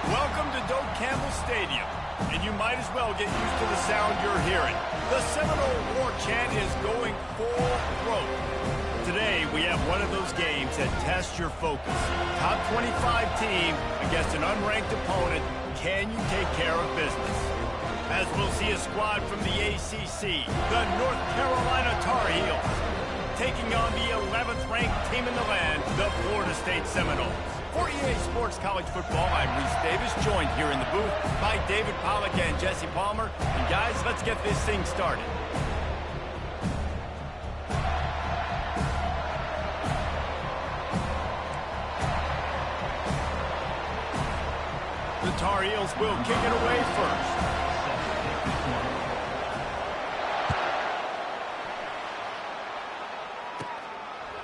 Welcome to Doak Campbell Stadium, and you might as well get used to the sound you're hearing. The Seminole War chant is going full throat. Today, we have one of those games that tests your focus. Top 25 team against an unranked opponent. Can you take care of business? As we'll see a squad from the ACC, the North Carolina Tar Heels, taking on the 11th ranked team in the land, the Florida State Seminoles. For EA Sports College Football, I'm Reese Davis, joined here in the booth by David Pollack and Jesse Palmer. And guys, let's get this thing started. The Tar Heels will kick it away first.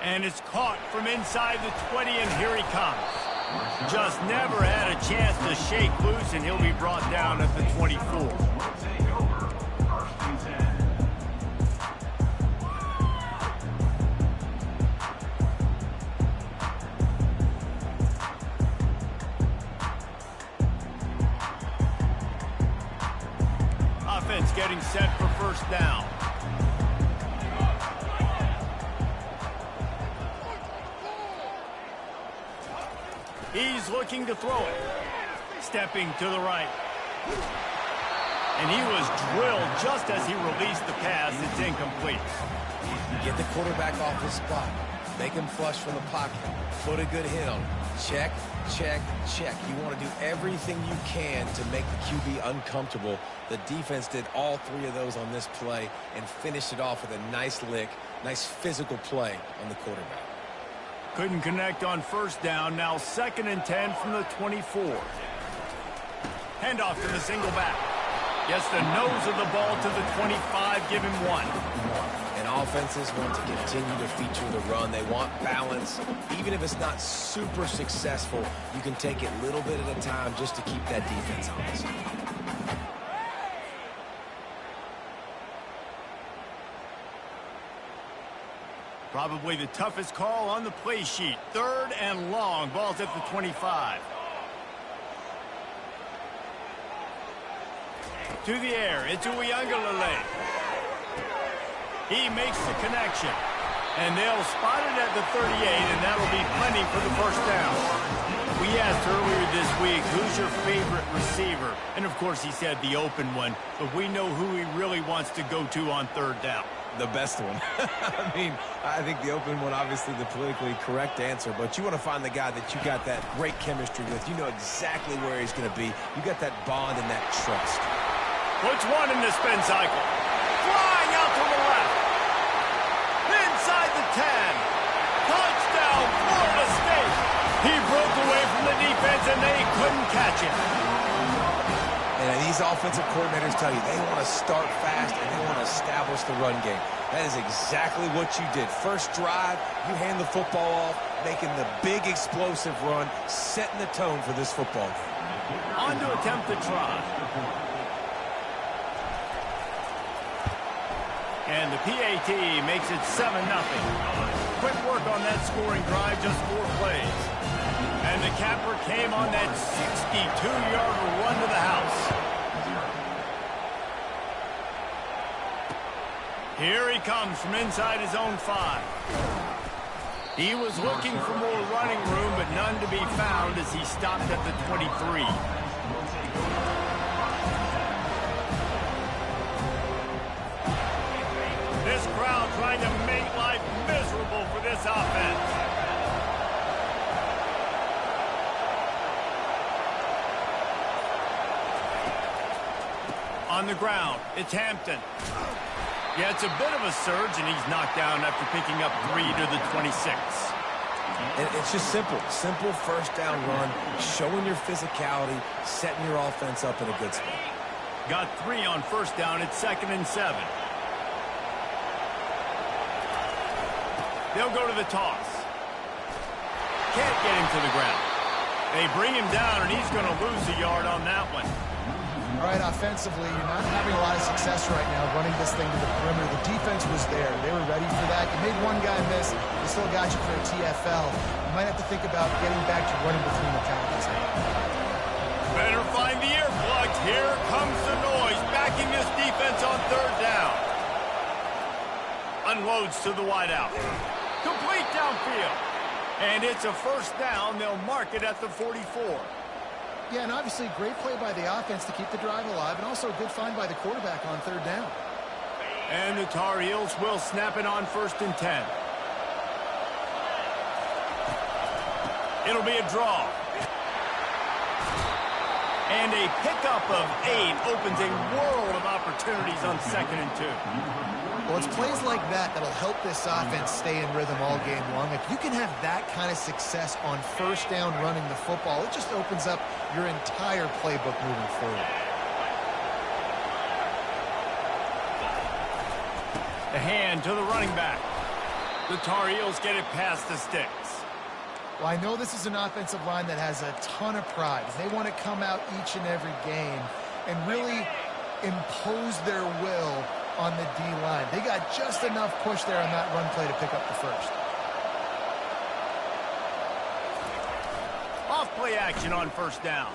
And it's caught from inside the 20, and here he comes. Just never had a chance to shake loose, and he'll be brought down at the 24. Offense getting set for first down. He's looking to throw it. Stepping to the right. And he was drilled just as he released the pass. It's incomplete. Get the quarterback off his spot. Make him flush from the pocket. Put a good hit on him. Check, check, check. You want to do everything you can to make the QB uncomfortable. The defense did all three of those on this play and finished it off with a nice lick, nice physical play on the quarterback. Couldn't connect on first down. Now 2nd and 10 from the 24. Handoff to the single back. Gets the nose of the ball to the 25. Give him one. And offenses want to continue to feature the run. They want balance. Even if it's not super successful, you can take it little bit at a time just to keep that defense honest. Probably the toughest call on the play sheet. 3rd and long. Ball's at the 25. To the air. It's Uiagalelei. He makes the connection. And they'll spot it at the 38, and that'll be plenty for the first down. We asked earlier this week, who's your favorite receiver? And, of course, he said the open one. But we know who he really wants to go to on 3rd down. The best one. I think the open one, obviously the politically correct answer, but you want to find the guy that you got that great chemistry with. You know exactly where he's going to be. You got that bond and that trust. Puts one in the spin cycle. Flying out to the left. Inside the 10. Touchdown, Florida State. He broke away from the defense, and they couldn't catch him. And these offensive coordinators tell you they want to start fast and they want to establish the run game. That is exactly what you did. First drive, you hand the football off, making the big explosive run, setting the tone for this football game. On to attempt the try. And the PAT makes it 7-0. Quick work on that scoring drive, just 4 plays. And the capper came on that 62-yarder run to the house. Here he comes from inside his own 5. He was looking for more running room, but none to be found as he stopped at the 23. This crowd trying to make life miserable for this offense. On the ground, it's Hampton. Yeah, it's a bit of a surge, and he's knocked down after picking up 3 to the 26. And it's just simple. Simple first down run, showing your physicality, setting your offense up in a good spot. Got 3 on first down. It's 2nd and 7. They'll go to the toss. Can't get him to the ground. They bring him down, and he's going to lose a yard on that one. All right, offensively, you're not having a lot of success right now running this thing to the perimeter. The defense was there. They were ready for that. You made one guy miss. They still got you for a TFL. You might have to think about getting back to running between the tackles. Better find the earplugs. Here comes the noise, backing this defense on third down. Unloads to the wideout. Complete downfield. And it's a first down. They'll mark it at the 44. Yeah, and obviously great play by the offense to keep the drive alive, and also a good find by the quarterback on third down. And the Tar Heels will snap it on 1st and 10. It'll be a draw. And a pickup of 8 opens a world of opportunities on 2nd and 2. Well, it's plays like that that'll help this offense stay in rhythm all game long. If you can have that kind of success on first down running the football, it just opens up your entire playbook moving forward. The hand to the running back. The Tar Heels get it past the sticks. Well, I know this is an offensive line that has a ton of pride. They want to come out each and every game and really impose their will on the D-line. They got just enough push there on that run play to pick up the first. Off play action on first down.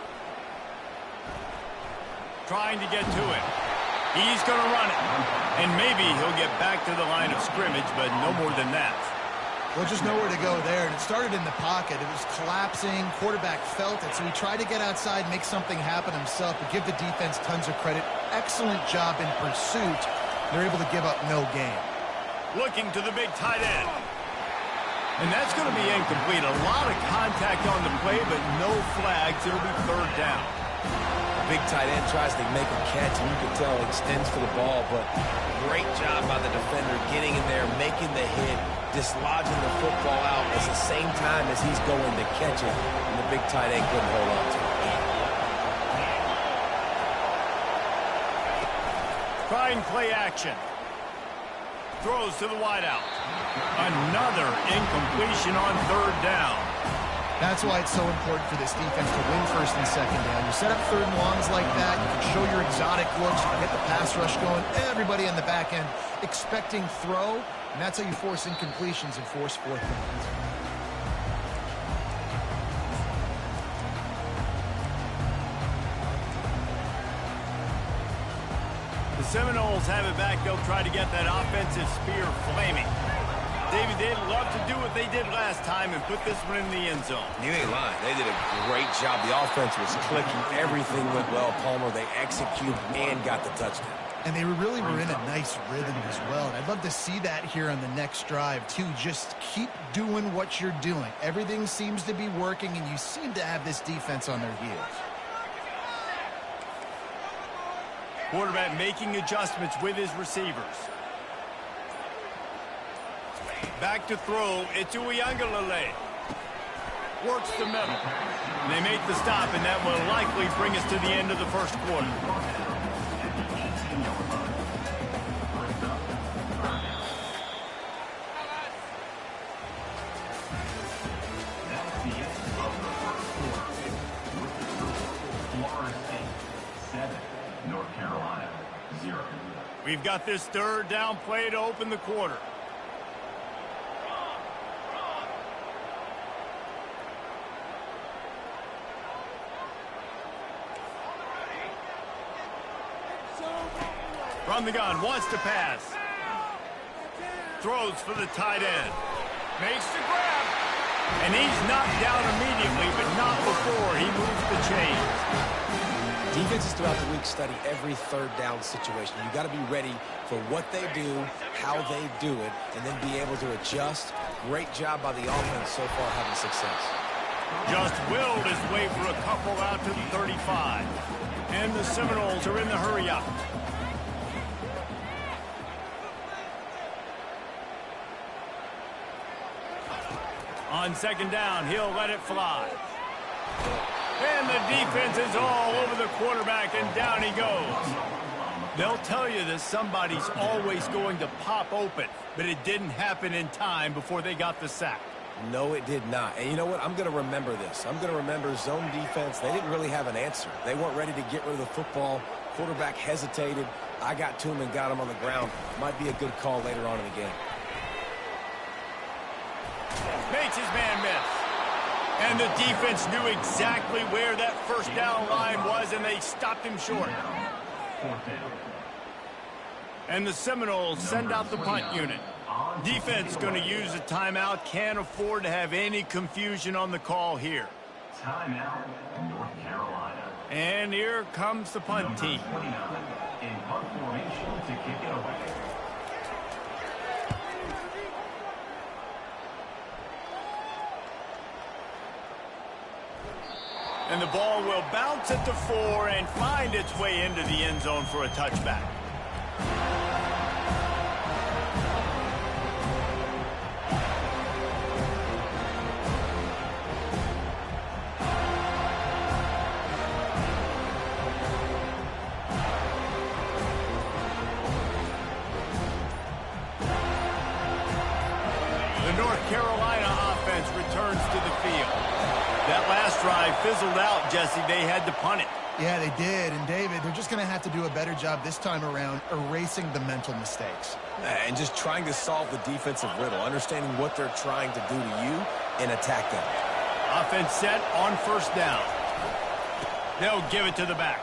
Trying to get to it. He's going to run it. And maybe he'll get back to the line of scrimmage, but no more than that. Well, just nowhere to go there. And it started in the pocket. It was collapsing. Quarterback felt it. So he tried to get outside, make something happen himself, but give the defense tons of credit. Excellent job in pursuit. They're able to give up no gain. Looking to the big tight end. And that's going to be incomplete. A lot of contact on the play, but no flags. It'll be third down. The big tight end tries to make a catch, and you can tell he extends for the ball, but great job by the defender getting in there, making the hit, dislodging the football out at the same time as he's going to catch it, and the big tight end couldn't hold on to it. Trying play action. Throws to the wideout. Another incompletion on third down. That's why it's so important for this defense to win first and second down. You set up third and longs like that, you can show your exotic looks, you can get the pass rush going, everybody on the back end expecting throw, and that's how you force incompletions and force fourth downs. The Seminoles have it back. They'll try to get that offensive spear flaming. David, they'd love to do what they did last time and put this one in the end zone. You ain't lying. They did a great job. The offense was clicking. Everything went well, Palmer. They executed and got the touchdown. And they really were in a nice rhythm as well. And I'd love to see that here on the next drive, too. Just keep doing what you're doing. Everything seems to be working, and you seem to have this defense on their heels. Quarterback making adjustments with his receivers. Back to throw. It's Uiagalelei. Works the middle. And they make the stop, and that will likely bring us to the end of the first quarter. North Carolina, 0. We've got this third down play to open the quarter. From the gun, wants to pass. Throws for the tight end. Makes the grab. And he's knocked down immediately, but not before he moves the chains. Defenses throughout the week study every third down situation. You got to be ready for what they do, how they do it, and then be able to adjust. Great job by the offense so far having success. Just willed his way for a couple out to the 35. And the Seminoles are in the hurry-up. On second down, he'll let it fly. And the defense is all over the quarterback, and down he goes. They'll tell you that somebody's always going to pop open, but it didn't happen in time before they got the sack. No, it did not. And you know what? I'm going to remember this. I'm going to remember zone defense. They didn't really have an answer. They weren't ready to get rid of the football. Quarterback hesitated. I got to him and got him on the ground. Might be a good call later on in the game. Makes his man miss. And the defense knew exactly where that first down line was, and they stopped him short. And the Seminoles send out the punt unit. Defense going to use a timeout. Can't afford to have any confusion on the call here. Timeout, North Carolina. And here comes the punt team. 29 in punt formation to kick it away. And the ball will bounce at the 4 and find its way into the end zone for a touchback. The North Carolina offense returns to the field. That last drive fizzled out, Jesse. They had to punt it. Yeah, they did. And, David, they're just going to have to do a better job this time around erasing the mental mistakes. And just trying to solve the defensive riddle, understanding what they're trying to do to you and attack them. Offense set on first down. They'll give it to the back.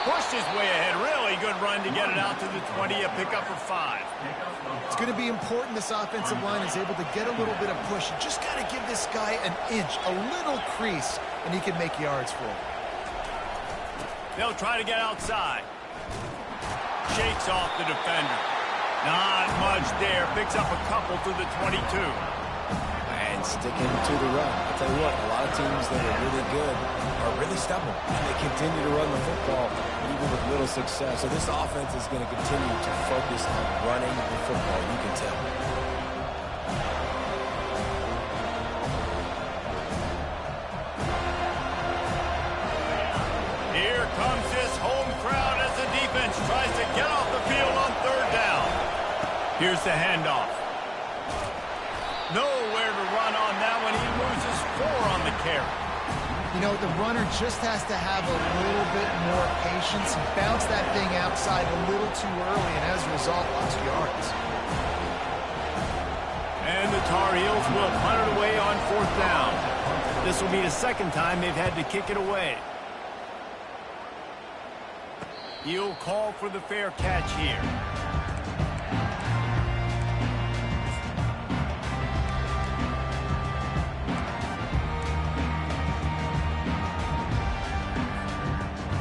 Pushed his way ahead. Really good run to get it out to the 20. A pickup for 5. It's going to be important this offensive line is able to get a little bit of push. You just got to give this guy an inch, a little crease, and he can make yards for it. They'll try to get outside. Shakes off the defender. Not much there. Picks up a couple to the 22. And sticking to the run. I'll tell you what, a lot of teams that are really good are really stubborn. And they continue to run the football even with little success. So this offense is going to continue to focus on running the football, you can tell. Here comes this home crowd as the defense tries to get off the field on third down. Here's the handoff. Nowhere to run on that one. He loses 4 on the carry. You know, the runner just has to have a little bit more patience. Bounce that thing outside a little too early, and as a result, lost yards. And the Tar Heels will punt it away on fourth down. This will be the second time they've had to kick it away. He'll call for the fair catch here.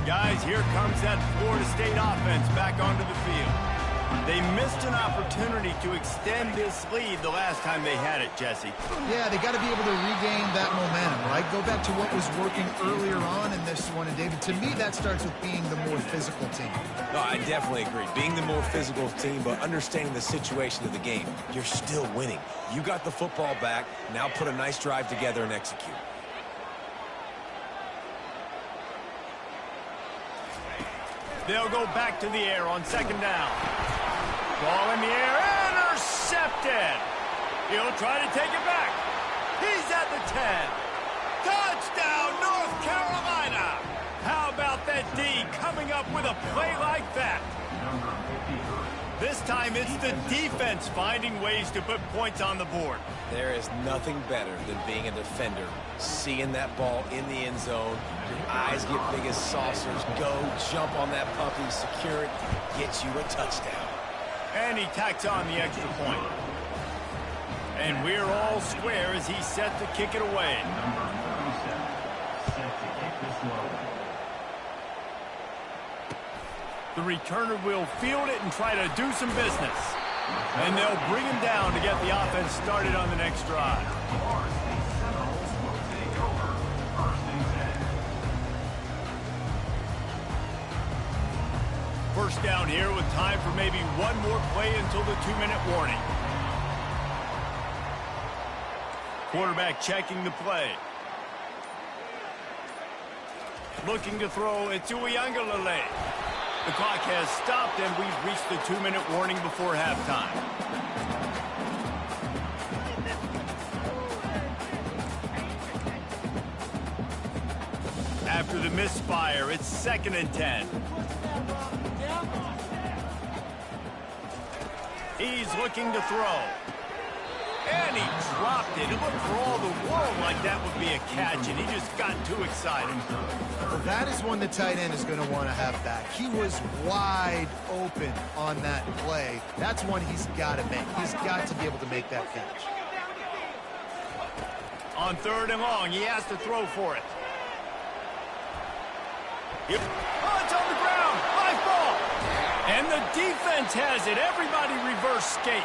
Guys, here comes that Florida State offense back onto the field. They missed an opportunity to extend this lead the last time they had it, Jesse. Yeah, they got to be able to regain that momentum, right? Go back to what was working earlier on in this one. And, David, to me, that starts with being the more physical team. No, I definitely agree. Being the more physical team, but understanding the situation of the game. You're still winning. You got the football back. Now put a nice drive together and execute. They'll go back to the air on second down. Ball in the air, intercepted. He'll try to take it back. He's at the 10. Touchdown, North Carolina. How about that D coming up with a play like that? This time it's the defense finding ways to put points on the board. There is nothing better than being a defender. Seeing that ball in the end zone, your eyes get big as saucers. Go, jump on that puppy, secure it, get you a touchdown. And he tacks on the extra point. And we're all square as he's set to kick it away. Number 37, set to kick this one away. The returner will field it and try to do some business. And they'll bring him down to get the offense started on the next drive. First down here with time for maybe one more play until the 2-minute warning. Quarterback checking the play. Looking to throw, it's Uiagalelei. The clock has stopped, and we've reached the 2-minute warning before halftime. After the misfire, it's 2nd and 10. He's looking to throw. And he dropped it. It looked for all the world like that would be a catch, and he just got too excited. Well, that is one the tight end is going to want to have back. He was wide open on that play. That's one he's got to make. He's got to be able to make that catch. On 3rd and long, he has to throw for it. Yep. Oh, it's on the ground. High ball. And the defense has it. Everybody reverse skate.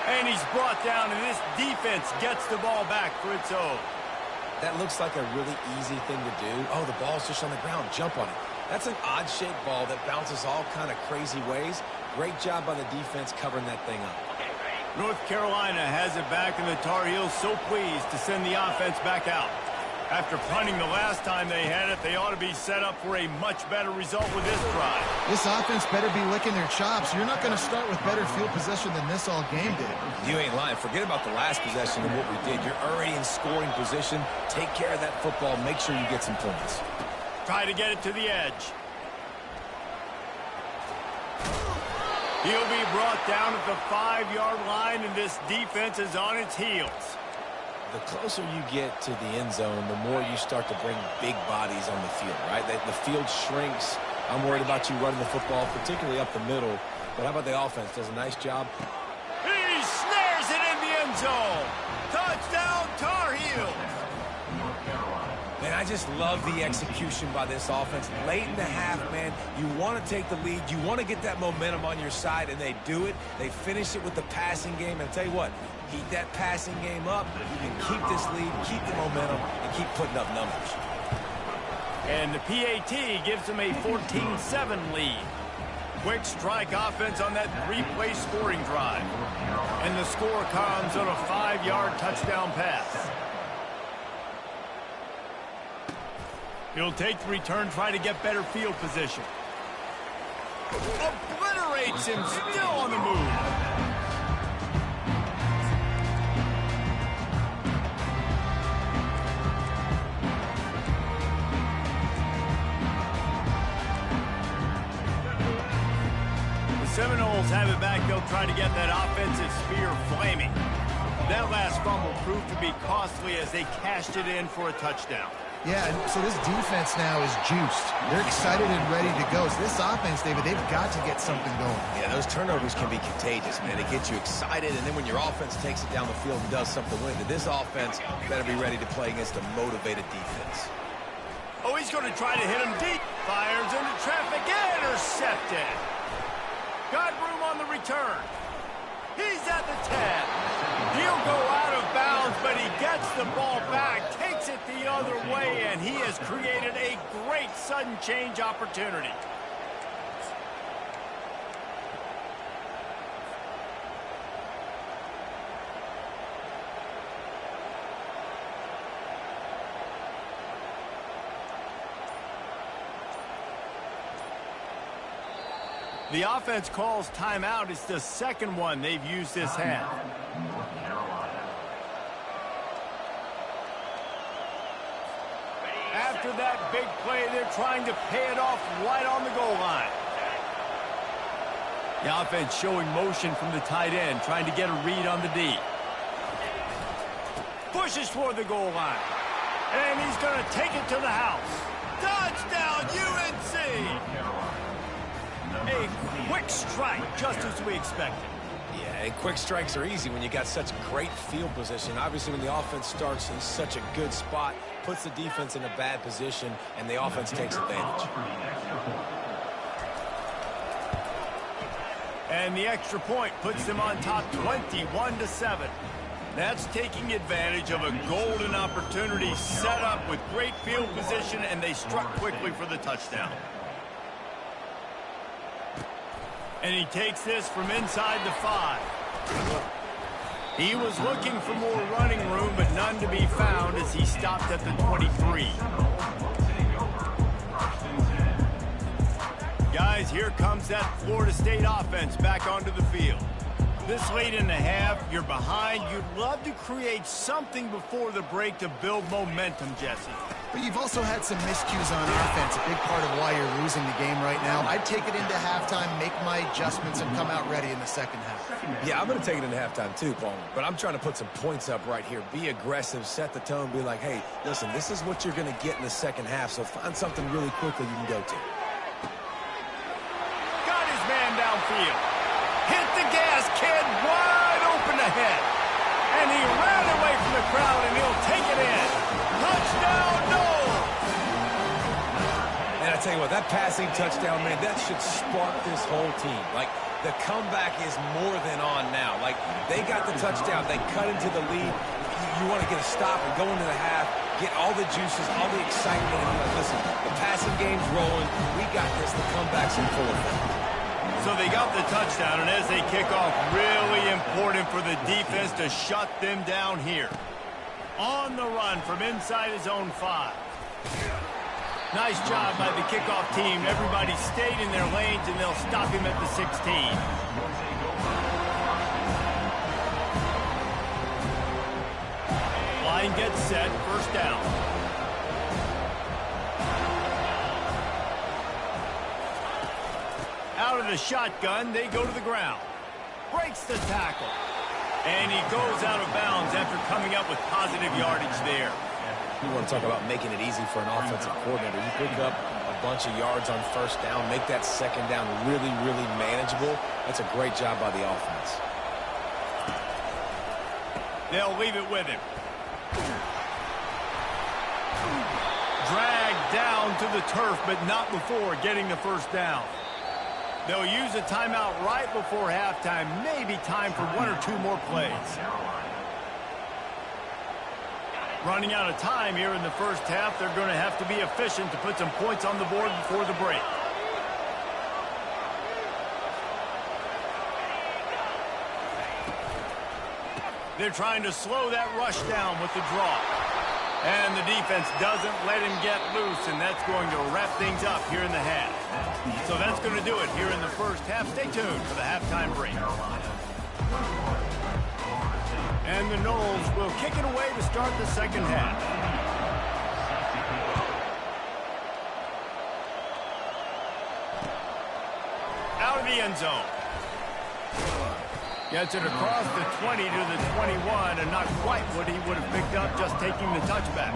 And he's brought down, and this defense gets the ball back for its own. That looks like a really easy thing to do. Oh, the ball's just on the ground. Jump on it. That's an odd-shaped ball that bounces all kind of crazy ways. Great job by the defense covering that thing up. North Carolina has it back, and the Tar Heels so pleased to send the offense back out. After punting the last time they had it, they ought to be set up for a much better result with this drive. This offense better be licking their chops. You're not going to start with better field possession than this all game did. You ain't lying. Forget about the last possession and what we did. You're already in scoring position. Take care of that football. Make sure you get some points. Try to get it to the edge. He'll be brought down at the 5-yard line, and this defense is on its heels. The closer you get to the end zone, the more you start to bring big bodies on the field, right? The field shrinks. I'm worried about you running the football, particularly up the middle. But how about the offense? Does a nice job. He snares it in the end zone. Touchdown, Tar Heels. Man, I just love the execution by this offense. Late in the half, man, you want to take the lead. You want to get that momentum on your side, and they do it. They finish it with the passing game. And I'll tell you what, keep that passing game up. You can keep this lead, keep the momentum, and keep putting up numbers. And the PAT gives them a 14-7 lead. Quick strike offense on that 3-play scoring drive. And the score comes on a 5-yard touchdown pass. He'll take the return, try to get better field position. Obliterates him, still on the move. The Seminoles have it back. They'll try to get that offensive spear flaming. That last fumble proved to be costly as they cashed it in for a touchdown. Yeah, so this defense now is juiced. They're excited and ready to go. So this offense, David, they've got to get something going. Yeah, those turnovers can be contagious, man. It gets you excited, and then when your offense takes it down the field and does something with it, this offense better be ready to play against a motivated defense. Oh, he's going to try to hit him deep. Fires into traffic. Intercepted. Got room on the return. He's at the 10. He'll go out of bounds, but he gets the ball back, takes it the other way, and he has created a great sudden change opportunity. The offense calls timeout. It's the second one they've used this half. After that big play, they're trying to pay it off right on the goal line. The offense showing motion from the tight end, trying to get a read on the D. Pushes toward the goal line. And he's going to take it to the house. Touchdown, UNC! A quick strike, just as we expected. Yeah, and quick strikes are easy when you got such great field position. Obviously, when the offense starts in such a good spot, puts the defense in a bad position, and the offense takes advantage. And the extra point puts them on top 21-7. That's taking advantage of a golden opportunity set up with great field position, and they struck quickly for the touchdown. And he takes this from inside the 5. He was looking for more running room, but none to be found as he stopped at the 23. Guys, here comes that Florida State offense back onto the field. This late in the half, you're behind. You'd love to create something before the break to build momentum, Jesse. But you've also had some miscues on offense, a big part of why you're losing the game right now. I'd take it into halftime, make my adjustments, and come out ready in the second half. Yeah, I'm going to take it into halftime too, Palmer. But I'm trying to put some points up right here. Be aggressive, set the tone, be like, hey, listen, this is what you're going to get in the second half, so find something really quickly you can go to. Got his man downfield. Hit the gas, kid, wide open ahead. And he ran away from the crowd, and he'll take it in. Touchdown, Noles! And I tell you what, that passing touchdown, man, that should spark this whole team. Like, the comeback is more than on now. Like, they got the touchdown. They cut into the lead. You want to get a stop and go into the half, get all the juices, all the excitement, and be like, listen, the passing game's rolling. We got this. The comeback's in full effect. So they got the touchdown, and as they kick off, really important for the defense to shut them down here. On the run from inside his own 5. Nice job by the kickoff team. Everybody stayed in their lanes, and they'll stop him at the 16. Line gets set, first down. Out of the shotgun, they go to the ground. Breaks the tackle. And he goes out of bounds after coming up with positive yardage there. You want to talk about making it easy for an offensive coordinator. You pick up a bunch of yards on first down, make that second down really, really manageable. That's a great job by the offense. They'll leave it with him. Dragged down to the turf, but not before getting the first down. They'll use a timeout right before halftime. Maybe time for 1 or 2 more plays. Running out of time here in the first half. They're going to have to be efficient to put some points on the board before the break. They're trying to slow that rush down with the draw. And the defense doesn't let him get loose, and that's going to wrap things up here in the half. So that's going to do it here in the first half. Stay tuned for the halftime break. And the Noles will kick it away to start the second half. Out of the end zone. Gets it across the 20 to the 21, and not quite what he would have picked up just taking the touchback.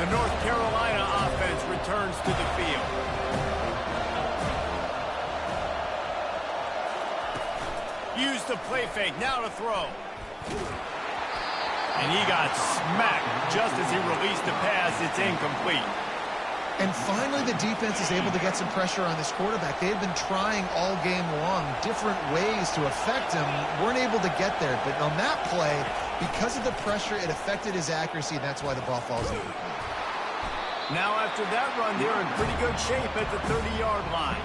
The North Carolina offense returns to the field. Use the play fake, now to throw. And he got smacked just as he released the pass. It's incomplete. And finally, the defense is able to get some pressure on this quarterback. They had been trying all game long different ways to affect him. Weren't able to get there. But on that play, because of the pressure, it affected his accuracy, and that's why the ball falls in. Now, after that run, they're in pretty good shape at the 30-yard line.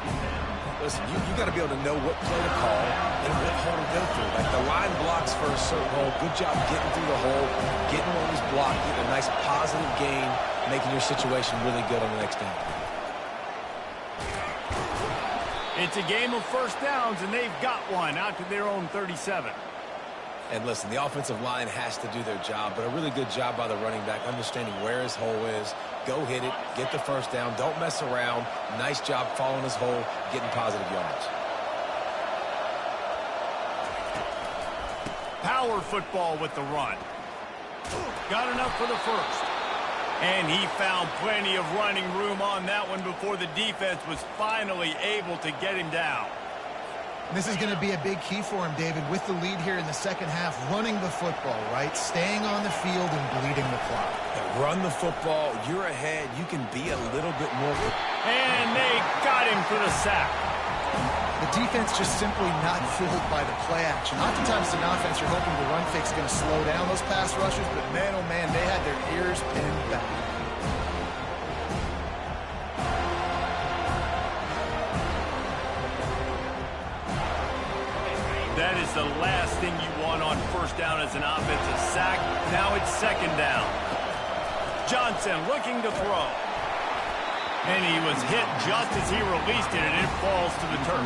Listen, you got to be able to know what play to call and what hole to go through. Like, the line blocks for a certain hole. Good job getting through the hole, getting what was blocked, getting a nice positive gain, making your situation really good on the next down. It's a game of first downs, and they've got one out to their own 37. And listen, the offensive line has to do their job, but a really good job by the running back, understanding where his hole is. Go hit it, get the first down, don't mess around. Nice job following his hole, getting positive yards. Power football with the run. Got enough for the first. And he found plenty of running room on that one before the defense was finally able to get him down. This is going to be a big key for him, David, with the lead here in the second half, running the football, right? Staying on the field and bleeding the clock. Yeah, run the football. You're ahead. You can be a little bit more. And they got him for the sack. The defense just simply not fooled by the play action. Oftentimes, an offense, you're hoping the run fake's going to slow down those pass rushers, but man, oh man, they had their ears pinned back. That is the last thing you want on first down as an offensive sack. Now it's second down. Johnson looking to throw. And he was hit just as he released it, and it falls to the turf.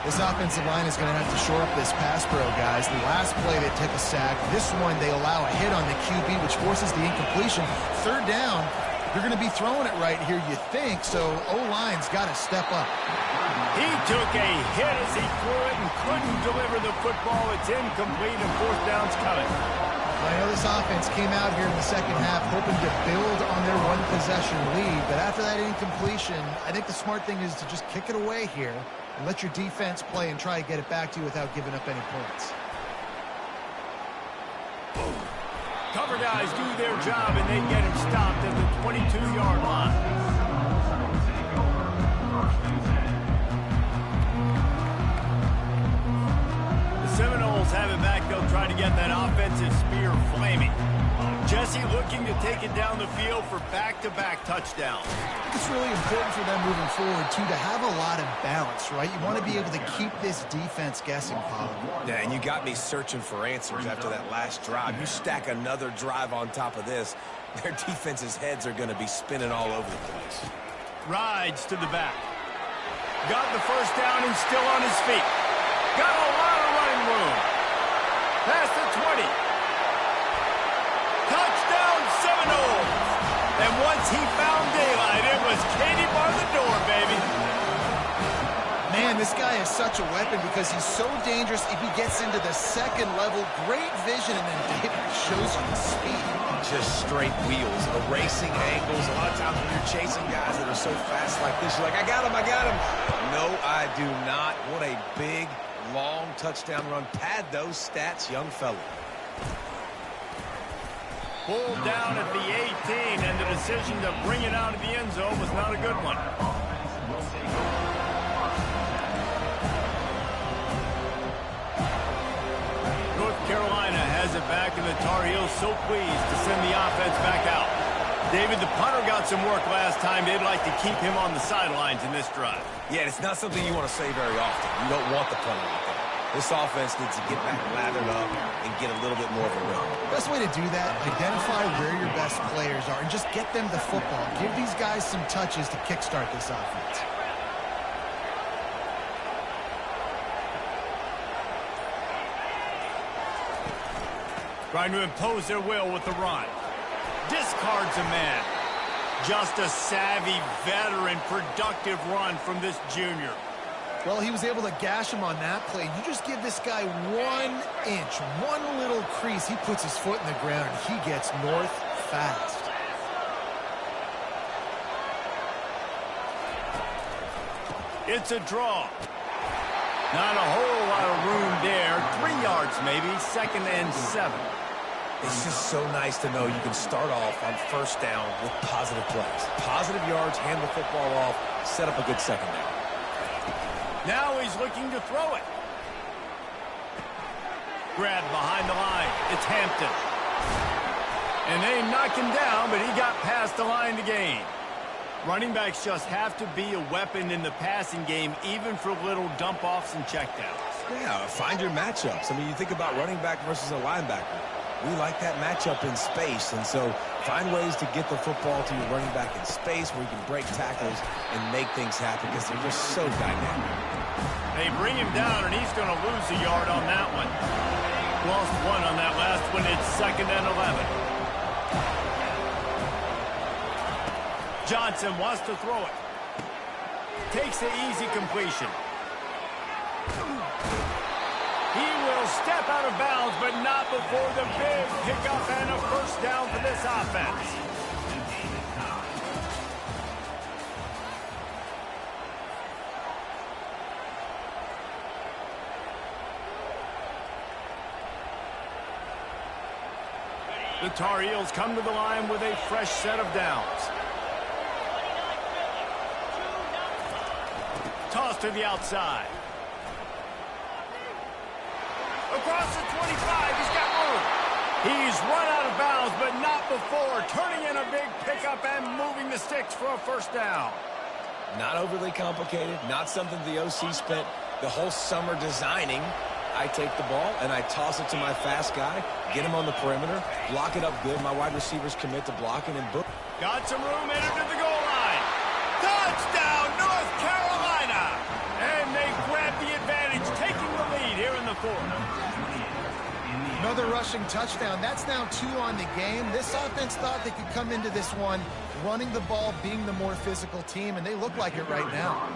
This offensive line is going to have to shore up this pass pro, guys. The last play they took a sack. This one they allow a hit on the QB, which forces the incompletion. Third down, you're going to be throwing it right here, you think, so O-line's got to step up. He took a hit as he threw it and couldn't deliver the football. It's incomplete and fourth down's coming. I know this offense came out here in the second half hoping to build on their one-possession lead, but after that incompletion, I think the smart thing is to just kick it away here and let your defense play and try to get it back to you without giving up any points. Cover guys do their job, and they get him stopped at the 22-yard line. Seminoles have it back. They'll try to get that offensive spear flaming. Jesse looking to take it down the field for back-to-back touchdowns. I think it's really important for them moving forward, too, to have a lot of balance, right? You want to be able to keep this defense guessing, Paulo. Yeah, and you got me searching for answers after that last drive. You stack another drive on top of this, their defense's heads are going to be spinning all over the place. Rides to the back. Got the first down and still on his feet. Got a lot of running room. Past the 20. Touchdown Seminoles. And once he found daylight, it was Katie bar the door, baby. Man, this guy is such a weapon because he's so dangerous if he gets into the second level. Great vision, and then David shows you the speed. Just straight wheels, erasing angles. A lot of times when you're chasing guys that are so fast like this, you're like, I got him, I got him. No, I do not. What a big, long touchdown run. Pad those stats, young fella. Pulled down at the 18, and the decision to bring it out of the end zone was not a good one. North Carolina has it back, and the Tar Heels so pleased to send the offense back out. David, the punter got some work last time. They'd like to keep him on the sidelines in this drive. Yeah, it's not something you want to say very often. You don't want the punter like that. This offense needs to get back lathered up and get a little bit more of a rhythm. The best way to do that, identify where your best players are and just get them the football. Give these guys some touches to kickstart this offense. Trying to impose their will with the run. Discards a man. Just a savvy, veteran, productive run from this junior. Well, he was able to gash him on that play. You just give this guy 1 inch, one little crease. He puts his foot in the ground, and he gets north fast. It's a draw. Not a whole lot of room there. 3 yards maybe, 2nd and 7. It's just so nice to know you can start off on first down with positive plays. Positive yards, hand the football off, set up a good second down. Now he's looking to throw it. Grabbed behind the line. It's Hampton. And they knock him down, but he got past the line to gain. Running backs just have to be a weapon in the passing game, even for little dump-offs and checkdowns. Yeah, find your matchups. I mean, you think about running back versus a linebacker. We like that matchup in space, and so find ways to get the football to your running back in space where you can break tackles and make things happen because they're just so dynamic. They bring him down, and he's going to lose a yard on that one. Lost 1 on that last one. It's 2nd and 11. Johnson wants to throw it. Takes the easy completion. He will step out of bounds, but not before the big pickup and a first down for this offense. The Tar Heels come to the line with a fresh set of downs. Toss to the outside. Across the 25, he's got room. He's run out of bounds, but not before turning in a big pickup and moving the sticks for a first down. Not overly complicated, not something the OC spent the whole summer designing. I take the ball and I toss it to my fast guy, get him on the perimeter, block it up good. My wide receivers commit to blocking and boom. Got some room, entered to the goal line. Touchdown, North Carolina! And they grab the advantage fourth. Another rushing touchdown. That's now 2 on the game. This offense thought they could come into this one running the ball, being the more physical team, and they look like it right now.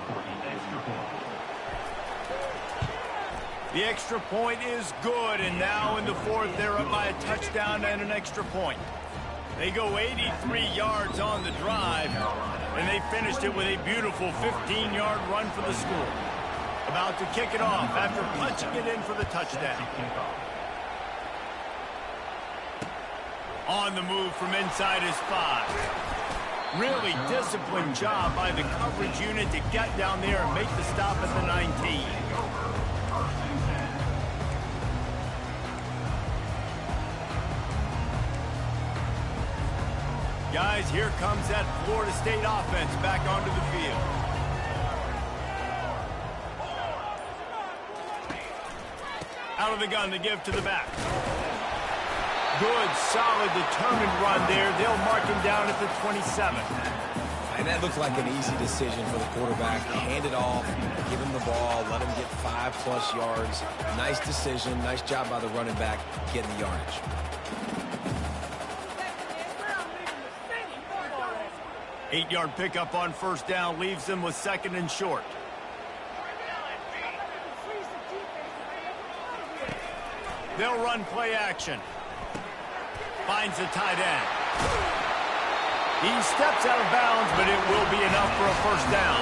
The extra point is good, and now in the fourth, they're up by a touchdown and an extra point. They go 83 yards on the drive, and they finished it with a beautiful 15-yard run for the school. About to kick it off after punching it in for the touchdown. On the move from inside his 5. Really disciplined job by the coverage unit to get down there and make the stop at the 19. Guys, here comes that Florida State offense back onto the field. Out of the gun to give to the back. Good, solid, determined run there. They'll mark him down at the 27. And that looked like an easy decision for the quarterback. Hand it off, give him the ball, let him get 5+ yards. Nice decision. Nice job by the running back getting the yardage. Eight-yard pickup on first down leaves them with 2nd and short. They'll run play action. Finds the tight end. He steps out of bounds, but it will be enough for a first down.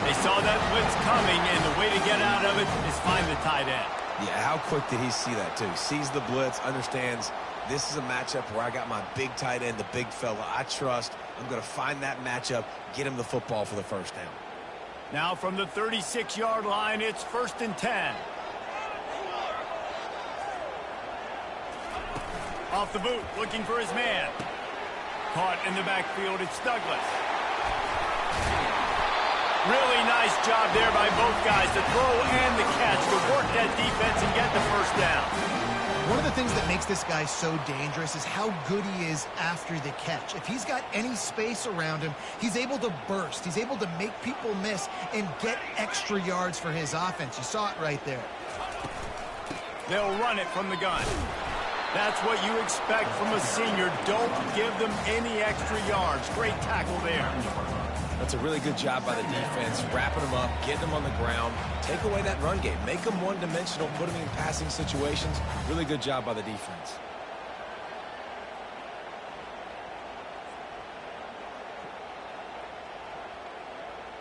They saw that blitz coming, and the way to get out of it is find the tight end. Yeah, how quick did he see that, too? Sees the blitz, understands this is a matchup where I got my big tight end, the big fella I trust. I'm going to find that matchup, get him the football for the first down. Now from the 36-yard line, it's 1st and 10. Off the boot, looking for his man. Caught in the backfield, it's Douglas. Really nice job there by both guys to throw and the catch, to work that defense and get the first down. One of the things that makes this guy so dangerous is how good he is after the catch. If he's got any space around him, he's able to burst. He's able to make people miss and get extra yards for his offense. You saw it right there. They'll run it from the gun. That's what you expect from a senior. Don't give them any extra yards. Great tackle there. That's a really good job by the defense, wrapping them up, getting them on the ground, take away that run game, make them one-dimensional, put them in passing situations. Really good job by the defense.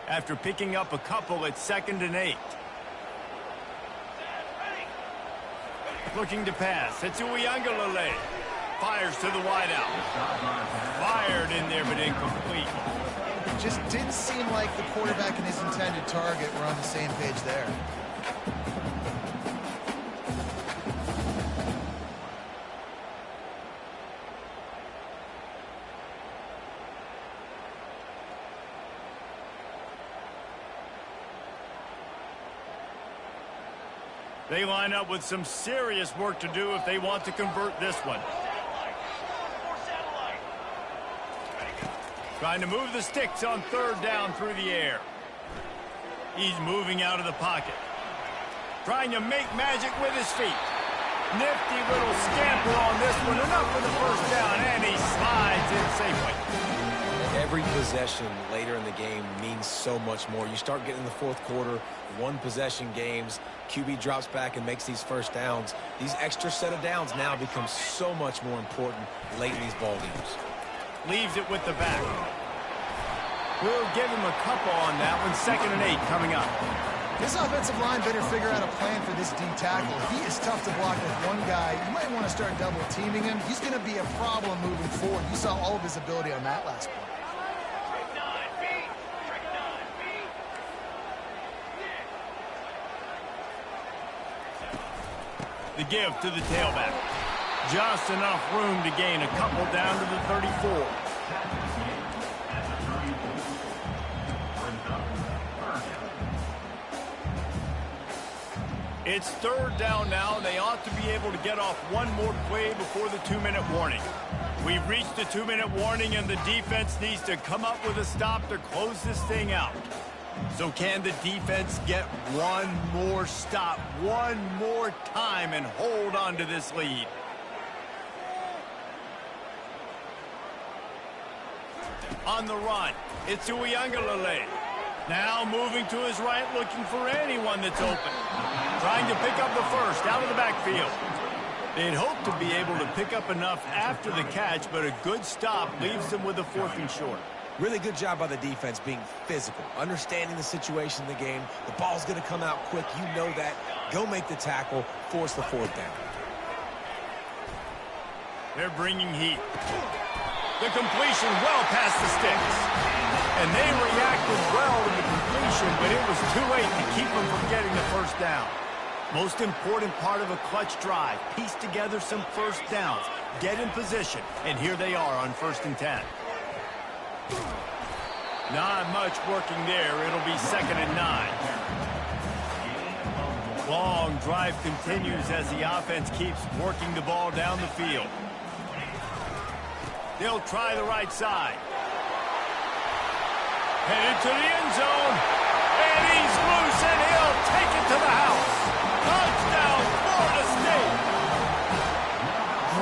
After picking up a couple, it's 2nd and 8. Looking to pass. It's Uiagalelei. Fires to the wideout. Fired in there, but incomplete. It just didn't seem like the quarterback and his intended target were on the same page there. They line up with some serious work to do if they want to convert this one. Trying to move the sticks on 3rd down through the air. He's moving out of the pocket. Trying to make magic with his feet. Nifty little scamper on this one. Enough for the first down, and he slides in safely. Every possession later in the game means so much more. You start getting in the 4th quarter, one-possession games, QB drops back and makes these first downs. These extra set of downs now become so much more important late in these ball games. Leaves it with the back. We'll give him a couple on that one. 2nd and 8 coming up. This offensive line better figure out a plan for this D tackle. He is tough to block with one guy. You might want to start double teaming him. He's going to be a problem moving forward. You saw all of his ability on that last play. The give to the tailback. Just enough room to gain a couple down to the 34. It's 3rd down now, and they ought to be able to get off one more play before the 2-minute warning. We've reached the 2-minute warning, and the defense needs to come up with a stop to close this thing out. So can the defense get one more stop, one more time, and hold on to this lead? On the run, it's Uiagalelei. Now moving to his right, looking for anyone that's open. Trying to pick up the first out of the backfield. They'd hope to be able to pick up enough after the catch, but a good stop leaves them with a 4th and short. Really good job by the defense being physical, understanding the situation in the game. The ball's going to come out quick. You know that. Go make the tackle, force the 4th down. They're bringing heat. The completion well past the sticks. And they reacted well to the completion, but it was too late to keep them from getting the first down. Most important part of a clutch drive, piece together some first downs, get in position, and here they are on 1st and 10. Not much working there. It'll be 2nd and 9. Long drive continues as the offense keeps working the ball down the field. They'll try the right side. Headed to the end zone. And he's loose, and he'll take it to the house. Touchdown, Florida State.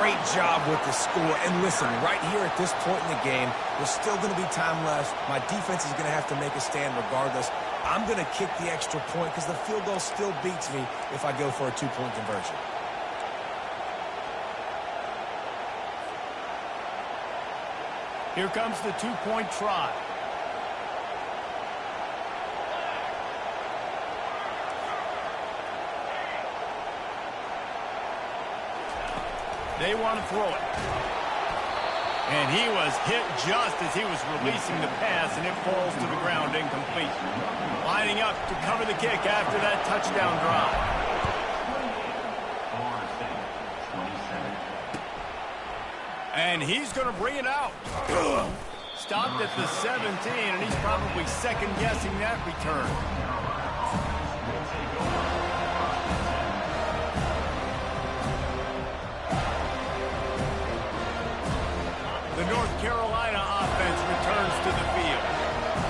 Great job with the score. And listen, right here at this point in the game, there's still going to be time left. My defense is going to have to make a stand regardless. I'm going to kick the extra point because the field goal still beats me if I go for a 2-point conversion. Here comes the 2-point try. They want to throw it. And he was hit just as he was releasing the pass, and it falls to the ground incomplete. Lining up to cover the kick after that touchdown drive. And he's going to bring it out. Stopped at the 17, and he's probably second-guessing that return. The North Carolina offense returns to the field.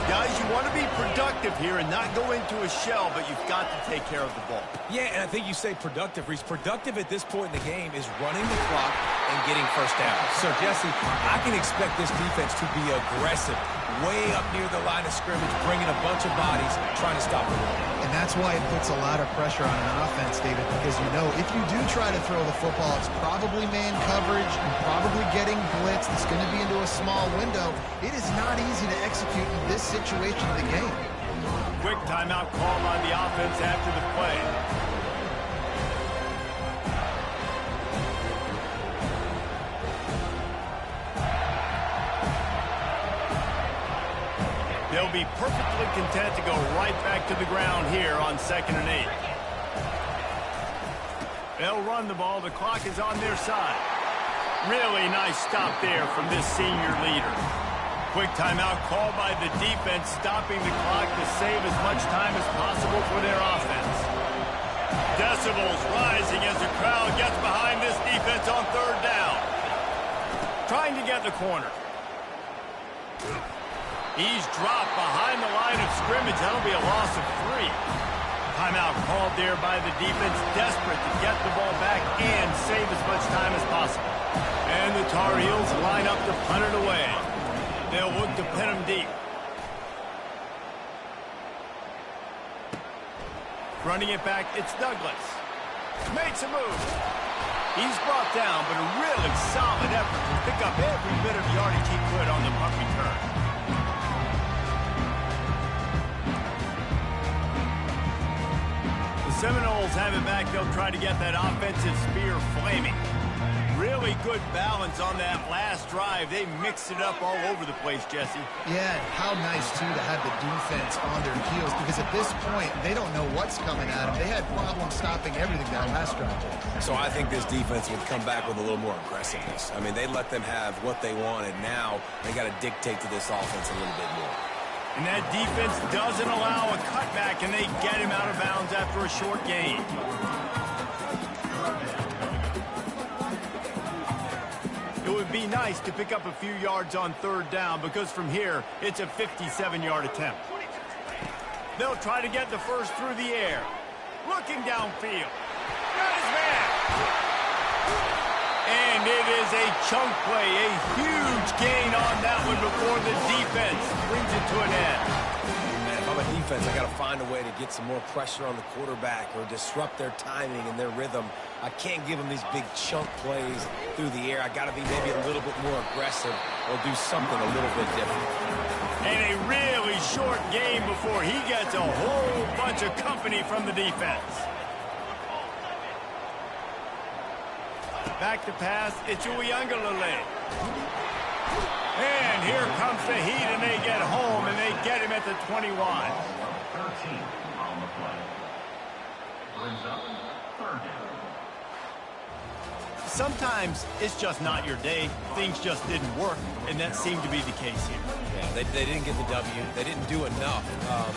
Guys, you want to be productive here and not go into a shell, but you've got to take care of the ball. Yeah, and I think you say productive, Reese. Productive at this point in the game is running the clock and getting first down. So, Jesse, I can expect this defense to be aggressive, way up near the line of scrimmage, bringing a bunch of bodies, trying to stop the run. And that's why it puts a lot of pressure on an offense, David, because you know if you do try to throw the football, it's probably man coverage and probably getting blitzed. It's going to be into a small window. It is not easy to execute in this situation of the game. Quick timeout call on the offense after the play. They'll be perfectly content to go right back to the ground here on 2nd and 8. They'll run the ball. The clock is on their side. Really nice stop there from this senior leader. Quick timeout called by the defense, stopping the clock to save as much time as possible for their offense. Decibels rising as the crowd gets behind this defense on 3rd down. Trying to get the corner. He's dropped behind the line of scrimmage. That'll be a loss of 3. Timeout called there by the defense, desperate to get the ball back and save as much time as possible. And the Tar Heels line up to punt it away. They'll look to pin him deep. Running it back, it's Douglas. Makes a move. He's brought down, but a really solid effort to pick up every bit of yardage he could on the punt return. Seminoles have it back. They'll try to get that offensive spear flaming. Really good balance on that last drive. They mixed it up all over the place, Jesse. Yeah, how nice, too, to have the defense on their heels, because at this point, they don't know what's coming at them. They had problems stopping everything that last drive. So I think this defense would come back with a little more aggressiveness. I mean, they let them have what they wanted. Now they got to dictate to this offense a little bit more. And that defense doesn't allow a cutback, and they get him out of bounds after a short gain. It would be nice to pick up a few yards on 3rd down, because from here, it's a 57-yard attempt. They'll try to get the first through the air. Looking downfield. Got his man. And it is a chunk play, a huge gain on that one before the defense brings it to an end. Man, if I'm a defense, I got to find a way to get some more pressure on the quarterback or disrupt their timing and their rhythm. I can't give them these big chunk plays through the air. I got to be maybe a little bit more aggressive or do something a little bit different. And a really short game before he gets a whole bunch of company from the defense. Back to pass, it's Uiagalelei. And here comes the heat, and they get home, and they get him at the 21. 13 on the play. Brings up third down. Sometimes it's just not your day. Things just didn't work, and that seemed to be the case here. Yeah, they didn't get the W. They didn't do enough.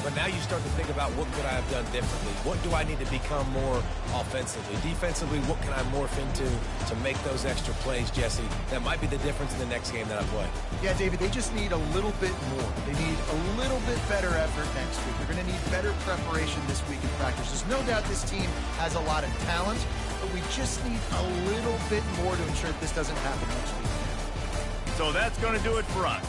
But now you start to think about what could I have done differently? What do I need to become more offensively? Defensively, what can I morph into to make those extra plays, Jesse? That might be the difference in the next game that I play. Yeah, David, they just need a little bit more. They need a little bit better effort next week. They're going to need better preparation this week in practice. There's no doubt this team has a lot of talent, but we just need a little bit more to ensure that this doesn't happen next week. So that's going to do it for us.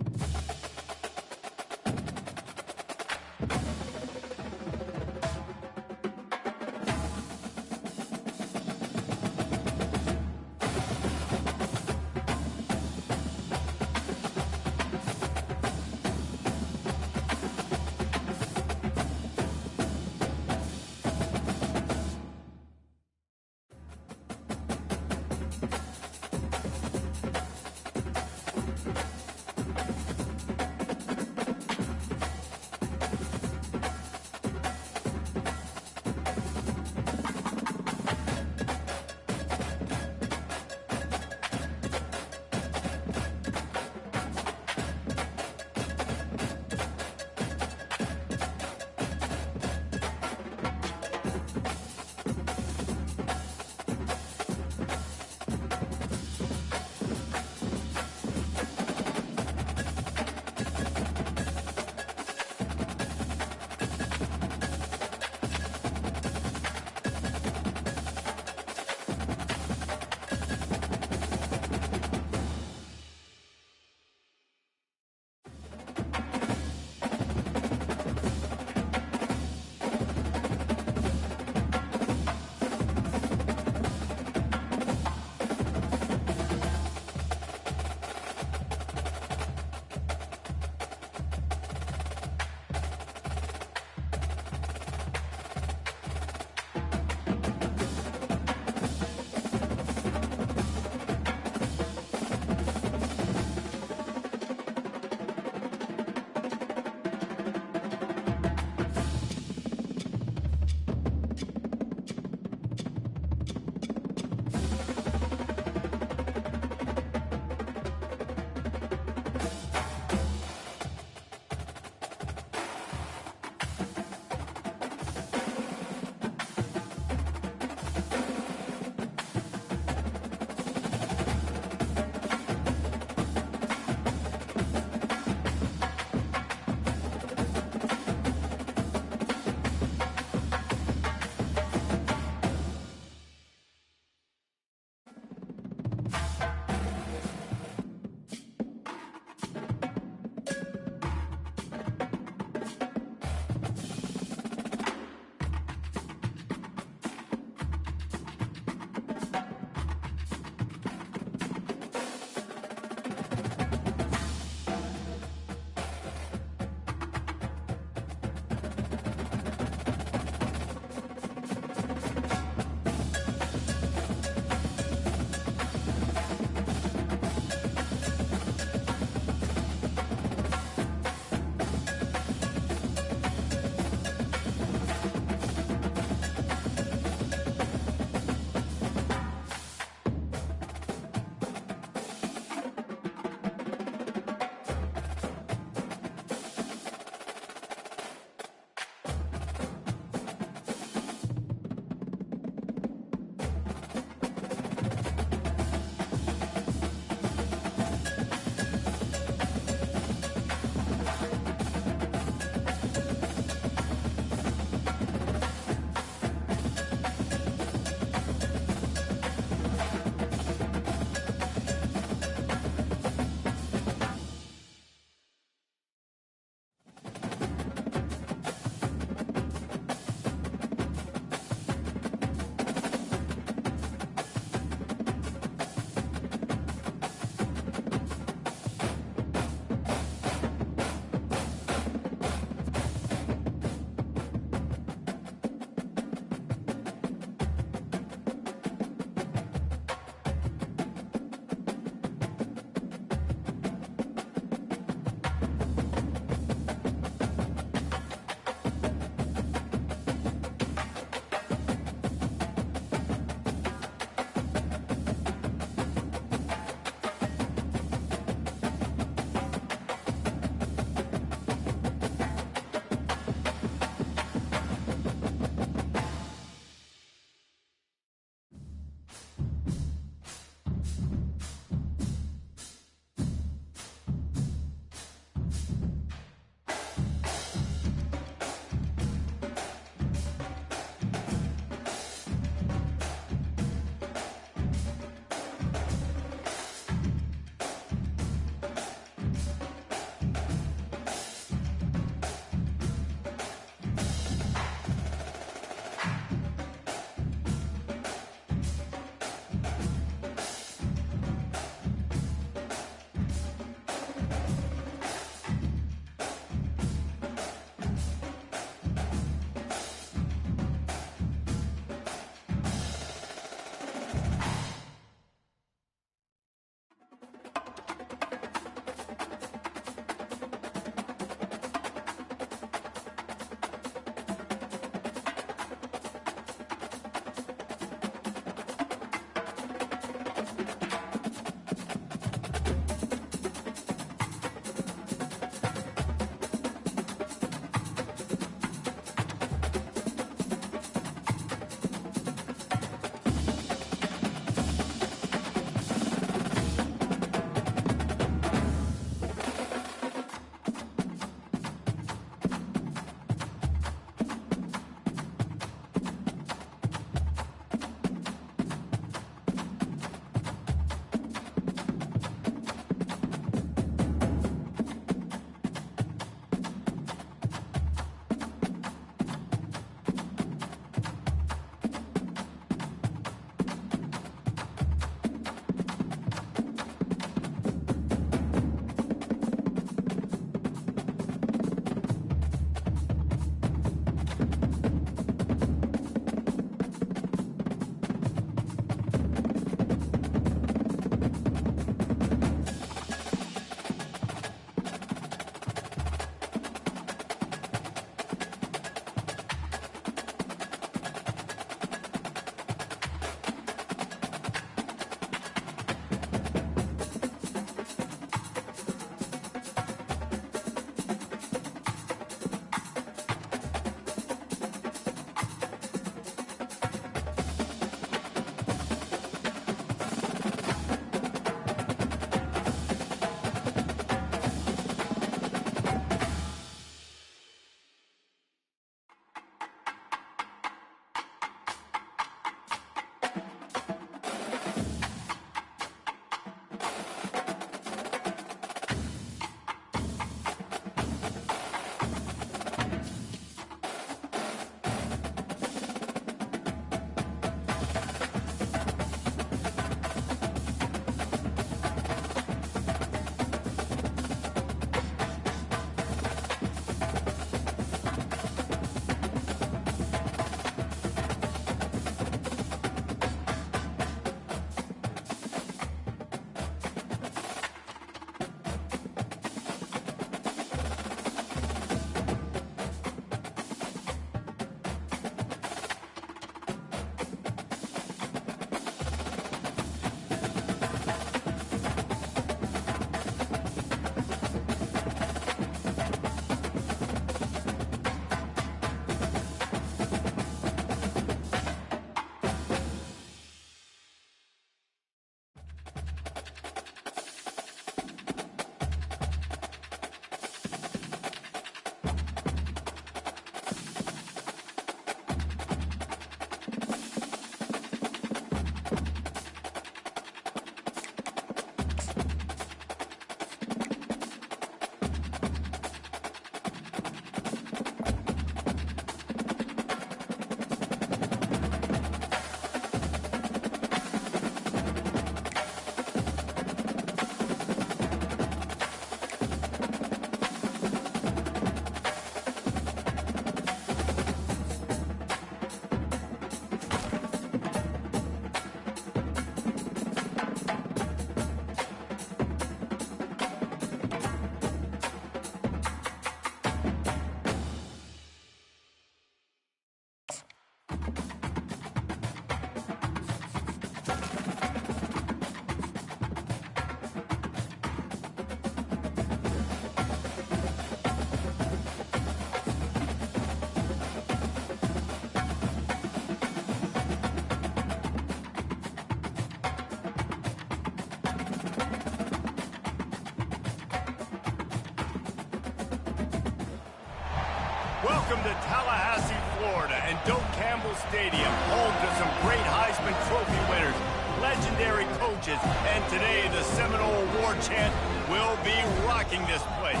Welcome to Tallahassee, Florida, and Doak Campbell Stadium, home to some great Heisman Trophy winners, legendary coaches, and today the Seminole War Chant will be rocking this place.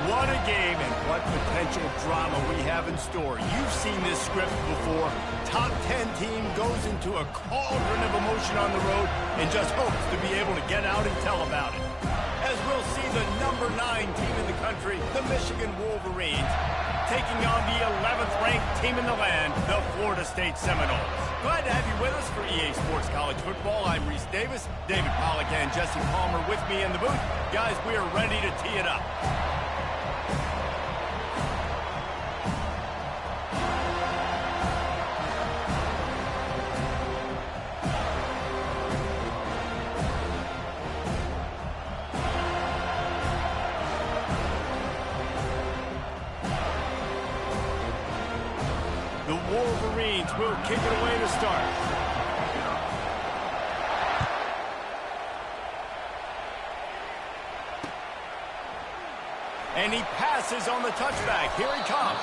What a game and what potential drama we have in store. You've seen this script before. Top 10 team goes into a cauldron of emotion on the road and just hopes to be able to get out and tell about it. As we'll see the number 9 team in the country, the Michigan Wolverines, taking on the 11th ranked team in the land, the Florida State Seminoles. Glad to have you with us for EA Sports College Football. I'm Reese Davis, David Pollack and Jesse Palmer with me in the booth. Guys, we are ready to tee it up. The Wolverines will kick it away to start. And he passes on the touchback. Here he comes.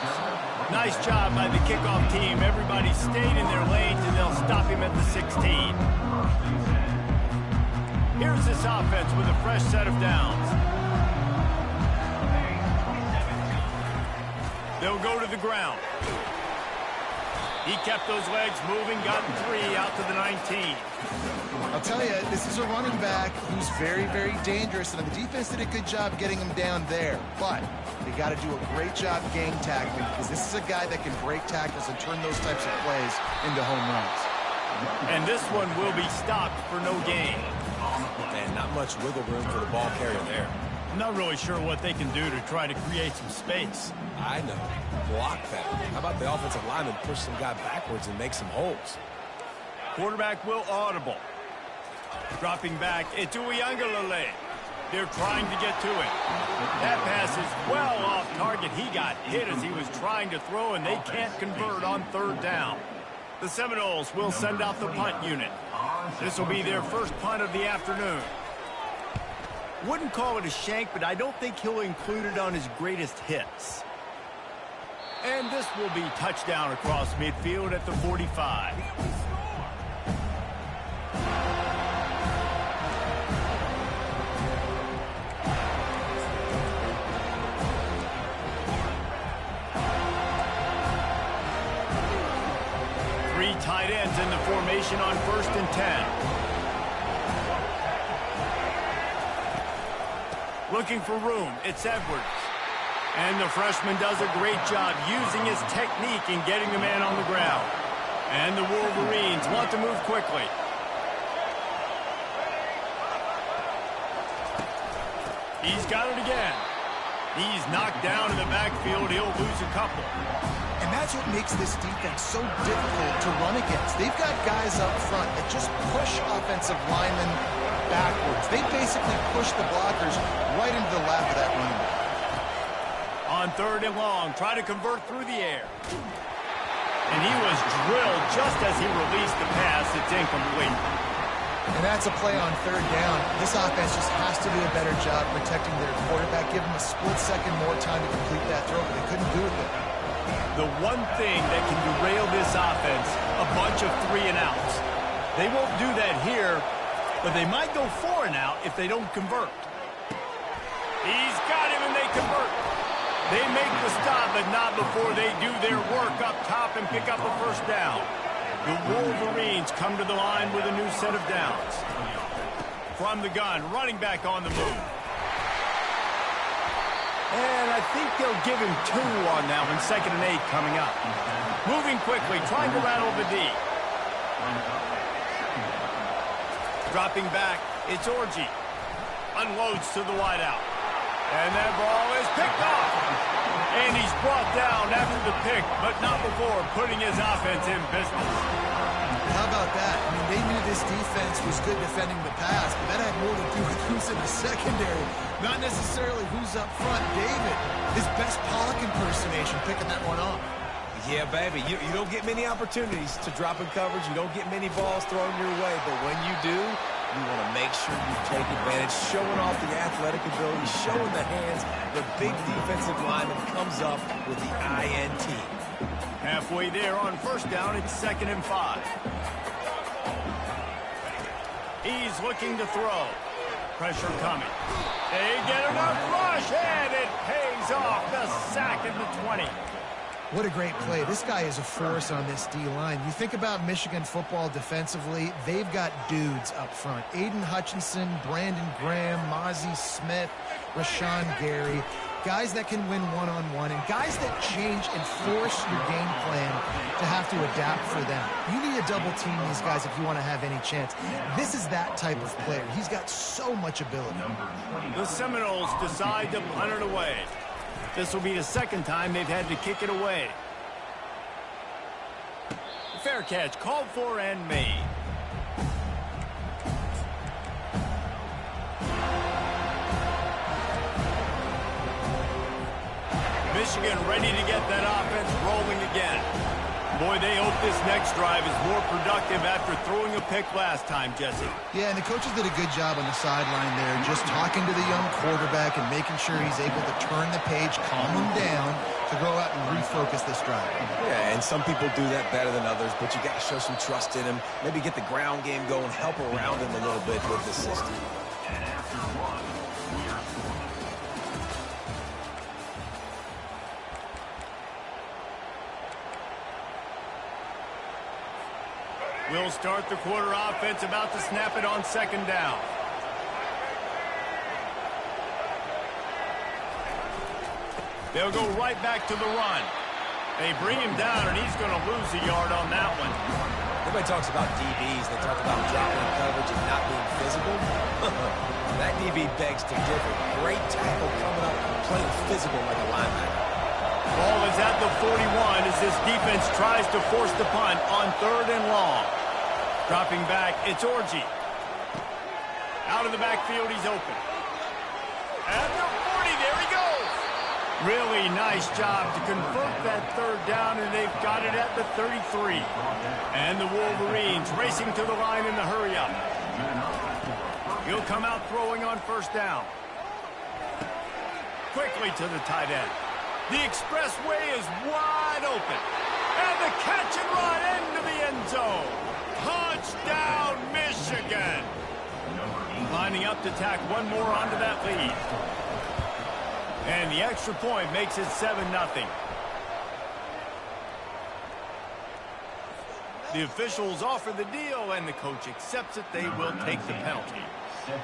Nice job by the kickoff team. Everybody stayed in their lanes, and they'll stop him at the 16. Here's this offense with a fresh set of downs. They'll go to the ground. He kept those legs moving, got 3 out to the 19. I'll tell you, this is a running back who's very, very dangerous, and the defense did a good job getting him down there. But they got to do a great job game tackling, because this is a guy that can break tackles and turn those types of plays into home runs. And this one will be stopped for no gain. Man, not much wiggle room for the ball carrier there. I'm not really sure what they can do to try to create some space. I know. Block that. How about the offensive lineman push some guy backwards and make some holes? Quarterback will audible. Dropping back, it's Uiagalelei. They're trying to get to it. That pass is well off target. He got hit as he was trying to throw, and they can't convert on 3rd down. The Seminoles will send out the punt unit. This will be their first punt of the afternoon. Wouldn't call it a shank, but I don't think he'll include it on his greatest hits. And this will be touchdown across midfield at the 45. Three tight ends in the formation on 1st and 10. Looking for room, it's Edwards. And the freshman does a great job using his technique in getting the man on the ground. And the Wolverines want to move quickly. He's got it again. He's knocked down in the backfield. He'll lose a couple. And that's what makes this defense so difficult to run against. They've got guys up front that just push offensive linemen backwards. They basically push the blockers right into the lap of that running back. On 3rd and long, try to convert through the air. And he was drilled just as he released the pass. It's incomplete. And that's a play on 3rd down. This offense just has to do a better job protecting their quarterback. Give them a split second more time to complete that throw, but they couldn't do it there. The one thing that can derail this offense, a bunch of 3 and outs. They won't do that here, but they might go 4 and out if they don't convert. He's got him and they convert. They make the stop, but not before they do their work up top and pick up a 1st down. The Wolverines come to the line with a new set of downs. From the gun, running back on the move. And I think they'll give him 2 on that one. 2nd and 8 coming up. Moving quickly, trying to rattle the D. Dropping back, it's Orji. Unloads to the wideout. And that ball is picked off. And he's brought down after the pick, but not before putting his offense in business. How about that? I mean, they knew this defense was good defending the pass, but that had more to do with who's in the secondary, not necessarily who's up front. David, his best Pollack impersonation, picking that one off. Yeah, baby, you don't get many opportunities to drop in coverage. You don't get many balls thrown your way, but when you do, You want to make sure you take advantage, showing off the athletic ability, showing the hands. The big defensive lineman comes up with the INT. Halfway there on first down, it's 2nd and 5. He's looking to throw. Pressure coming. They get enough rush, and it pays off. The sack at the 20. What a great play. This guy is a force on this D-line. You think about Michigan football defensively, they've got dudes up front. Aiden Hutchinson, Brandon Graham, Mozzie Smith, Rashawn Gary. Guys that can win one-on-one and guys that change and force your game plan to have to adapt for them. You need to double team these guys if you want to have any chance. This is that type of player. He's got so much ability. The Seminoles decide to punt it away. This will be the second time they've had to kick it away. Fair catch called for and made. Michigan ready to get that offense rolling again. Boy, they hope this next drive is more productive after throwing a pick last time, Jesse. Yeah, and the coaches did a good job on the sideline there, just talking to the young quarterback and making sure he's able to turn the page, calm him down, to go out and refocus this drive. Yeah, and some people do that better than others, but you got to show some trust in him. Maybe get the ground game going, help around him a little bit with the system. And after one, We'll start the quarter offense, about to snap it on 2nd down. They'll go right back to the run. They bring him down, and he's going to lose a yard on that one. Everybody talks about DBs. They talk about dropping coverage and not being physical. That DB begs to differ. Great tackle coming up, playing physical like a linebacker. Ball is at the 41 as this defense tries to force the punt on 3rd and long. Dropping back, it's Orji. Out of the backfield, he's open. At the 40, there he goes. Really nice job to convert that 3rd down, and they've got it at the 33. And the Wolverines racing to the line in the hurry-up. He'll come out throwing on 1st down. Quickly to the tight end. The expressway is wide open. And the catch and run into the end zone. Touchdown, Michigan. Lining up to tack one more onto that lead. And the extra point makes it 7-0. The officials offer the deal, and the coach accepts it. They will take the penalty.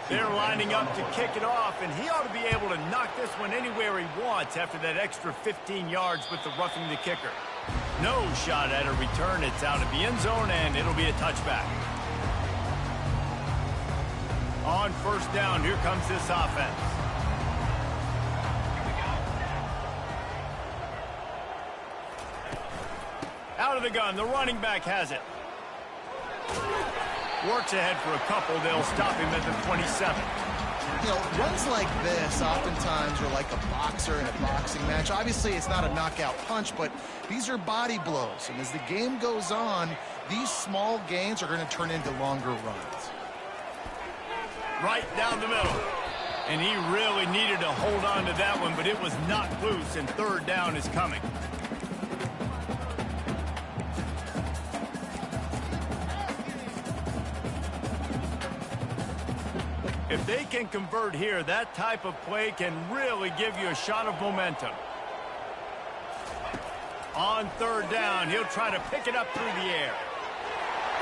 They're lining up to kick it off, and he ought to be able to knock this one anywhere he wants after that extra 15 yards with the roughing the kicker. No shot at a return. It's out of the end zone, and it'll be a touchback. On 1st down, here comes this offense. Out of the gun, the running back has it. Works ahead for a couple. They'll stop him at the 27. You know, runs like this oftentimes are like a boxer in a boxing match. Obviously, it's not a knockout punch, but these are body blows. And as the game goes on, these small gains are going to turn into longer runs. Right down the middle. And he really needed to hold on to that one, but it was knocked loose, and 3rd down is coming. If they can convert here, that type of play can really give you a shot of momentum. On 3rd down, he'll try to pick it up through the air.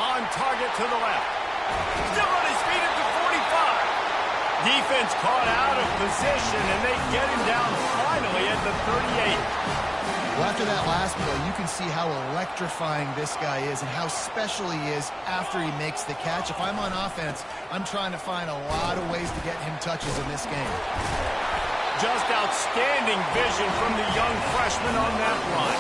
On target to the left. Still on his feet at the 45. Defense caught out of position, and they get him down finally at the 38. Well, after that last play, you can see how electrifying this guy is and how special he is after he makes the catch. If I'm on offense, I'm trying to find a lot of ways to get him touches in this game. Just outstanding vision from the young freshman on that run.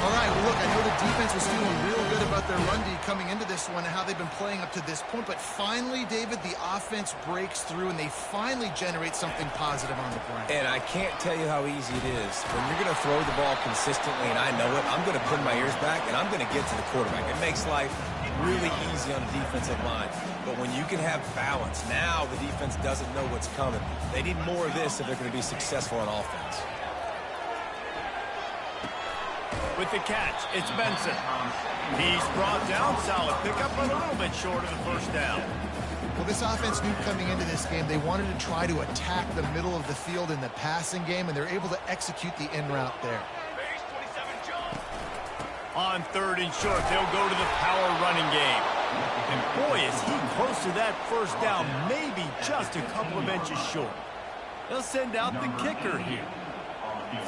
All right, well, look, I know the defense was feeling real good about their run D coming into this one and how they've been playing up to this point, but finally, David, the offense breaks through and they finally generate something positive on the ground. And I can't tell you how easy it is. When you're going to throw the ball consistently, and I know it, I'm going to pin my ears back, and I'm going to get to the quarterback. It makes life really easy on the defensive line. But when you can have balance, now the defense doesn't know what's coming. They need more of this if they're going to be successful on offense. With the catch, it's Benson. He's brought down, solid pickup, but a little bit short of the first down. Well, this offense knew coming into this game they wanted to try to attack the middle of the field in the passing game, and they're able to execute the in route there. On 3rd and short, they'll go to the power running game. And boy, is he close to that first down, maybe just a couple of inches short. They'll send out the kicker here.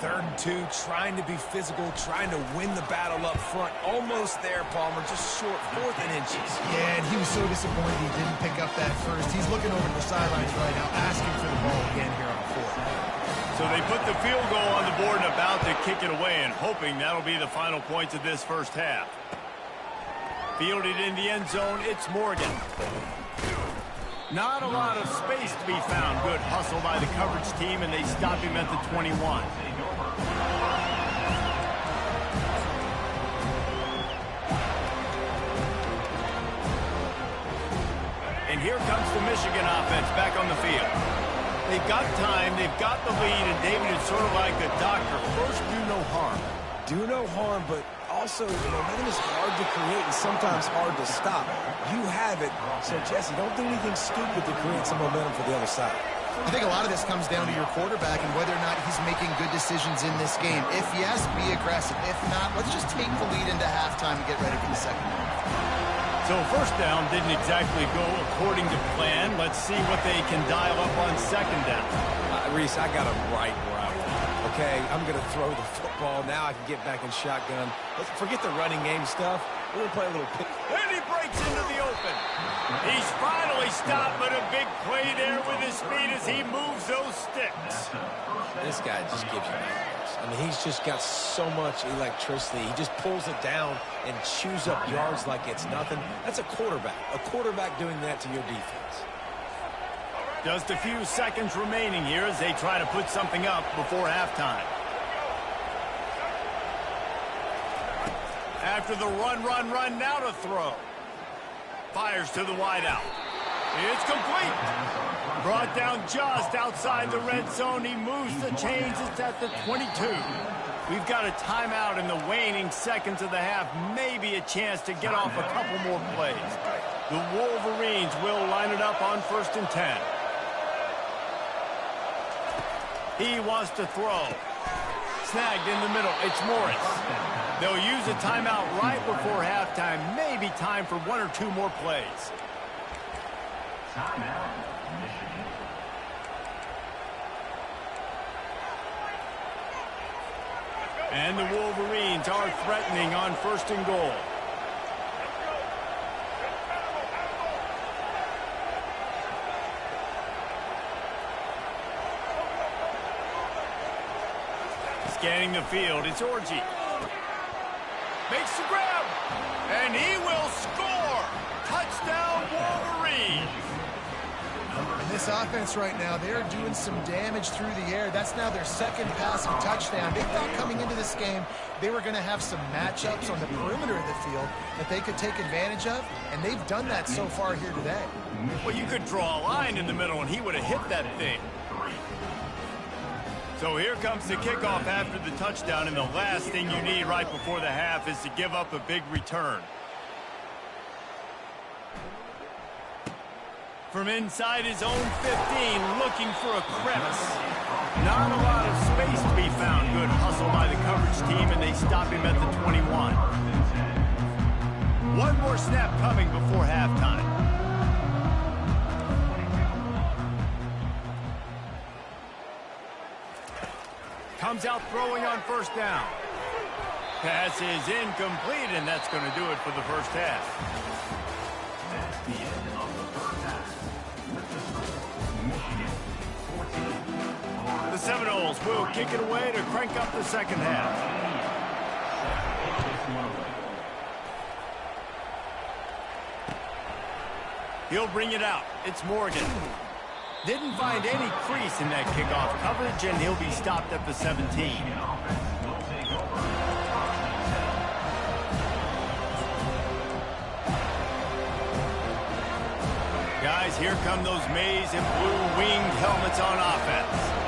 3rd and 2, trying to be physical, trying to win the battle up front. Almost there, Palmer, just short, 4th and inches. Yeah, and he was so disappointed he didn't pick up that first. He's looking over to the sidelines right now, asking for the ball again here on 4th. So they put the field goal on the board and about to kick it away, and hoping that'll be the final points of this first half. Fielded in the end zone, it's Morgan. Not a lot of space to be found. Good hustle by the coverage team, and they stop him at the 21. And here comes the Michigan offense back on the field. They've got time, they've got the lead, and David is sort of like the doctor. First, do no harm. Do no harm, but also, momentum is hard to create and sometimes hard to stop. You have it, so Jesse, don't do anything stupid to create some momentum for the other side. I think a lot of this comes down to your quarterback and whether or not he's making good decisions in this game. If yes, be aggressive. If not, let's just take the lead into halftime and get ready for the second half. So first down didn't exactly go according to plan. Let's see what they can dial up on second down. Reese, I got him right where I want. Okay, I'm going to throw the football. Now I can get back in shotgun. Let's forget the running game stuff. We're going to play a little pick. And he breaks into the open. He's finally stopped, but a big play there with his speed as he moves those sticks. This guy just gives you nightmares. I mean, he's just got so much electricity. He just pulls it down and chews up yards like it's nothing. That's a quarterback. A quarterback doing that to your defense. Just a few seconds remaining here as they try to put something up before halftime. After the run, now to throw. Fires to the wideout. It's complete. Brought down just outside the red zone. He moves the chains. It's at the 22. We've got a timeout in the waning seconds of the half. Maybe a chance to get off a couple more plays. The Wolverines will line it up on 1st and 10. He wants to throw. Snagged in the middle. It's Morris. They'll use a timeout right before halftime. Maybe time for 1 or 2 more plays. Timeout, Michigan. And the Wolverines are threatening on 1st and goal. Scanning the field, it's Orji. Makes the grab, and he will score! Touchdown, Wolverines! In this offense right now, they're doing some damage through the air. That's now their second passing touchdown. They thought coming into this game they were going to have some matchups on the perimeter of the field that they could take advantage of, and they've done that so far here today. Well, you could draw a line in the middle, and he would have hit that thing. So here comes the kickoff after the touchdown, and the last thing you need right before the half is to give up a big return. From inside his own 15, looking for a crevice. Not a lot of space to be found. Good hustle by the coverage team, and they stop him at the 21. One more snap coming before halftime. Comes out throwing on 1st down. Pass is incomplete, and that's going to do it for the first half. That's the end of the first half. Michigan 14. The Seminoles will kick it away to crank up the second half. He'll bring it out. It's Morgan. Didn't find any crease in that kickoff coverage, and he'll be stopped at the 17. Guys, here come those maize and blue winged helmets on offense.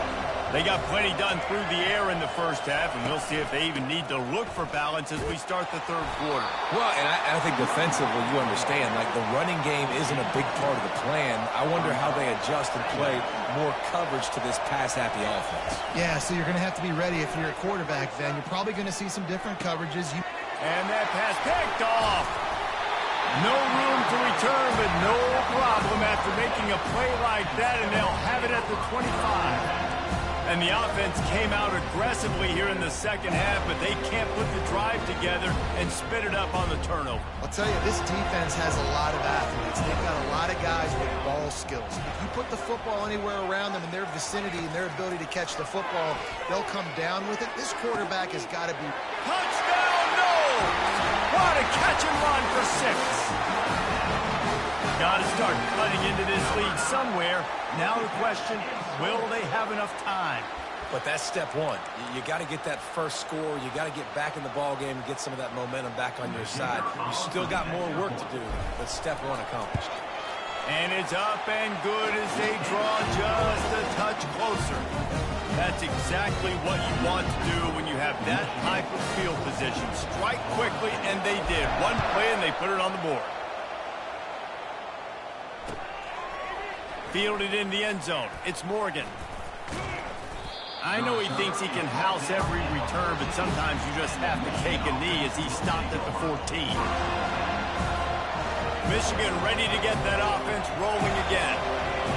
They got plenty done through the air in the first half, and we'll see if they even need to look for balance as we start the third quarter. Well, and I think defensively, you understand, like the running game isn't a big part of the plan. I wonder how they adjust and play more coverage to this pass-happy offense. Yeah, so you're going to have to be ready if you're a quarterback, then. You're probably going to see some different coverages. And that pass picked off. No room to return, but no problem after making a play like that, and they'll have it at the 25. And the offense came out aggressively here in the second half, but they can't put the drive together and spit it up on the turnover. I'll tell you, this defense has a lot of athletes. They've got a lot of guys with ball skills. If you put the football anywhere around them in their vicinity and their ability to catch the football, they'll come down with it. This quarterback has got to be... Touchdown, no! What a catch and run for 6. Got to start cutting into this lead somewhere. Now the question, will they have enough time? But that's step one. You got to get that first score. You got to get back in the ball game and get some of that momentum back on your side. You still got more work to do, but step one accomplished. And it's up and good as they draw just a touch closer. That's exactly what you want to do when you have that type of field position. Strike quickly, and they did. One play, and they put it on the board. Fielded in the end zone. It's Morgan. I know he thinks he can house every return, but sometimes you just have to take a knee as he stopped at the 14. Michigan ready to get that offense rolling again.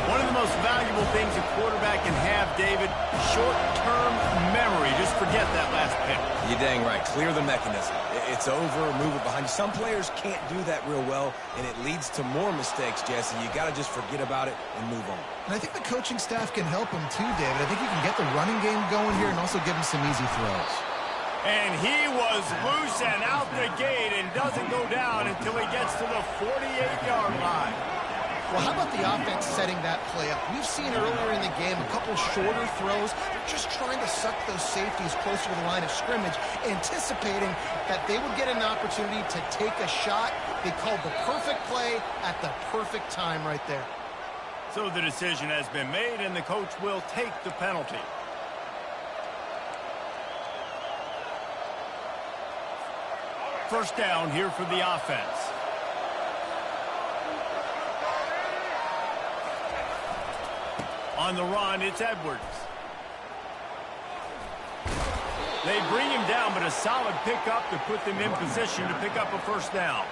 One of the most valuable things a quarterback can have, David, short-term memory. Just forget that last pick. You're dang right. Clear the mechanism. It's over, move it behind you. Some players can't do that real well, and it leads to more mistakes, Jesse. You got to just forget about it and move on. And I think the coaching staff can help him too, David. I think you can get the running game going here and also give him some easy throws. And he was loose and out the gate and doesn't go down until he gets to the 48-yard line. Well, how about the offense setting that play up? We've seen earlier in the game a couple shorter throws. They're just trying to suck those safeties closer to the line of scrimmage, anticipating that they would get an opportunity to take a shot. They called the perfect play at the perfect time right there. So the decision has been made, and the coach will take the penalty. First down here for the offense. On the run, it's Edwards. They bring him down, but a solid pickup to put them in position to pick up a first down.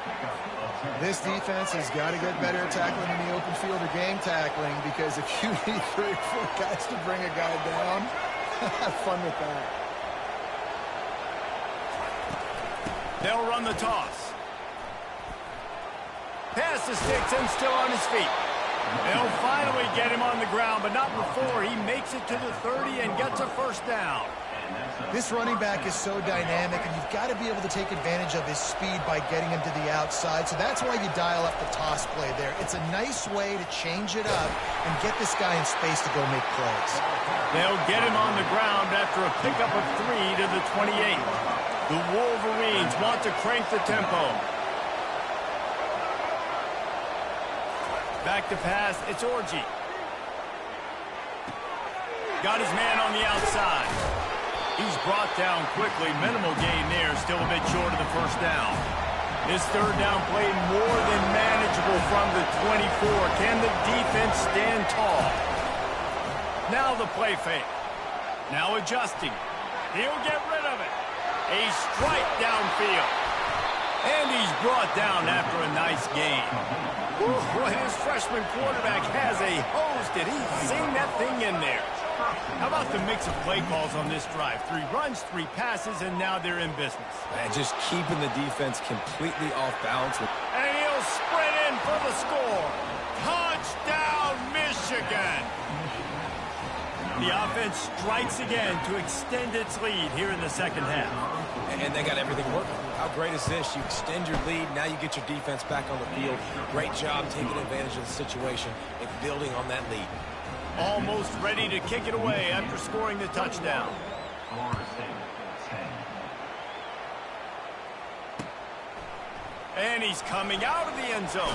This defense has got to get better at tackling in the open field or game tackling, because if you need 3 or 4 guys to bring a guy down, have fun with that. They'll run the toss. Pass the sticks and still on his feet. They'll finally get him on the ground, but not before he makes it to the 30 and gets a first down. This running back is so dynamic, and you've got to be able to take advantage of his speed by getting him to the outside. So that's why you dial up the toss play there. It's a nice way to change it up and get this guy in space to go make plays. They'll get him on the ground after a pickup of 3 to the 28. The Wolverines want to crank the tempo. Back to pass, it's Orji. Got his man on the outside. He's brought down quickly. Minimal gain there, still a bit short of the first down. This third down play more than manageable from the 24. Can the defense stand tall? Now the play fake. Now adjusting. He'll get rid of it. A strike downfield. And he's brought down after a nice gain. Boy, his freshman quarterback has a hose. Did he sing that thing in there? How about the mix of play calls on this drive? 3 runs, 3 passes, and now they're in business. And just keeping the defense completely off balance. And he'll sprint in for the score. Touchdown, Michigan. The offense strikes again to extend its lead here in the second half. And they got everything working. How great is this? You extend your lead, now you get your defense back on the field. Great job taking advantage of the situation and building on that lead. Almost ready to kick it away after scoring the touchdown. Florida State, 10. And he's coming out of the end zone.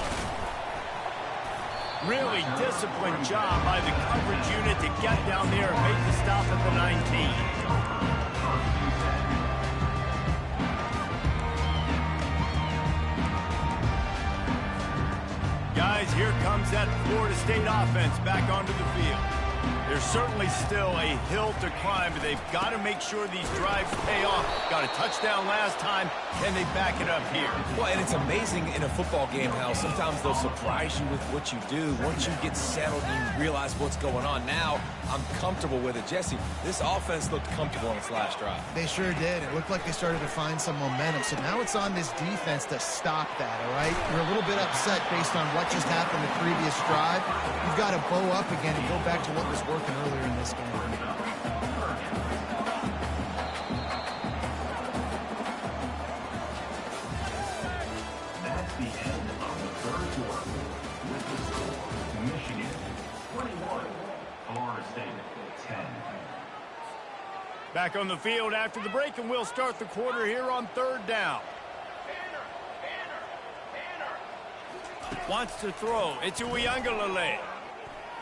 Really disciplined job by the coverage unit to get down there and make the stop at the 19. Guys, here comes that Florida State offense back onto the field. There's certainly still a hill to climb, but they've got to make sure these drives pay off. Got a touchdown last time, and they back it up here. Well, and it's amazing in a football game how sometimes they'll surprise you with what you do. Once you get settled and you realize what's going on, now I'm comfortable with it. Jesse, this offense looked comfortable on its last drive. They sure did. It looked like they started to find some momentum. So now it's on this defense to stop that, all right? You're a little bit upset based on what just happened the previous drive. You've got to bow up again and go back to what was working earlier in this game. That's the end of the third quarter. With the score, Michigan 21, Florida State 10. Back on the field after the break, and we'll start the quarter here on third down. Wants to throw. It's Uiagalelei.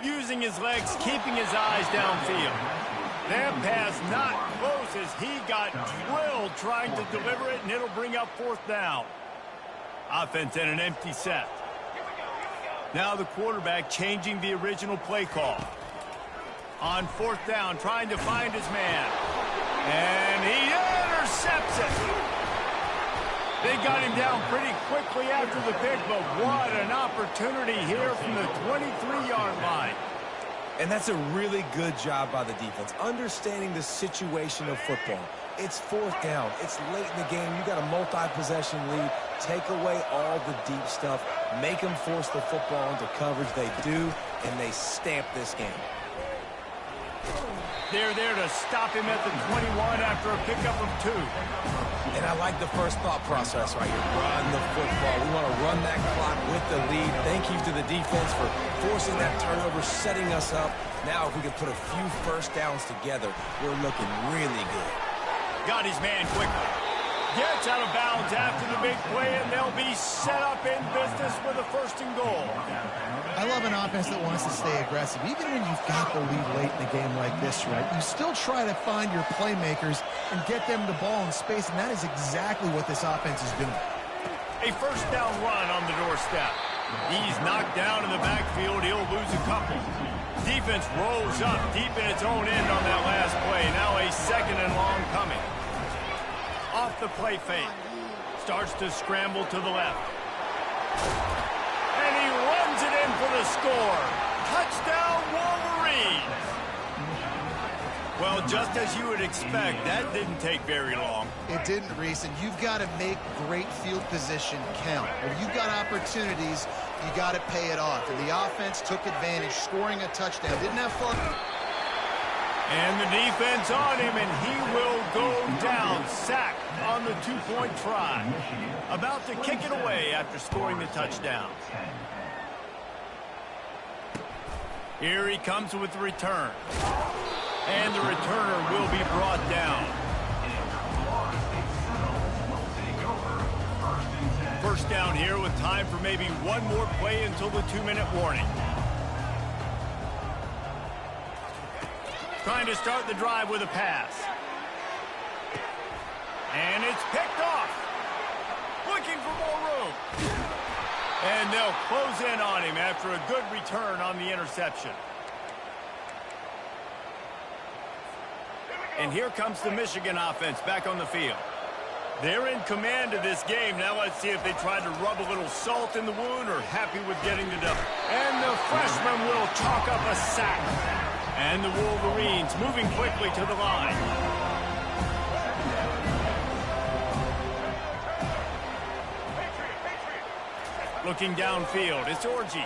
Using his legs, keeping his eyes downfield. That pass not close as he got drilled trying to deliver it, and it'll bring up fourth down. Offense in an empty set. Now the quarterback changing the original play call. On fourth down, trying to find his man. And he intercepts it. They got him down pretty quickly after the pick, but what an opportunity here from the 23-yard line. And that's a really good job by the defense, understanding the situation of football. It's fourth down. It's late in the game. You got a multi-possession lead. Take away all the deep stuff. Make them force the football into coverage. They do, and they stamp this game. They're there to stop him at the 21 after a pickup of 2. And I like the first thought process right here. Run the football. We want to run that clock with the lead. Thank you to the defense for forcing that turnover, setting us up. Now if we can put a few first downs together, we're looking really good. Got his man quickly. Gets out of bounds after the big play, and they'll be set up in business with a first and goal. I love an offense that wants to stay aggressive. Even when you've got the lead late in a game like this, right, you still try to find your playmakers and get them the ball in space, and that is exactly what this offense is doing. A first down run on the doorstep. He's knocked down in the backfield. He'll lose a couple. Defense rolls up deep in its own end on that last play. Now a second and long coming. Off the play fake. Starts to scramble to the left. And he runs it in for the score. Touchdown, Wolverine. Well, just as you would expect, that didn't take very long. It didn't, Reese, and you've got to make great field position count. When you've got opportunities, you got to pay it off. And the offense took advantage, scoring a touchdown. Didn't have fun. And the defense on him, and he will go down. Sack on the two-point try. About to kick it away after scoring the touchdown. Here he comes with the return. And the returner will be brought down. First down here with time for maybe one more play until the 2-minute warning. Trying to start the drive with a pass. And it's picked off. Looking for more room. And they'll close in on him after a good return on the interception. And here comes the Michigan offense back on the field. They're in command of this game. Now let's see if they try to rub a little salt in the wound or happy with getting the dub. And the freshman will chalk up a sack. And the Wolverines moving quickly to the line. Looking downfield, it's Orji.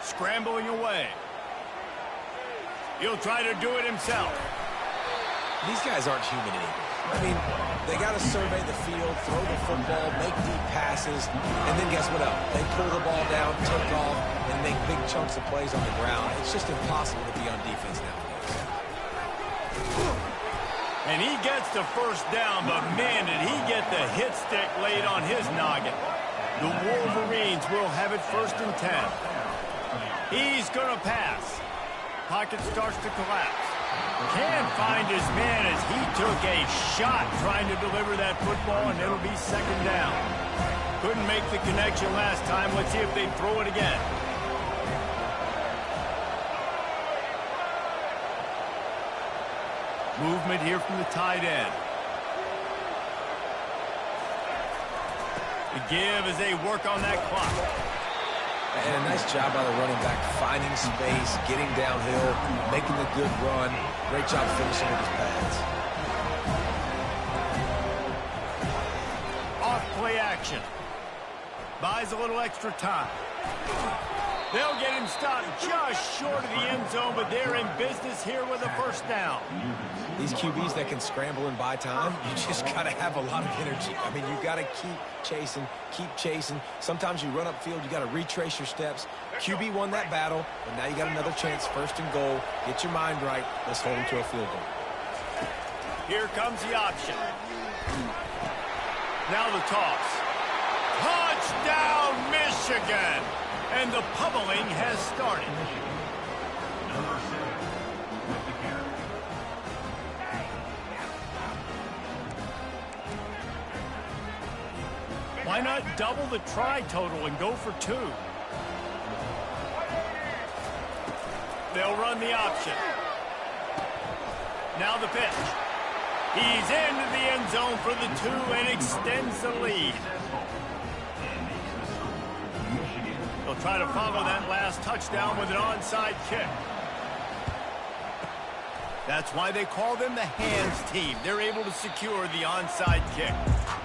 Scrambling away. He'll try to do it himself. These guys aren't human anymore. I mean, they got to survey the field, throw the football, make deep passes, and then guess what else? They pull the ball down, take off, and make big chunks of plays on the ground. It's just impossible to be on defense nowadays. And he gets the first down, but man, did he get the hit stick laid on his noggin. The Wolverines will have it 1st and 10. He's going to pass. Pocket starts to collapse. Can't find his man as he took a shot trying to deliver that football, and it'll be 2nd down. Couldn't make the connection last time. Let's see if they throw it again. Movement here from the tight end. The give as they work on that clock. And a nice job by the running back, finding space, getting downhill, making a good run. Great job finishing with his pads. Off play action. Buys a little extra time. They'll get him stopped just short of the end zone, but they're in business here with a 1st down. These QBs that can scramble and buy time, you just got to have a lot of energy. I mean, you got to keep chasing, keep chasing. Sometimes you run upfield, you got to retrace your steps. QB won that battle, but now you got another chance, 1st and goal. Get your mind right. Let's hold him to a field goal. Here comes the option. Now the toss. Touchdown, Michigan! And the pummeling has started. Number 6 with the carry. Why not double the try total and go for 2? They'll run the option. Now the pitch. He's into the end zone for the 2 and extends the lead. They'll try to follow that last touchdown with an onside kick. That's why they call them the hands team. They're able to secure the onside kick.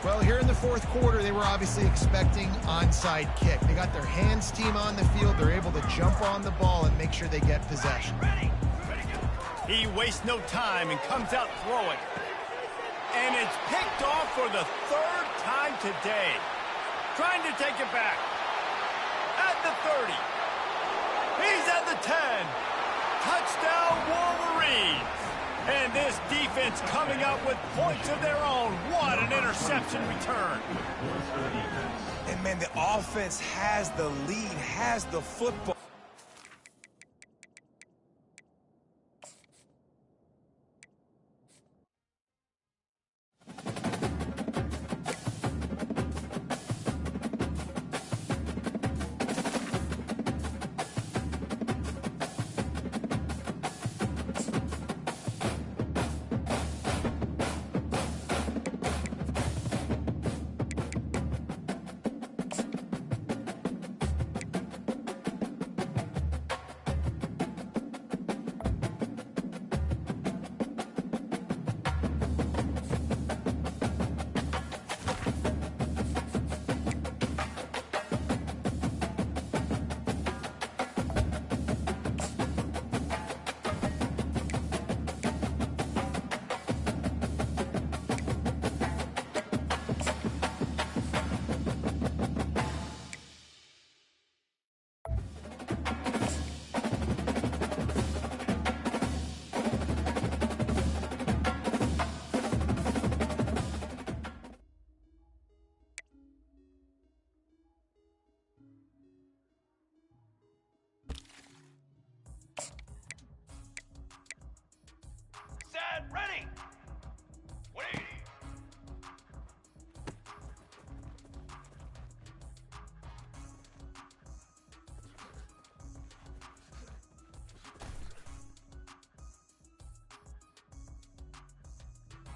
Well, here in the 4th quarter, they were obviously expecting onside kick. They got their hands team on the field. They're able to jump on the ball and make sure they get possession. He wastes no time and comes out throwing. And it's picked off for the 3rd time today. Trying to take it back. At the 30. He's at the 10. Touchdown, Wolverines. And this defense coming up with points of their own. What an interception return. And, man, the offense has the lead, has the football. Ready. 180.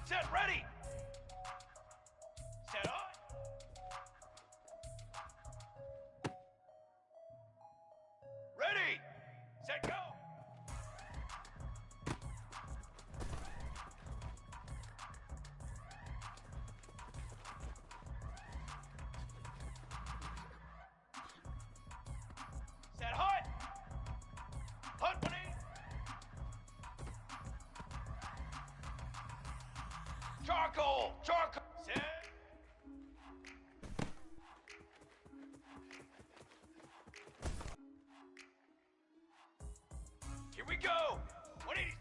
Set ready. Set on. Ready. Set go. Set hut. Hut 180. Charcoal! Charcoal! Set. Here we go! 180.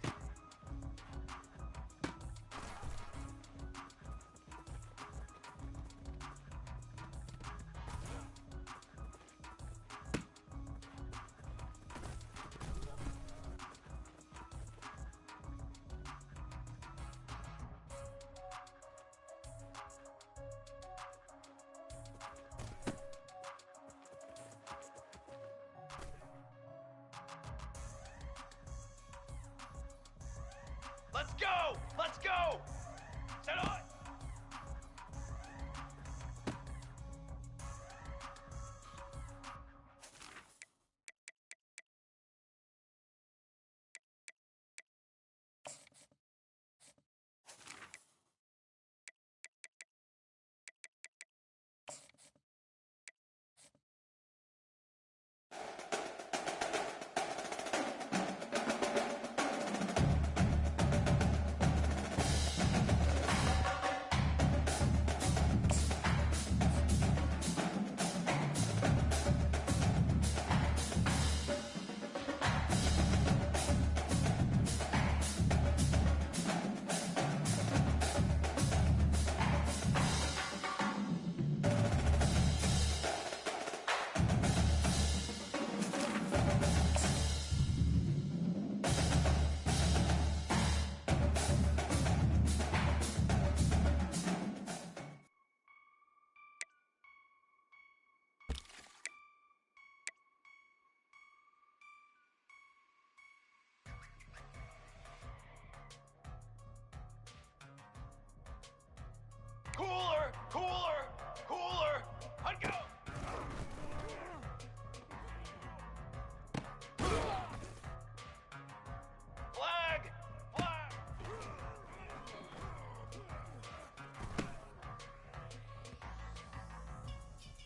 Let's go! Let's go! Set on! Cooler! Cooler! Cooler! I'd go! Flag! Flag!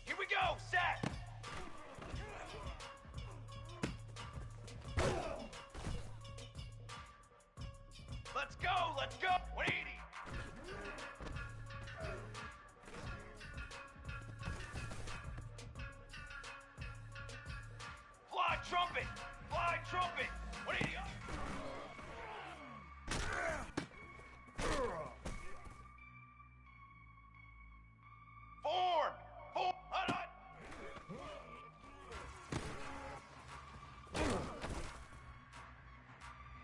Here we go! Set! Let's go! Let's go! 180! Fly trumpet! Fly trumpet! 180 up! Form! Form! Hut, hut!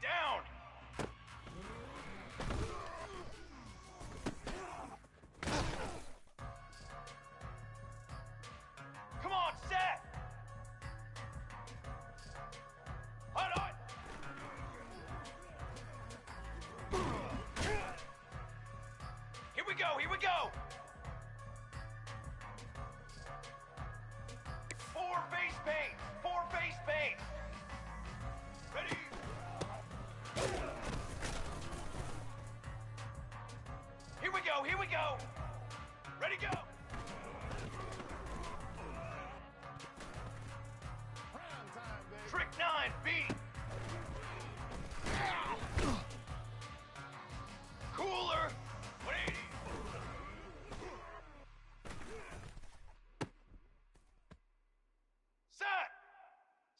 Down! Come on, set! Hut, hut! Here we go, here we go! 4 face paint! 4 face paint! Ready? Here we go, here we go! Ready, go! Trick 9, beat! Cooler! 180! Set!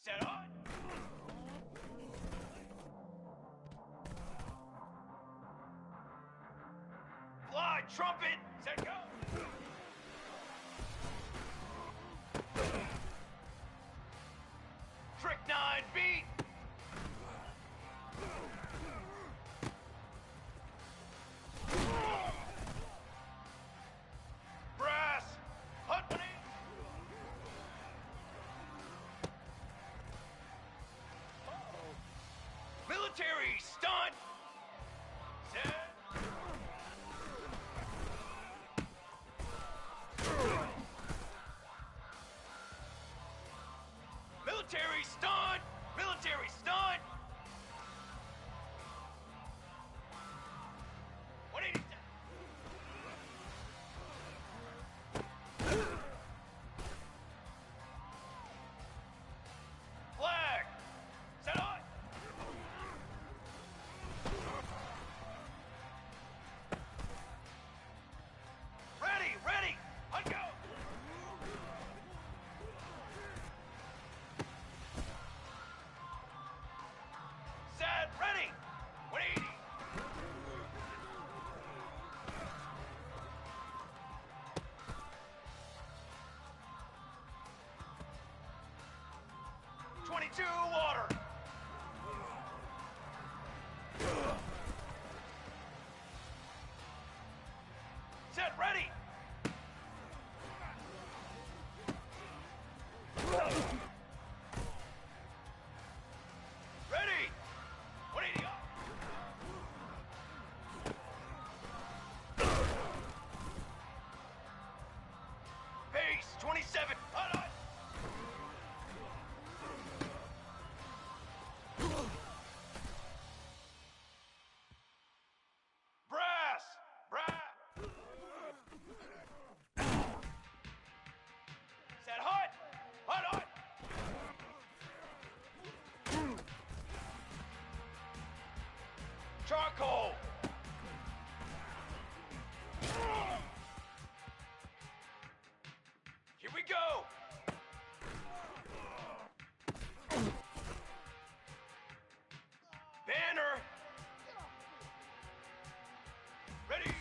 Set on! Fly, trumpet! Set, go! Trick 9, beat! Brass! Hut 180! Military stunt! Set! Military stunt! Military stunt! 180 set. Flag! Set on! 22 water. Set, ready. Ready. 180 up. Pace 27. Hot, hot. Brass. Brass. Set hot. Hot, hot. Charcoal. Here we go. Banner. Ready.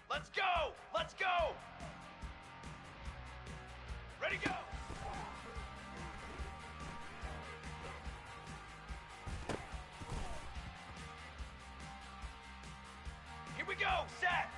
Let's go. Let's go. Ready, go. Here we go. Set.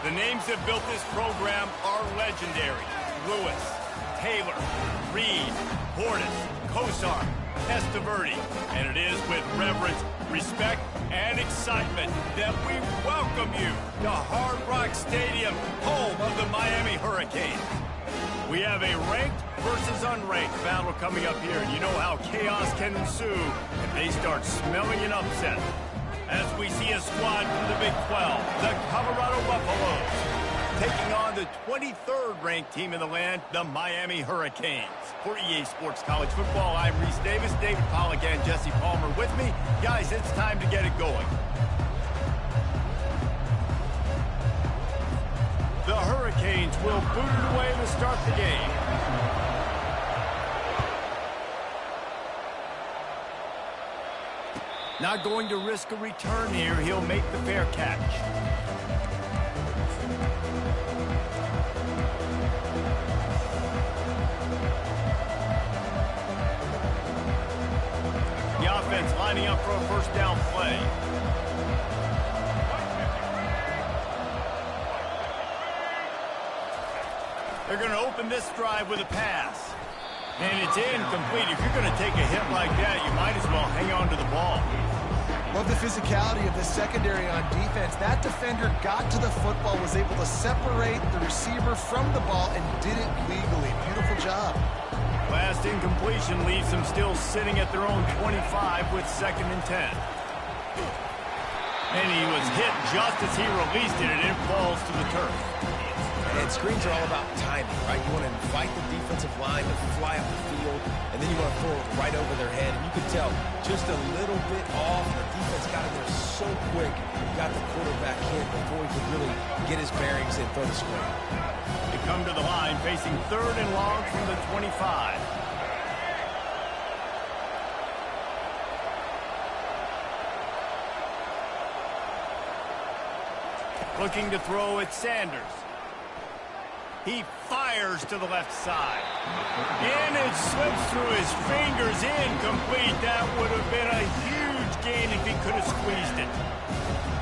The names that built this program are legendary. Lewis, Taylor, Reed, Portis, Kosar, Testaverde. And it is with reverence, respect, and excitement that we welcome you to Hard Rock Stadium, home of the Miami Hurricanes. We have a ranked versus unranked battle coming up here, and you know how chaos can ensue if they start smelling an upset. As we see a squad from the Big 12, the Colorado Buffaloes, taking on the 23rd ranked team in the land, the Miami Hurricanes. For EA Sports College Football, I'm Reese Davis, David Pollack, and Jesse Palmer with me. Guys, it's time to get it going. The Hurricanes will boot it away to start the game. Not going to risk a return here. He'll make the fair catch. The offense lining up for a first down play. They're going to open this drive with a pass. And it's incomplete. If you're going to take a hit like that, you might as well hang on to the ball. Love the physicality of the secondary on defense. That defender got to the football, was able to separate the receiver from the ball, and did it legally. Beautiful job. Last incompletion leaves them still sitting at their own 25 with 2nd and 10. And he was hit just as he released it, and it falls to the turf. And screens are all about timing, right? You want to invite the defensive line to fly up the field, and then you want to throw it right over their head. And you can tell just a little bit off. The defense got in there so quick, got the quarterback hit before he could really get his bearings and throw the screen. They come to the line facing 3rd and long from the 25. Looking to throw at Sanders. He fires to the left side. And it slips through his fingers, incomplete. That would have been a huge gain if he could have squeezed it.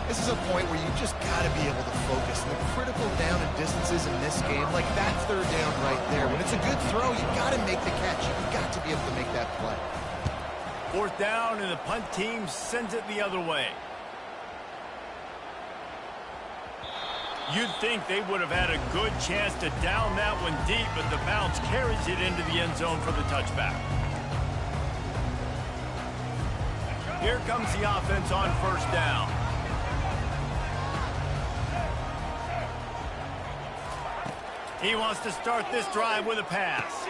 This is a point where you just got to be able to focus. And the critical down and distances in this game, like that 3rd down right there. When it's a good throw, you got to make the catch. You've got to be able to make that play. 4th down, and the punt team sends it the other way. You'd think they would have had a good chance to down that one deep, but the bounce carries it into the end zone for the touchback. Here comes the offense on 1st down. He wants to start this drive with a pass.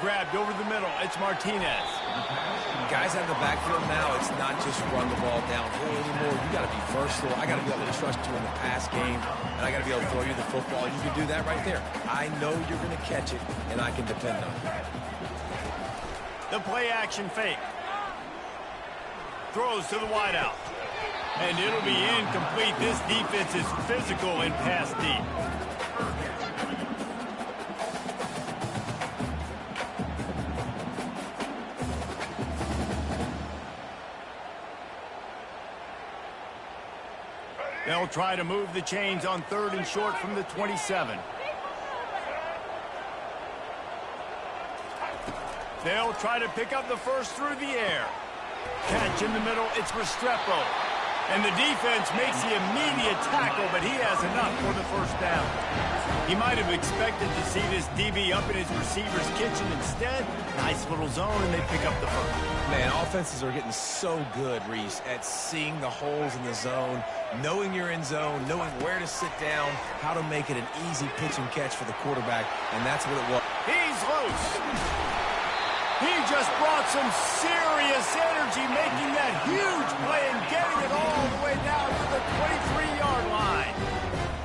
Grabbed over the middle. It's Martinez. Guys out of the backfield now, it's not just run the ball downhill anymore. You got to be versatile. I got to be able to trust you in the pass game, and I got to be able to throw you the football. You can do that right there. I know you're going to catch it, and I can depend on it. The play action fake. Throws to the wideout. And it'll be incomplete. This defense is physical and pass deep. They'll try to move the chains on 3rd and short from the 27. They'll try to pick up the first through the air. Catch in the middle, it's Restrepo. And the defense makes the immediate tackle, but he has enough for the 1st down. He might have expected to see this DB up in his receiver's kitchen. Instead, nice little zone, and they pick up the first. Man, offenses are getting so good, Reese, at seeing the holes in the zone, knowing you're in zone, knowing where to sit down, how to make it an easy pitch and catch for the quarterback, and that's what it was. He's loose. He just brought some serious energy, making that huge play and getting it all the way down to the 23-yard line.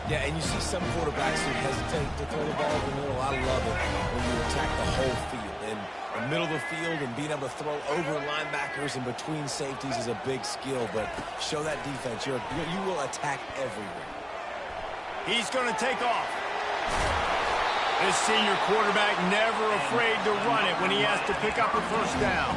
Yeah, and you see some quarterbacks who hesitate to throw the ball in the middle. I love it when you attack the whole field. And the middle of the field and being able to throw over linebackers and between safeties is a big skill, but show that defense. You will attack everywhere. He's going to take off. This senior quarterback never afraid to run it when he has to pick up a 1st down.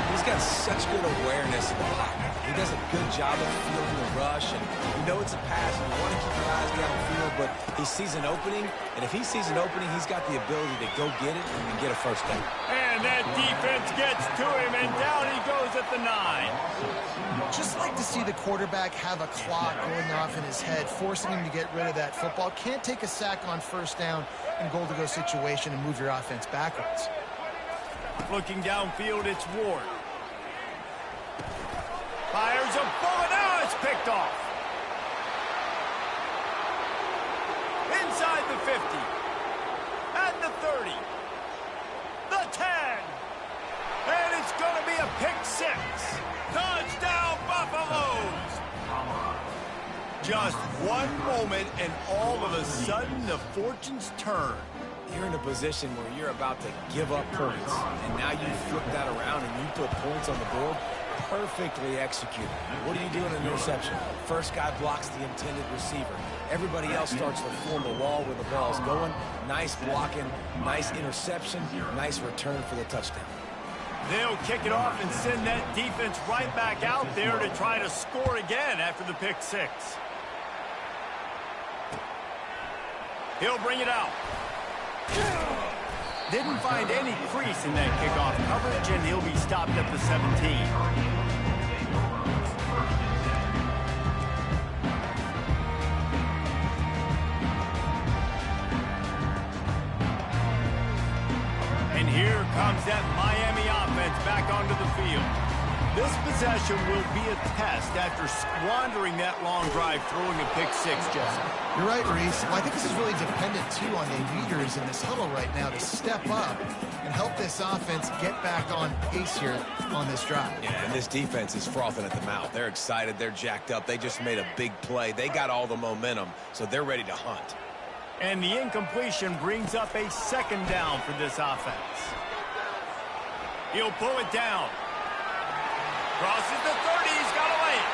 He's got such good awareness of the pocket. He does a good job of feeling the rush, and you know it's a pass, and you want to keep your eyes downfield, but he sees an opening, and if he sees an opening, he's got the ability to go get it and get a 1st down. And that defense gets to him, and down he goes at the 9. Just like to see the quarterback have a clock going off in his head, forcing him to get rid of that football. Can't take a sack on 1st down in goal-to-go situation and move your offense backwards. Looking downfield, it's Ward. Fires a bullet. Now it's picked off. inside the 50. At the 30. The 10. And it's going to be a pick six. Touchdown, Buffaloes. Just one moment, and all of a sudden, the fortunes turn. You're in a position where you're about to give up points, and now you flip that around and you put points on the board. Perfectly executed. What do you do in an interception? First guy blocks the intended receiver. Everybody else starts to form a wall where the ball's going. Nice blocking, nice interception, nice return for the touchdown. They'll kick it off and send that defense right back out there to try to score again after the pick six. He'll bring it out. Didn't find any crease in that kickoff coverage, and he'll be stopped at the 17. And here comes that Miami offense back onto the field. This possession will be a test after squandering that long drive throwing a pick six, Jesse. You're right, Reese. Well, I think this is really dependent, too, on the leaders in this huddle right now to step up and help this offense get back on pace here on this drive. Yeah, and this defense is frothing at the mouth. They're excited. They're jacked up. They just made a big play. They got all the momentum, so they're ready to hunt. And the incompletion brings up a second down for this offense. He'll pull it down. Crosses the 30. He's got to lay it.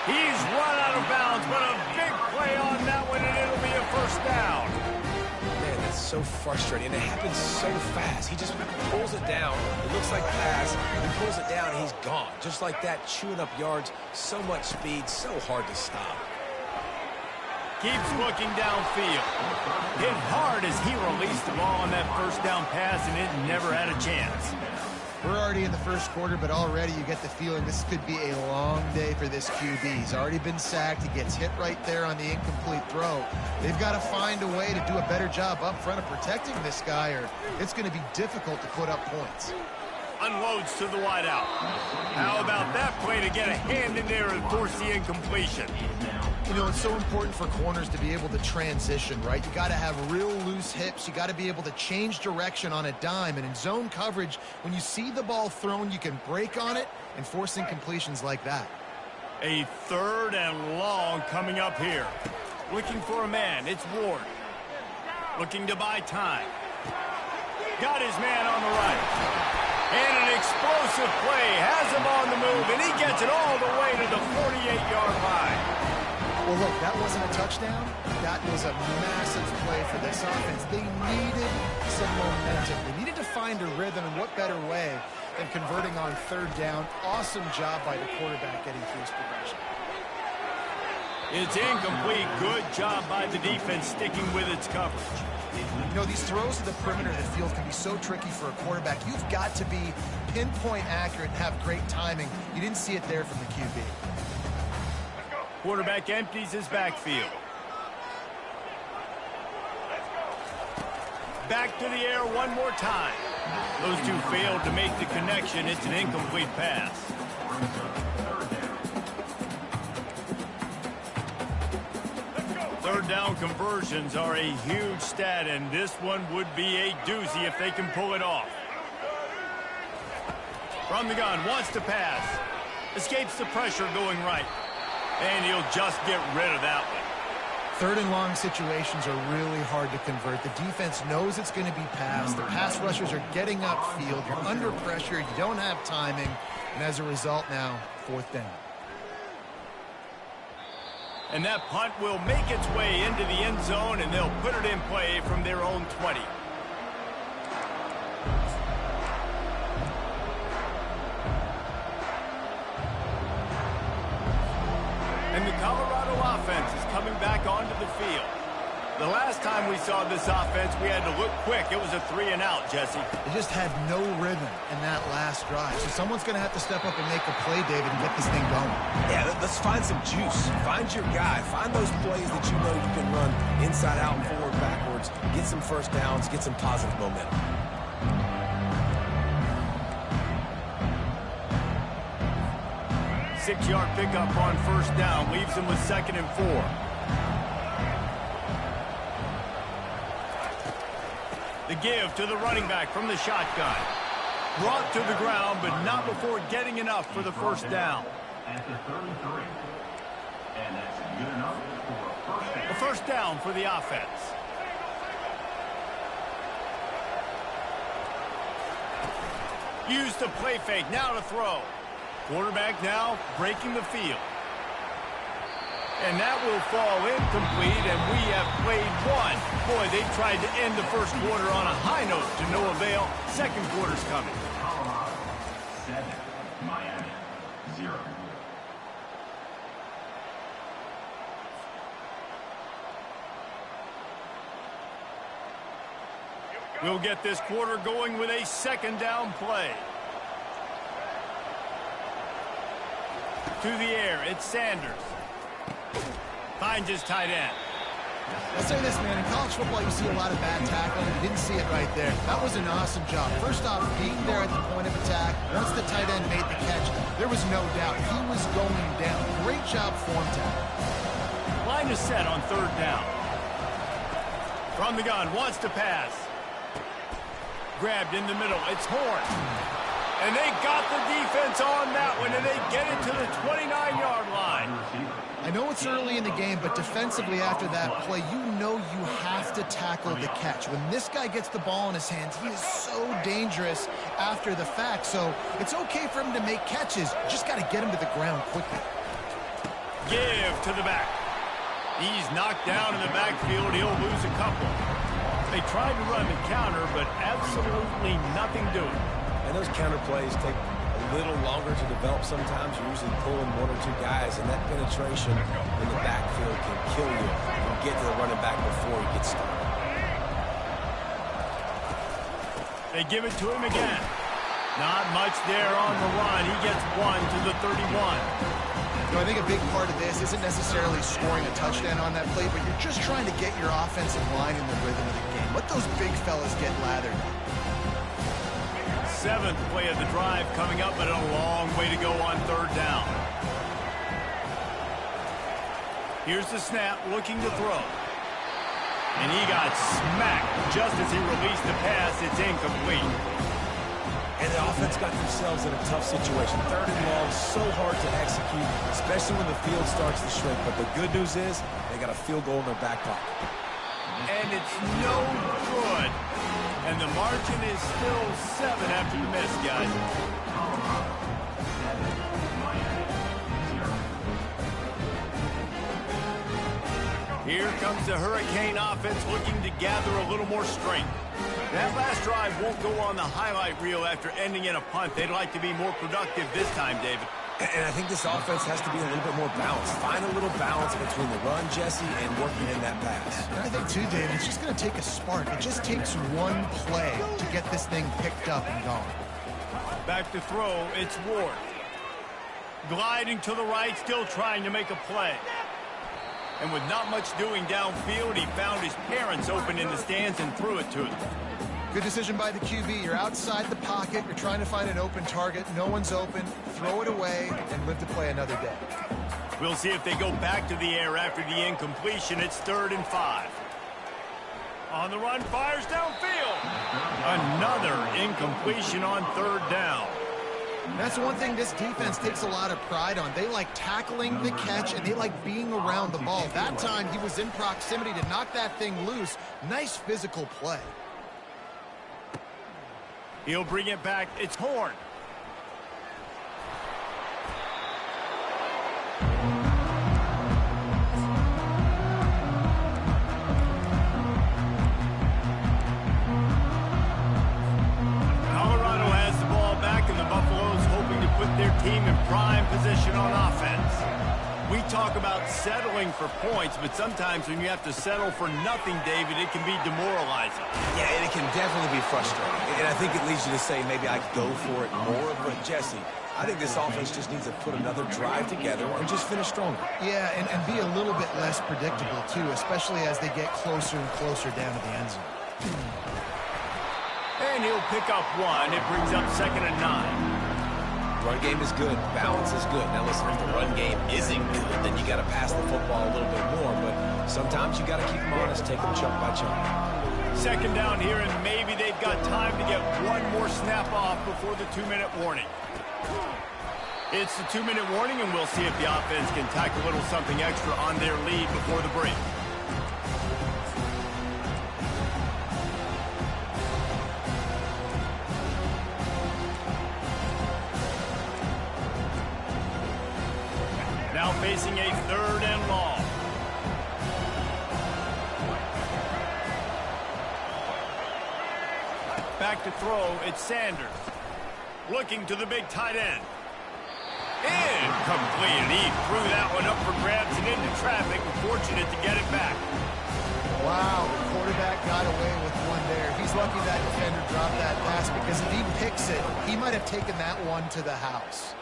He's run out of bounds, but a big play on that one, and it'll be a first down. Man, that's so frustrating. It happens so fast. He just pulls it down. It looks like pass. He pulls it down, and he's gone. Just like that, chewing up yards. So much speed, so hard to stop. Keeps looking downfield. Hit hard as he released the ball on that first down pass, and it never had a chance. We're already in the first quarter, but already you get the feeling this could be a long day for this QB. He's already been sacked. He gets hit right there on the incomplete throw. They've got to find a way to do a better job up front of protecting this guy, or it's going to be difficult to put up points. Unloads to the wideout. How about that play to get a hand in there and force the incompletion? You know, it's so important for corners to be able to transition, right? You got to have real loose hips. You got to be able to change direction on a dime. And in zone coverage, when you see the ball thrown, you can break on it and force incompletions like that. A third and long coming up here. Looking for a man. It's Ward. Looking to buy time. Got his man on the right. And an explosive play. Has him on the move, and he gets it all the way to the 48-yard line. Well, look, that wasn't a touchdown. That was a massive play for this offense. They needed some momentum. They needed to find a rhythm, and what better way than converting on third down. Awesome job by the quarterback getting through his progression. It's incomplete. Good job by the defense sticking with its coverage. You know, these throws to the perimeter of the field can be so tricky for a quarterback. You've got to be pinpoint accurate and have great timing. You didn't see it there from the QB. Quarterback empties his backfield. Back to the air one more time. Those two failed to make the connection. It's an incomplete pass. Third down conversions are a huge stat, and this one would be a doozy if they can pull it off. From the gun, wants to pass. Escapes the pressure going right. And he'll just get rid of that one. Third and long situations are really hard to convert. The defense knows it's going to be passed. The pass rushers are getting upfield. You're under pressure. You don't have timing. And as a result now, fourth down. And that punt will make its way into the end zone, and they'll put it in play from their own 20. And the Colorado offense is coming back onto the field. The last time we saw this offense, we had to look quick. It was a 3-and-out, Jesse. They just had no rhythm in that last drive. So someone's going to have to step up and make a play, David, and get this thing going. Yeah, let's find some juice. Find your guy. Find those plays that you know you can run inside out, forward, backwards. Get some first downs. Get some positive momentum. 6-yard pickup on first down. Leaves him with 2nd and 4. The give to the running back from the shotgun. Brought to the ground, but not before getting enough for the first down. At the 33. And that's good enough for a first down. A first down for the offense. Use the play fake, now to throw. Quarterback now breaking the field. And that will fall incomplete, and we have played one. Boy, they tried to end the first quarter on a high note to no avail. Second quarter's coming. Colorado 7, Miami 0. We'll get this quarter going with a second down play. To the air, it's Sanders. Finds his tight end. I'll say this, man. In college football, you see a lot of bad tackling. You didn't see it right there. That was an awesome job. First off, being there at the point of attack. Once the tight end made the catch, there was no doubt he was going down. Great job form tackle. Line is set on third down. From the gun, wants to pass. Grabbed in the middle. It's Horn. And they got the defense on that one, and they get it to the 29-yard line. I know it's early in the game, but defensively after that play, you know you have to tackle the catch. When this guy gets the ball in his hands, he is so dangerous after the fact. So it's okay for him to make catches. You just got to get him to the ground quickly. Give to the back. He's knocked down in the backfield. He'll lose a couple. They tried to run the counter, but absolutely nothing doing. And those counter plays take a little longer to develop sometimes. You're usually pulling one or two guys, and that penetration in the backfield can kill you and get to the running back before he gets started. They give it to him again. Not much there on the run. He gets one to the 31. I think a big part of this isn't necessarily scoring a touchdown on that play, but you're just trying to get your offensive line in the rhythm of the game. Let those big fellas get lathered. Seventh play of the drive coming up, but a long way to go on third down. Here's the snap, looking to throw. And he got smacked just as he released the pass. It's incomplete. And the offense got themselves in a tough situation. Third and long, so hard to execute, especially when the field starts to shrink. But the good news is they got a field goal in their back pocket. And it's no good. And the margin is still 7 after the miss, guys. Here comes the Hurricane offense looking to gather a little more strength. That last drive won't go on the highlight reel after ending in a punt. They'd like to be more productive this time, David. And I think this offense has to be a little bit more balanced. Find a little balance between the run, Jesse, and working in that pass. And I think, too, David, it's just going to take a spark. It just takes one play to get this thing picked up and going. Back to throw, it's Ward. Gliding to the right, still trying to make a play. And with not much doing downfield, he found his parents open in the stands and threw it to them. Good decision by the QB. You're outside the pocket. You're trying to find an open target. No one's open. Throw it away and live to play another day. We'll see if they go back to the air after the incompletion. It's 3rd and 5. On the run, fires downfield. Another incompletion on 3rd down. That's one thing this defense takes a lot of pride on. They like tackling the catch, and they like being around the ball. That time, he was in proximity to knock that thing loose. Nice physical play. He'll bring it back. It's Horn. Colorado has the ball back, and the Buffaloes hoping to put their team in prime position on offense. We talk about settling for points, but sometimes when you have to settle for nothing, David, it can be demoralizing. Yeah, and it can definitely be frustrating. And I think it leads you to say maybe I could go for it more. But, Jesse, I think this offense just needs to put another drive together and just finish stronger. Yeah, and be a little bit less predictable, too, especially as they get closer and closer down to the end zone. And he'll pick up one. It brings up 2nd and 9. Run game is good. Balance is good. Now, listen, if the run game isn't good, then you got to pass the football a little bit more. But sometimes you got to keep them honest, take them chunk by chunk. Second down here, and maybe they've got time to get one more snap off before the 2-minute warning. It's the 2-minute warning, and we'll see if the offense can tack a little something extra on their lead before the break. Now facing a 3rd and long. Back to throw, it's Sanders. Looking to the big tight end. Incomplete, and he threw that one up for grabs and into traffic, and fortunate to get it back. Wow, the quarterback got away with one there. He's lucky that defender dropped that pass, because if he picks it, he might have taken that one to the house.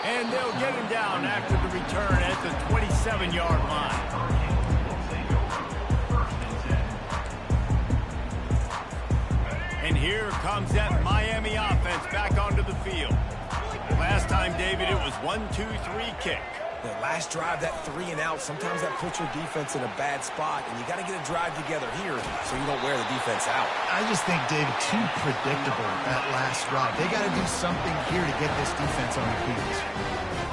And they'll get him down after the return at the 27-yard line. And here comes that Miami offense back onto the field. Last time, David, it was 1-2-3 kick. The last drive, that 3 and out, sometimes that puts your defense in a bad spot, and you got to get a drive together here so you don't wear the defense out. I just think, David, too predictable, that last drive. They got to do something here to get this defense on their heels.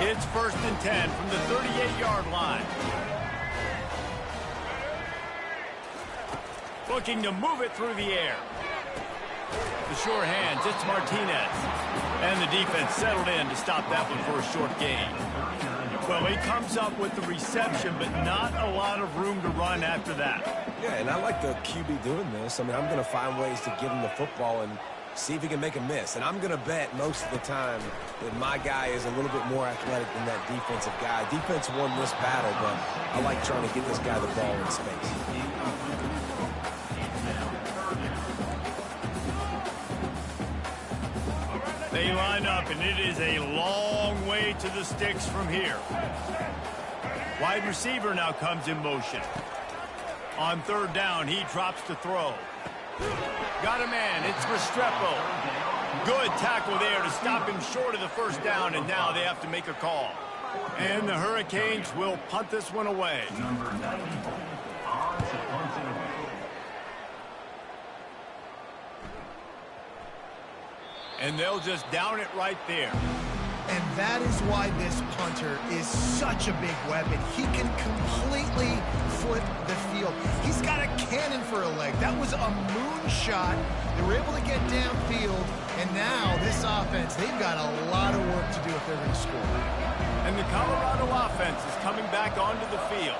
It's 1st and 10 from the 38-yard line. Looking to move it through the air. The sure hands, it's Martinez. And the defense settled in to stop that one for a short gain. Well, he comes up with the reception, but not a lot of room to run after that. Yeah, and I like the QB doing this. I mean, I'm going to find ways to give him the football and see if he can make a miss. And I'm going to bet most of the time that my guy is a little bit more athletic than that defensive guy. Defense won this battle, but I like trying to get this guy the ball in space. They line up, and it is a long way to the sticks from here. Wide receiver now comes in motion. On 3rd down, he drops to throw. Got a man, it's Restrepo. Good tackle there to stop him short of the 1st down, and now they have to make a call. And the Hurricanes will punt this one away. Number 94, odds to punt it away. And they'll just down it right there. And that is why this punter is such a big weapon. He can completely flip the field. He's got a cannon for a leg. That was a moonshot. They were able to get downfield, and now this offense, they've got a lot of work to do if they're going to score. And the Colorado offense is coming back onto the field.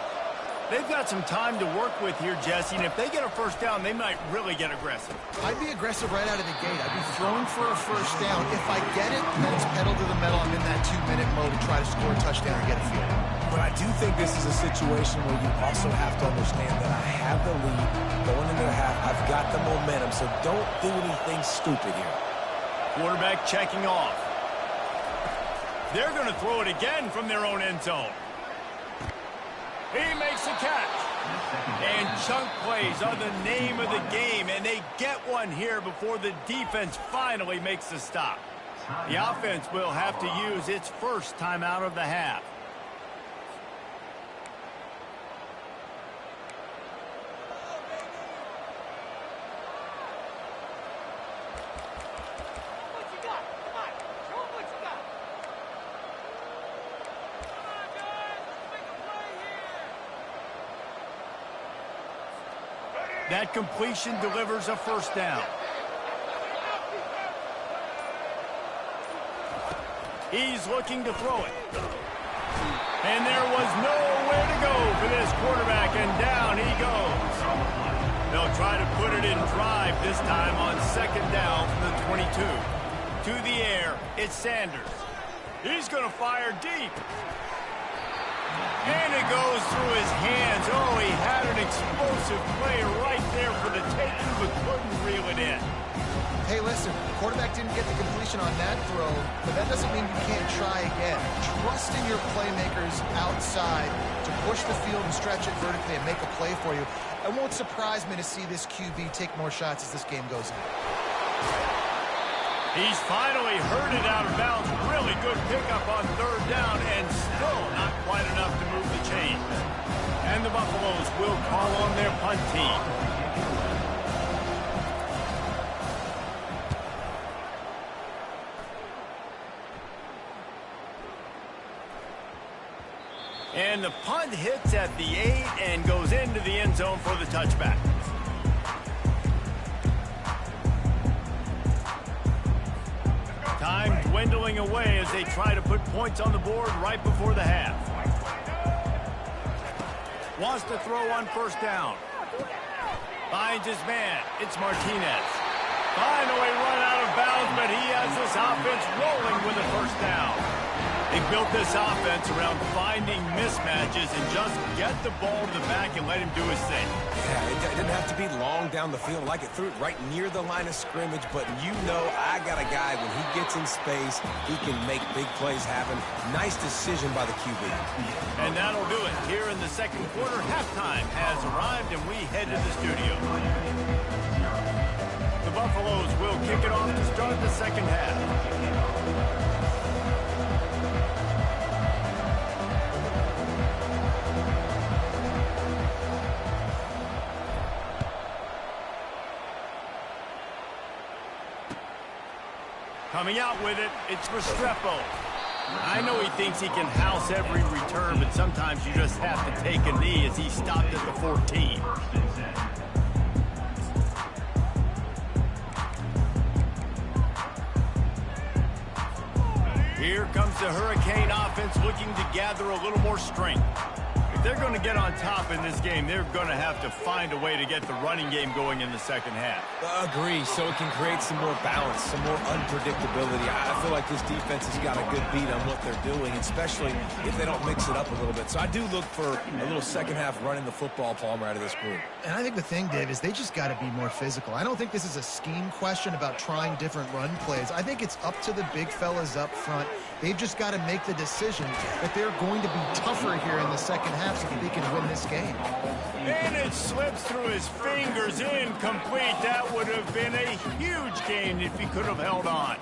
They've got some time to work with here, Jesse, and if they get a 1st down, they might really get aggressive. I'd be aggressive right out of the gate. I'd be throwing for a 1st down. If I get it, then it's pedal to the metal. I'm in that 2-minute mode to try to score a touchdown or get a field. But I do think this is a situation where you also have to understand that I have the lead going into the half. I've got the momentum, so don't do anything stupid here. Quarterback checking off. They're going to throw it again from their own end zone. He makes a catch. And chunk plays are the name of the game, and they get one here before the defense finally makes the stop. The offense will have to use its 1st timeout of the half. That completion delivers a 1st down. He's looking to throw it. And there was nowhere to go for this quarterback, and down he goes. They'll try to put it in drive this time on 2nd down from the 22. To the air, it's Sanders. He's going to fire deep. And it goes through his hands. Oh, he had an explosive play right there for the taking, but couldn't reel it in. Hey, listen, the quarterback didn't get the completion on that throw, but that doesn't mean you can't try again. Trust in your playmakers outside to push the field and stretch it vertically and make a play for you. It won't surprise me to see this QB take more shots as this game goes on. He's finally herded out of bounds. Really good pickup on 3rd down, and still not quite enough to move the chains. And the Buffaloes will call on their punt team. And the punt hits at the 8 and goes into the end zone for the touchback. Time dwindling away as they try to put points on the board right before the half. Wants to throw on first down. Finds his man. It's Martinez. Finally run out of bounds, but he has this offense rolling with a first down. They built this offense around finding mismatches and just get the ball to the back and let him do his thing. Yeah, it didn't have to be long down the field. Like it threw it right near the line of scrimmage, but you know I got a guy, when he gets in space, he can make big plays happen. Nice decision by the QB. And that'll do it. Here in the second quarter, halftime has arrived, and we head to the studio. The Buffaloes will kick it off to start the second half. Coming out with it, it's Restrepo. I know he thinks he can house every return, but sometimes you just have to take a knee as he stopped at the 14. Here comes the Hurricane offense looking to gather a little more strength. If they're going to get on top in this game, they're going to have to find a way to get the running game going in the second half. Agree, so it can create some more balance, some more unpredictability. I feel like this defense has got a good beat on what they're doing, especially if they don't mix it up a little bit. So I do look for a little second half running the football, Palmer, out of this group. And I think the thing, Dave, is they just got to be more physical. I don't think this is a scheme question about trying different run plays. I think it's up to the big fellas up front. They've just got to make the decision that they're going to be tougher here in the second half so that they can win this game. And it slips through his fingers, incomplete. That would have been a huge gain if he could have held on.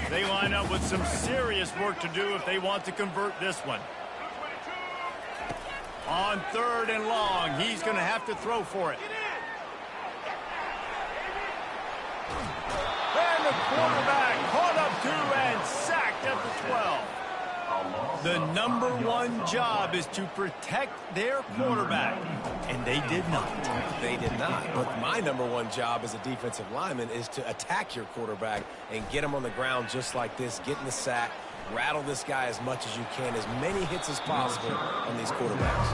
They line up with some serious work to do if they want to convert this one. On third and long, he's going to have to throw for it. And the quarterback caught up to and sacked at the 12. The number one job is to protect their quarterback, and they did not. They did not. But my number one job as a defensive lineman is to attack your quarterback and get him on the ground just like this, get in the sack, rattle this guy as much as you can, as many hits as possible on these quarterbacks.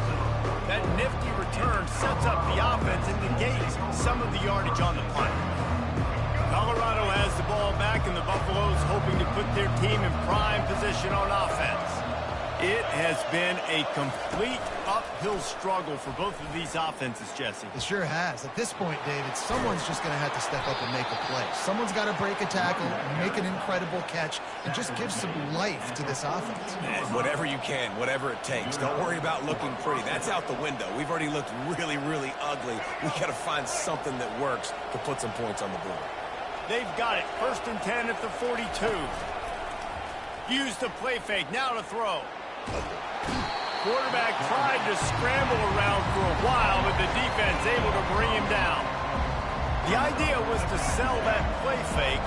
That nifty return sets up the offense and negates some of the yardage on the punt. Colorado has the ball back, and the Buffaloes hoping to put their team in prime position on offense. It has been a complete uphill struggle for both of these offenses, Jesse. It sure has. At this point, David, someone's just going to have to step up and make a play. Someone's got to break a tackle, make an incredible catch, and just give some life to this offense. And whatever you can, whatever it takes. Don't worry about looking pretty. That's out the window. We've already looked really, really ugly. We've got to find something that works to put some points on the board. They've got it. 1st and 10 at the 42. Use the play fake. Now to throw. Quarterback tried to scramble around for a while, but the defense able to bring him down. The idea was to sell that play fake.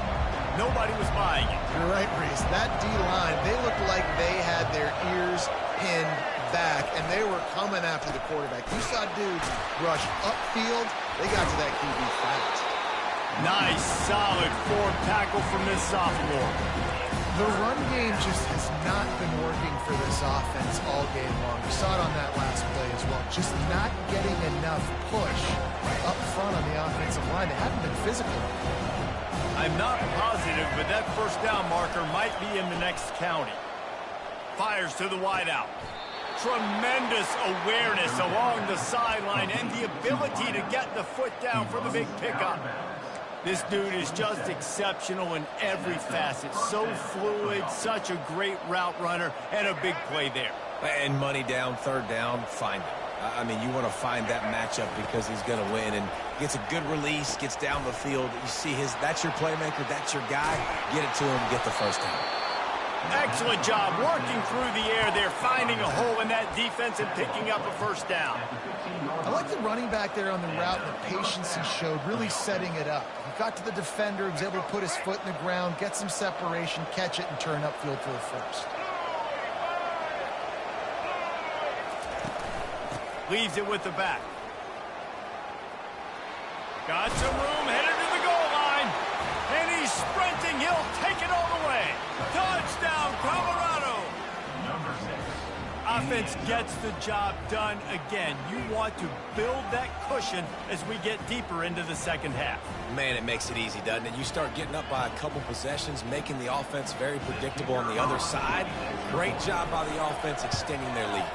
Nobody was buying it. You're right, Reese. That D-line, they looked like they had their ears pinned back, and they were coming after the quarterback. You saw dudes rush upfield. They got to that QB fast. Nice, solid forward tackle from this sophomore. The run game just has not been working for this offense all game long. We saw it on that last play as well. Just not getting enough push up front on the offensive line. They haven't been physical. I'm not positive, but that first down marker might be in the next county. Fires to the wideout. Tremendous awareness along the sideline and the ability to get the foot down for the big pickup. This dude is just exceptional in every facet. So fluid, such a great route runner, and a big play there. And money down, third down, find him. I mean, you want to find that matchup because he's going to win, and gets a good release, gets down the field. You see that's your playmaker, that's your guy. Get it to him, get the first down. Excellent job working through the air there, finding a hole in that defense and picking up a first down. I like the running back there on the route and the patience he showed, really setting it up. He got to the defender, he was able to put his foot in the ground, get some separation, catch it, and turn upfield for the first. Leaves it with the back. Got some room, headed to the goal line. And he's sprinting. He'll take it all the way. Touchdown, Colorado. Number 6. Offense gets the job done again. You want to build that cushion as we get deeper into the second half. Man, it makes it easy, doesn't it? You start getting up by a couple possessions, making the offense very predictable on the other side. Great job by the offense extending their lead.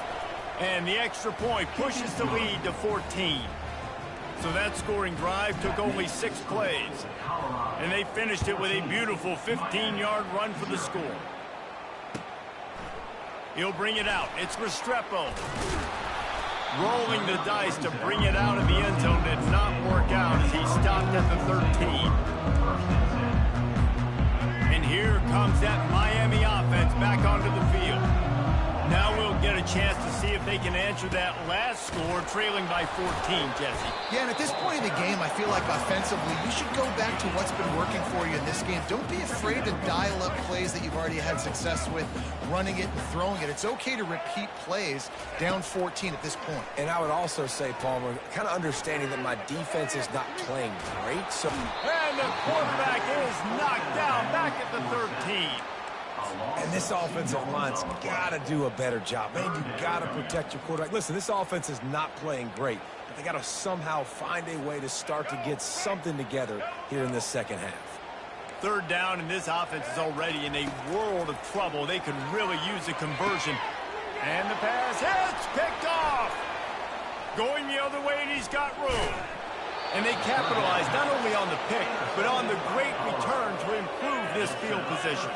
And the extra point pushes the lead to 14. So that scoring drive took only 6 plays. And they finished it with a beautiful 15-yard run for the score. He'll bring it out. It's Restrepo. Rolling the dice to bring it out of the end zone did not work out as he stopped at the 13. And here comes that Miami offense back onto the field. Now we'll get a chance to see if they can answer that last score, trailing by 14, Jesse. Yeah, and at this point in the game, I feel like offensively, you should go back to what's been working for you in this game. Don't be afraid to dial up plays that you've already had success with, running it and throwing it. It's okay to repeat plays down 14 at this point. And I would also say, Palmer, kind of understanding that my defense is not playing great. So, And the quarterback is knocked down back at the 13. and this offensive line's got to do a better job. Man, you got to protect your quarterback. Listen, this offense is not playing great, but they got to somehow find a way to start to get something together here in this second half. Third down, and this offense is already in a world of trouble. They could really use a conversion. And the pass hits, picked off. Going the other way, and he's got room. And they capitalize not only on the pick, but on the great return to improve this field position.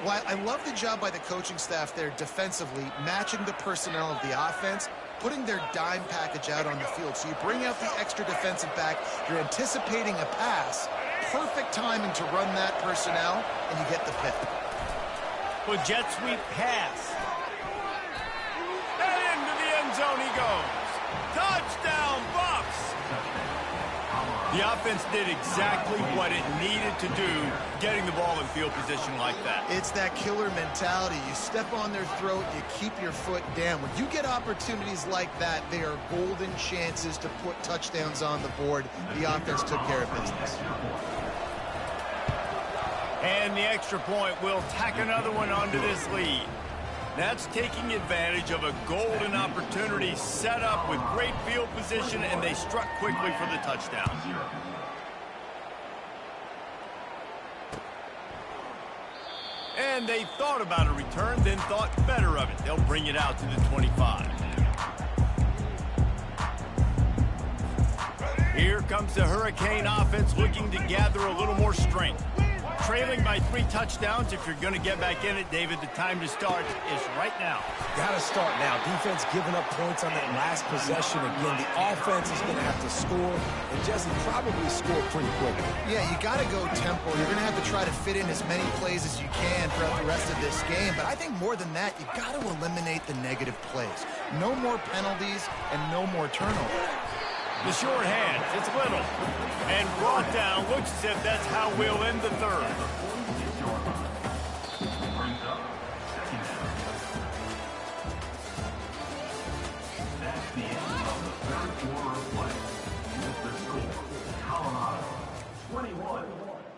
Well, I love the job by the coaching staff there defensively, matching the personnel of the offense, putting their dime package out on the field. So you bring out the extra defensive back, you're anticipating a pass, perfect timing to run that personnel, and you get the pick. Well, jet sweep pass. And into the end zone he goes. Touchdown, Bucks! The offense did exactly what it needed to do, getting the ball in field position like that. It's that killer mentality. You step on their throat, you keep your foot down. When you get opportunities like that, they are golden chances to put touchdowns on the board. The offense took care of business. And the extra point will tack another one onto this lead. That's taking advantage of a golden opportunity set up with great field position, and they struck quickly for the touchdown. And they thought about a return, then thought better of it. They'll bring it out to the 25. Here comes the Hurricane offense looking to gather a little more strength. Trailing by 3 touchdowns. If you're going to get back in it, David, the time to start is right now. Got to start now. Defense giving up points on that last possession. Again, the offense is going to have to score, and Jesse probably score pretty quickly. Yeah, you got to go tempo. You're going to have to try to fit in as many plays as you can throughout the rest of this game. But I think more than that, you got to eliminate the negative plays. No more penalties and no more turnovers. The short hand, it's Little. And brought down, looks as if that's how we'll end the third. That's the end of the third quarter of play. With the score, Colorado 21,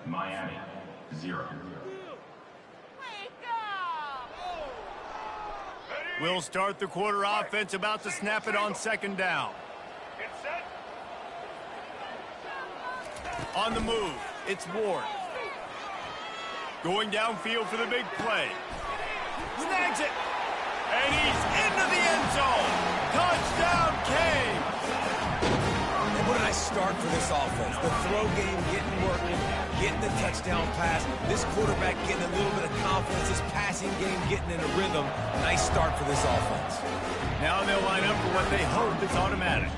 Miami 0. We'll start the quarter offense, about to snap it on second down. On the move, it's Ward. Going downfield for the big play. Snags it. And he's into the end zone. Touchdown, Cade. And what a nice start for this offense. The throw game getting working, getting the touchdown pass. This quarterback getting a little bit of confidence. This passing game getting in a rhythm. Nice start for this offense. Now they'll line up for what they hope is automatic.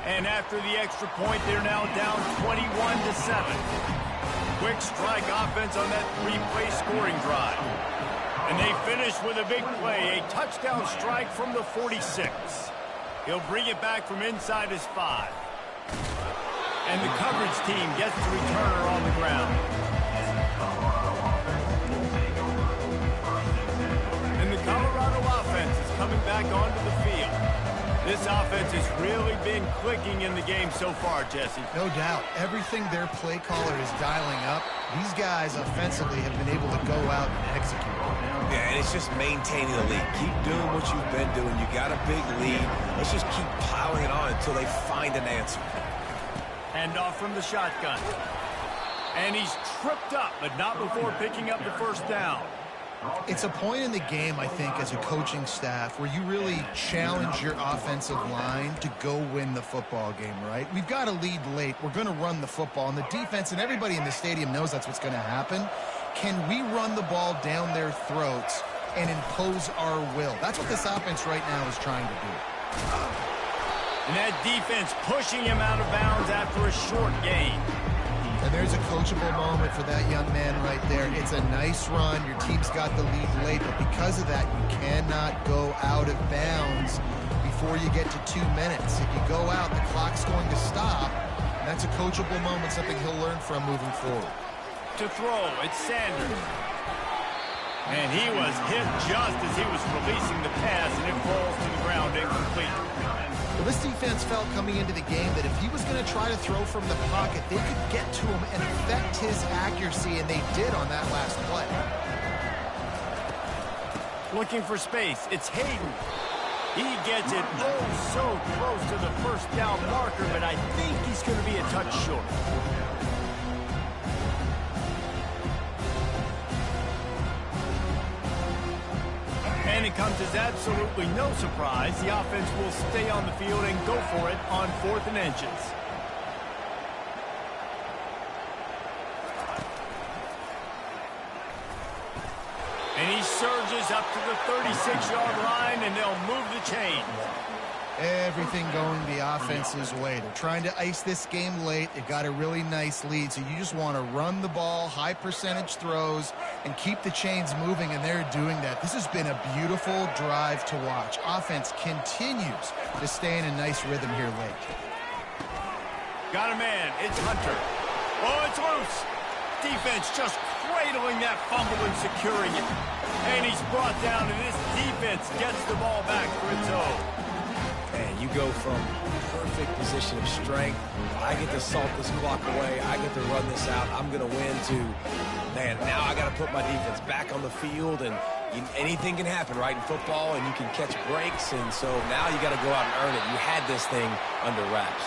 And after the extra point, they're now down 21-7. quick strike offense on that three-play scoring drive. And they finish with a big play, a touchdown strike from the 46. He'll bring it back from inside his 5. And the coverage team gets the returner on the ground. And the Colorado offense is coming back onto the field. This offense has really been clicking in the game so far, Jesse. No doubt. Everything their play caller is dialing up, these guys offensively have been able to go out and execute. Yeah, and it's just maintaining the lead. Keep doing what you've been doing. You got a big lead. Let's just keep piling it on until they find an answer. Hand off from the shotgun. And he's tripped up, but not before picking up the first down. It's a point in the game, I think, as a coaching staff where you really challenge your offensive line to go win the football game, right? We've got to lead late. We're going to run the football. And the defense and everybody in the stadium knows that's what's going to happen. Can we run the ball down their throats and impose our will? That's what this offense right now is trying to do. And that defense pushing him out of bounds after a short gain. And there's a coachable moment for that young man right there. It's a nice run. Your team's got the lead late, but because of that, you cannot go out of bounds before you get to 2 minutes. If you go out, the clock's going to stop. And that's a coachable moment, something he'll learn from moving forward. To throw, it's Sanders. And he was hit just as he was releasing the pass, and it falls to the ground incomplete. Well, this defense felt coming into the game that if he was going to try to throw from the pocket, they could get to him and affect his accuracy, and they did on that last play. Looking for space, it's Hayden. He gets it so close to the first down marker, but I think he's going to be a touch short. And it comes as absolutely no surprise. The offense will stay on the field and go for it on 4th and inches. And he surges up to the 36-yard line, and they'll move the chains. Everything going the offense's way. They're trying to ice this game late. They've got a really nice lead, so you just want to run the ball, high percentage throws, and keep the chains moving, and they're doing that. This has been a beautiful drive to watch. Offense continues to stay in a nice rhythm here late. Got a man. It's Hunter. Oh, it's loose. Defense just cradling that fumble and securing it. And he's brought down, and this defense gets the ball back for its own. And you go from perfect position of strength. I get to salt this clock away. I get to run this out. I'm going to win to, man, now I got to put my defense back on the field. And anything can happen, right, in football, and you can catch breaks. And so now you got to go out and earn it. You had this thing under wraps.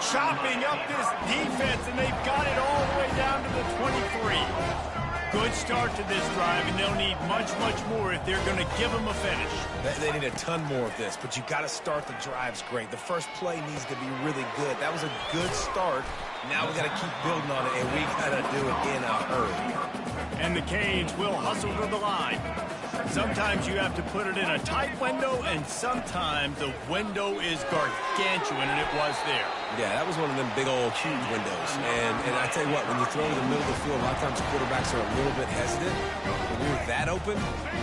Chopping up this defense, and they've got it all the way down to the 23. Good start to this drive, and they'll need much, much more if they're going to give them a finish. They need a ton more of this, but you got to start the drives great. The first play needs to be really good. That was a good start. Now we got to keep building on it, and we got to do it in a hurry. And the Canes will hustle to the line. Sometimes you have to put it in a tight window, and sometimes the window is gargantuan, and it was there. Yeah, that was one of them big old huge windows. And I tell you what, when you throw in the middle of the field, a lot of times quarterbacks are a little bit hesitant. When you're that open,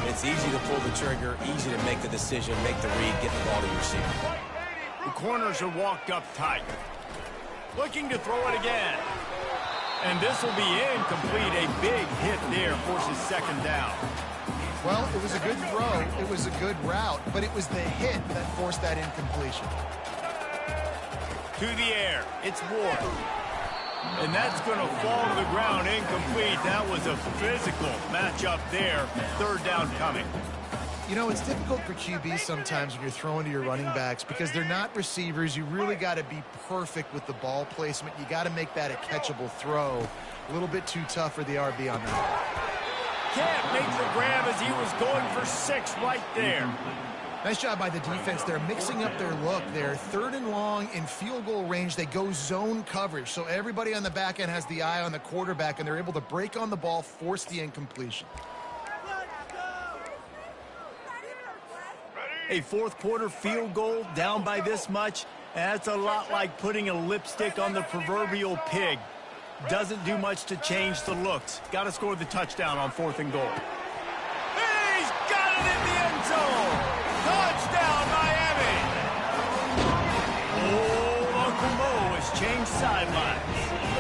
it's easy to pull the trigger, easy to make the decision, make the read, get the ball to your receiver. The corners are walked up tight. Looking to throw it again. And this will be incomplete. A big hit there forces second down. Well, it was a good throw. It was a good route, but it was the hit that forced that incompletion. To the air, it's Ward. And that's going to fall to the ground incomplete. That was a physical matchup there. 3rd down coming. You know, it's difficult for QBs sometimes when you're throwing to your running backs because they're not receivers. You really got to be perfect with the ball placement. You got to make that a catchable throw. A little bit too tough for the RB on that. Can't make the grab as he was going for 6 right there. Nice job by the defense. They're mixing up their look. They're 3rd and long in field goal range. They go zone coverage. So everybody on the back end has the eye on the quarterback, and they're able to break on the ball, force the incompletion. A 4th quarter field goal down by this much. That's a lot like putting a lipstick on the proverbial pig. Doesn't do much to change the looks. Got to score the touchdown on 4th and goal. He's got it in the end zone. Touchdown, Miami. Oh, Uncle Mo has changed sidelines.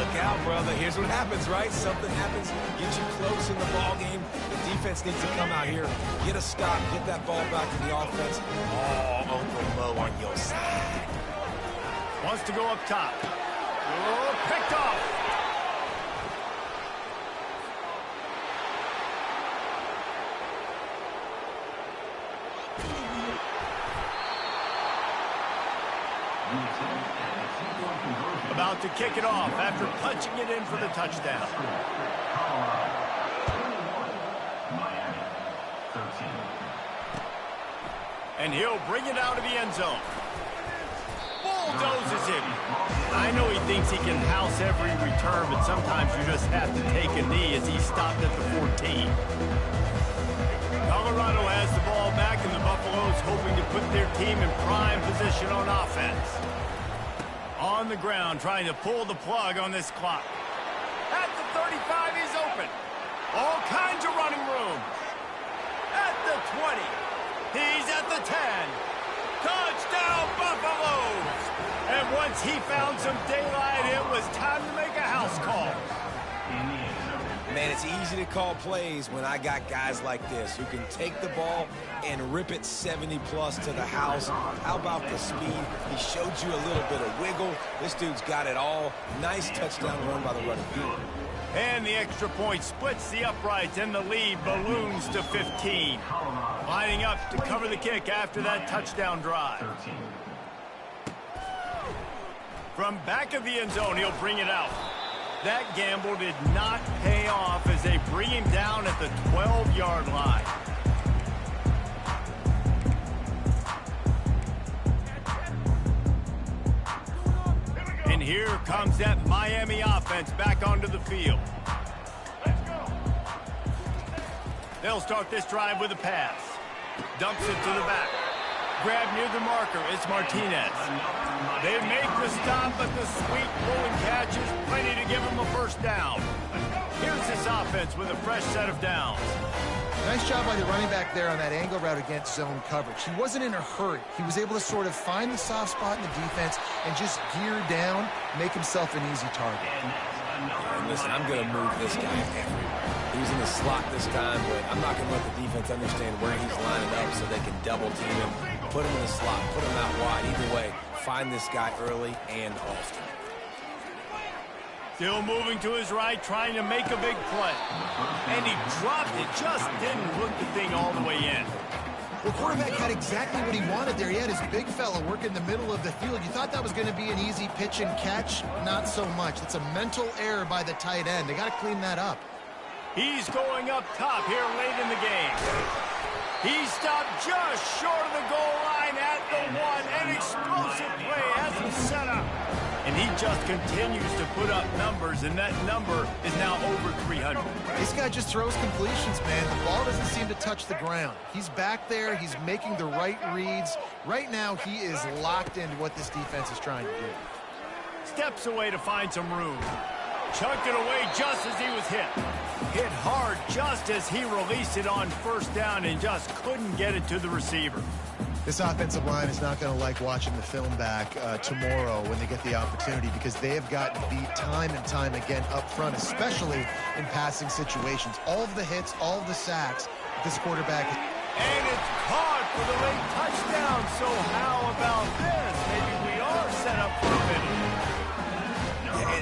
Look out, brother. Here's what happens, right? Something happens, get you close in the ball game. The defense needs to come out here, get a stop, get that ball back to the offense. Oh, Uncle Mo on your side. Wants to go up top. Oh, picked off. About to kick it off after punching it in for the touchdown. And he'll bring it out of the end zone. Bulldozes him. I know he thinks he can house every return, but sometimes you just have to take a knee as he stopped at the 14. Colorado has the ball back, and the Buffaloes hoping to put their team in prime position on offense. On the ground, trying to pull the plug on this clock. At the 35, he's open. All kinds of running room. At the 20. He's at the 10. Touchdown, Buffaloes! And once he found some daylight, it was time to make a house call. Man, it's easy to call plays when I got guys like this who can take the ball and rip it 70-plus to the house. How about the speed? He showed you a little bit of wiggle. This dude's got it all. Nice touchdown run by the running back. And the extra point splits the uprights, and the lead balloons to 15. Lining up to cover the kick after that touchdown drive. From back of the end zone, he'll bring it out. That gamble did not pay off as they bring him down at the 12-yard line. And here comes that Miami offense back onto the field. They'll start this drive with a pass. Dumps it to the back. Grab near the marker. It's Martinez. They make the stop, but the sweet pulling catch is plenty to give them a first down. Here's this offense with a fresh set of downs. Nice job by the running back there on that angle route against zone coverage. He wasn't in a hurry. He was able to sort of find the soft spot in the defense and just gear down, make himself an easy target. And listen, I'm going to move this guy everywhere. He was in the slot this time, but I'm not going to let the defense understand where he's lining up so they can double team him, put him in the slot, put him out wide. Either way, find this guy early and often. Still moving to his right, trying to make a big play. And he dropped it, just didn't hook the thing all the way in. Well, quarterback had exactly what he wanted there. He had his big fella work in the middle of the field. You thought that was going to be an easy pitch and catch? Not so much. It's a mental error by the tight end. They got to clean that up. He's going up top here late in the game. He stopped just short of the goal line at the 1. An explosive play has him set up. And he just continues to put up numbers, and that number is now over 300. This guy just throws completions, man. The ball doesn't seem to touch the ground. He's back there. He's making the right reads. Right now, he is locked into what this defense is trying to do. Steps away to find some room. Chucked it away just as he was hit. Hit hard just as he released it on first down and just couldn't get it to the receiver. This offensive line is not going to like watching the film back tomorrow when they get the opportunity, because they have gotten beat time and time again up front, especially in passing situations. All of the hits, all of the sacks, this quarterback. And it's caught for the late touchdown. So how about this? Maybe we are set up for a minute.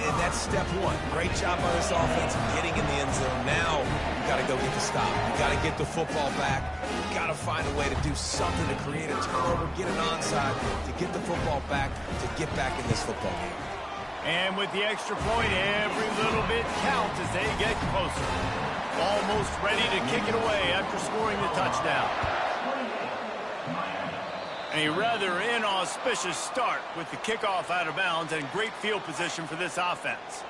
And that's step one. Great job by this offense getting in the end zone. Now you got to go get the stop. You got to get the football back. You got to find a way to do something to create a turnover, get an onside, to get the football back, to get back in this football game. And with the extra point, every little bit counts as they get closer. Almost ready to kick it away after scoring the touchdown. A rather inauspicious start with the kickoff out of bounds and great field position for this offense.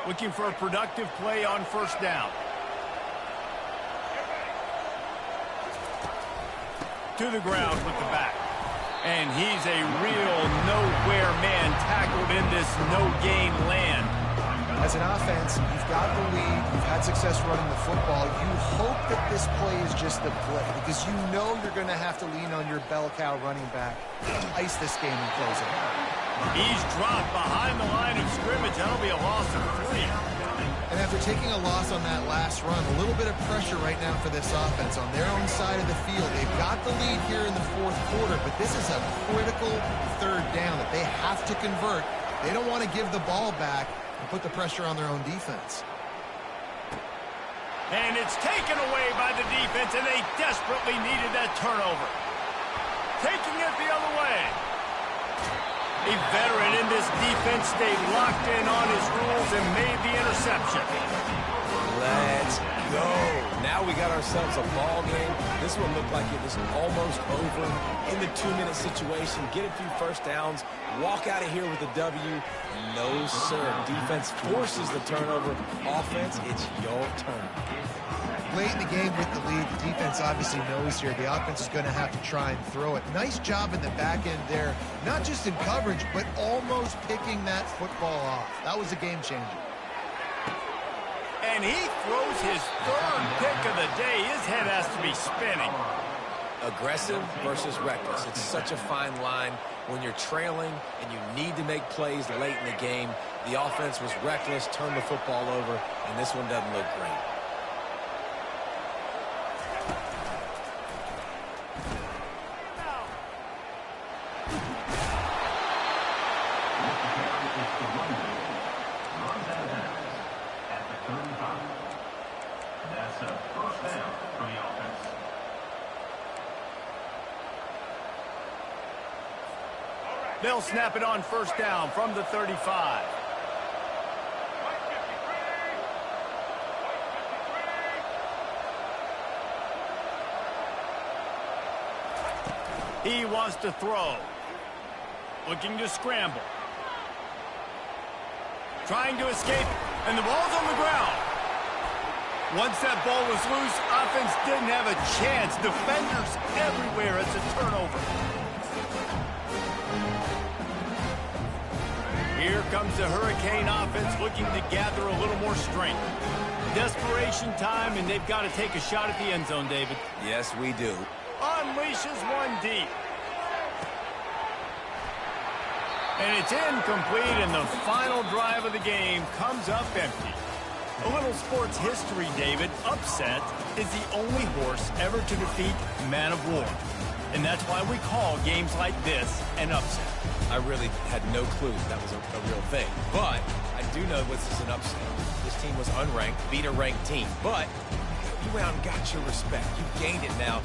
Looking for a productive play on first down. To the ground with the back. And he's a real nowhere man tackled in this no-gain land. As an offense, you've got the lead. You've had success running the football. You hope that this play is just a play because you know you're going to have to lean on your bell cow running back to ice this game and close it out. He's dropped behind the line of scrimmage. That'll be a loss of 3. And after taking a loss on that last run, a little bit of pressure right now for this offense on their own side of the field. They've got the lead here in the fourth quarter, but this is a critical third down that they have to convert. They don't want to give the ball back and put the pressure on their own defense. And it's taken away by the defense, and they desperately needed that turnover. Taking it the other way. A veteran in this defense stayed locked in on his rules and made the interception. Let's go. Now we got ourselves a ball game. This one looked like it was almost over in the 2-minute situation. Get a few first downs, walk out of here with a W. No, sir. Defense forces the turnover. Offense, it's your turn. Late in the game with the lead, the defense obviously knows here the offense is going to have to try and throw it. Nice job in the back end there, not just in coverage, but almost picking that football off. That was a game changer. And he throws his third pick of the day. His head has to be spinning. Aggressive versus reckless. It's such a fine line when you're trailing and you need to make plays late in the game. The offense was reckless, turned the football over, and this one doesn't look great. That's a first down for the offense. They'll snap it on first down from the 35. He wants to throw. Looking to scramble. Trying to escape, and the ball's on the ground. Once that ball was loose, offense didn't have a chance. Defenders everywhere. It's a turnover. Here comes the Hurricane offense looking to gather a little more strength. Desperation time, and they've got to take a shot at the end zone, David. Yes, we do. Unleashes one deep. And it's incomplete, and the final drive of the game comes up empty. A little sports history, David. Upset is the only horse ever to defeat Man of War. And that's why we call games like this an upset. I really had no clue that was a real thing. But I do know this is an upset. This team was unranked, beat a ranked team. But you went out and got your respect. You gained it now.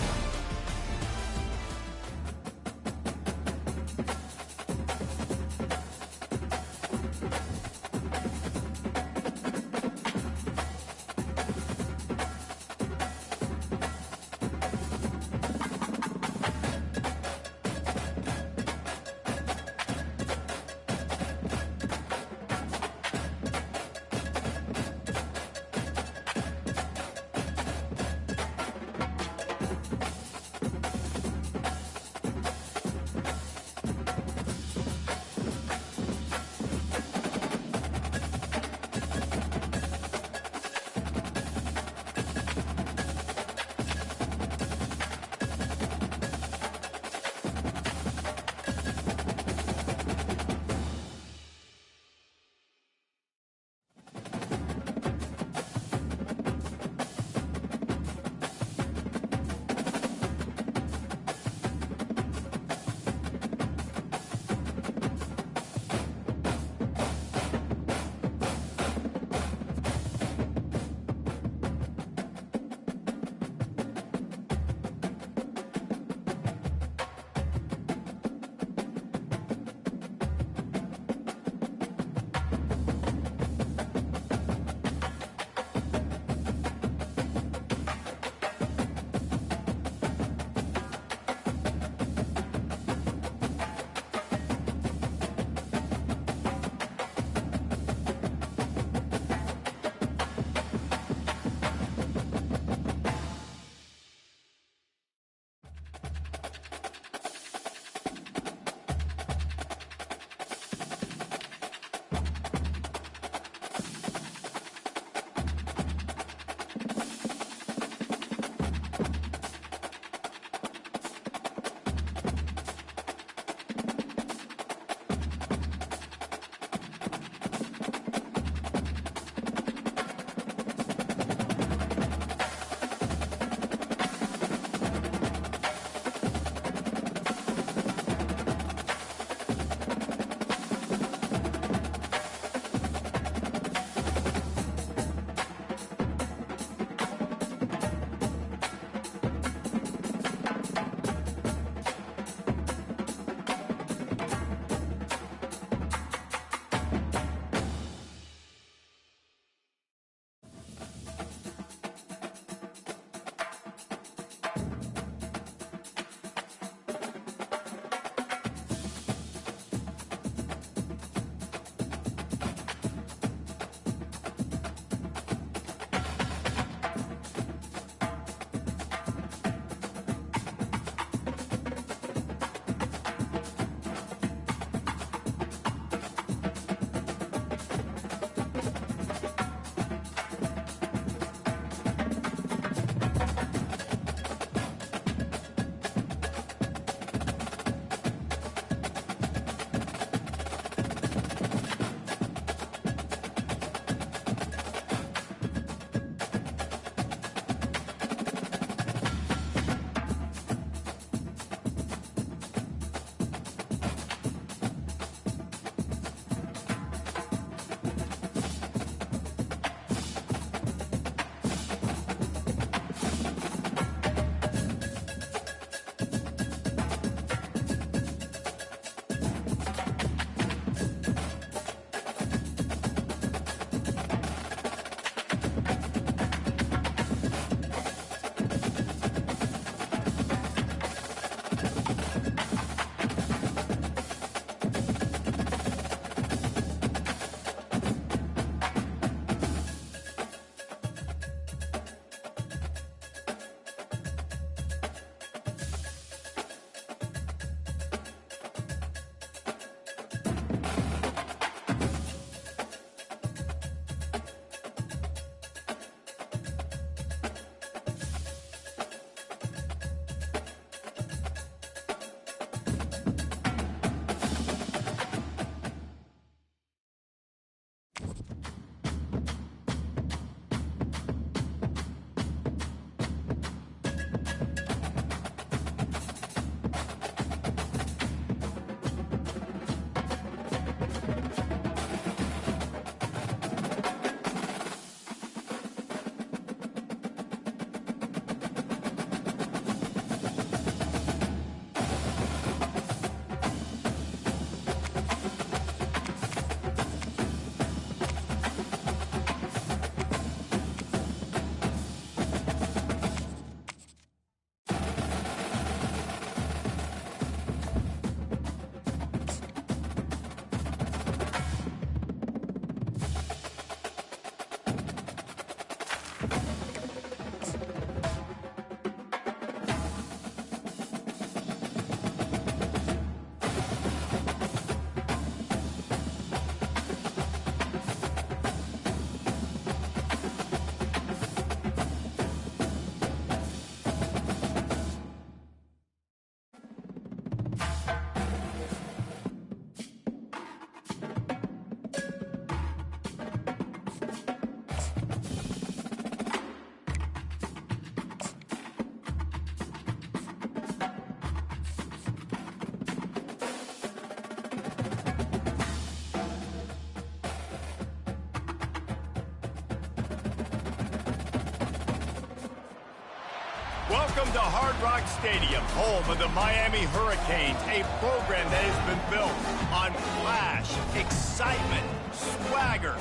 Welcome to Hard Rock Stadium, home of the Miami Hurricanes, a program that has been built on flash, excitement, swagger,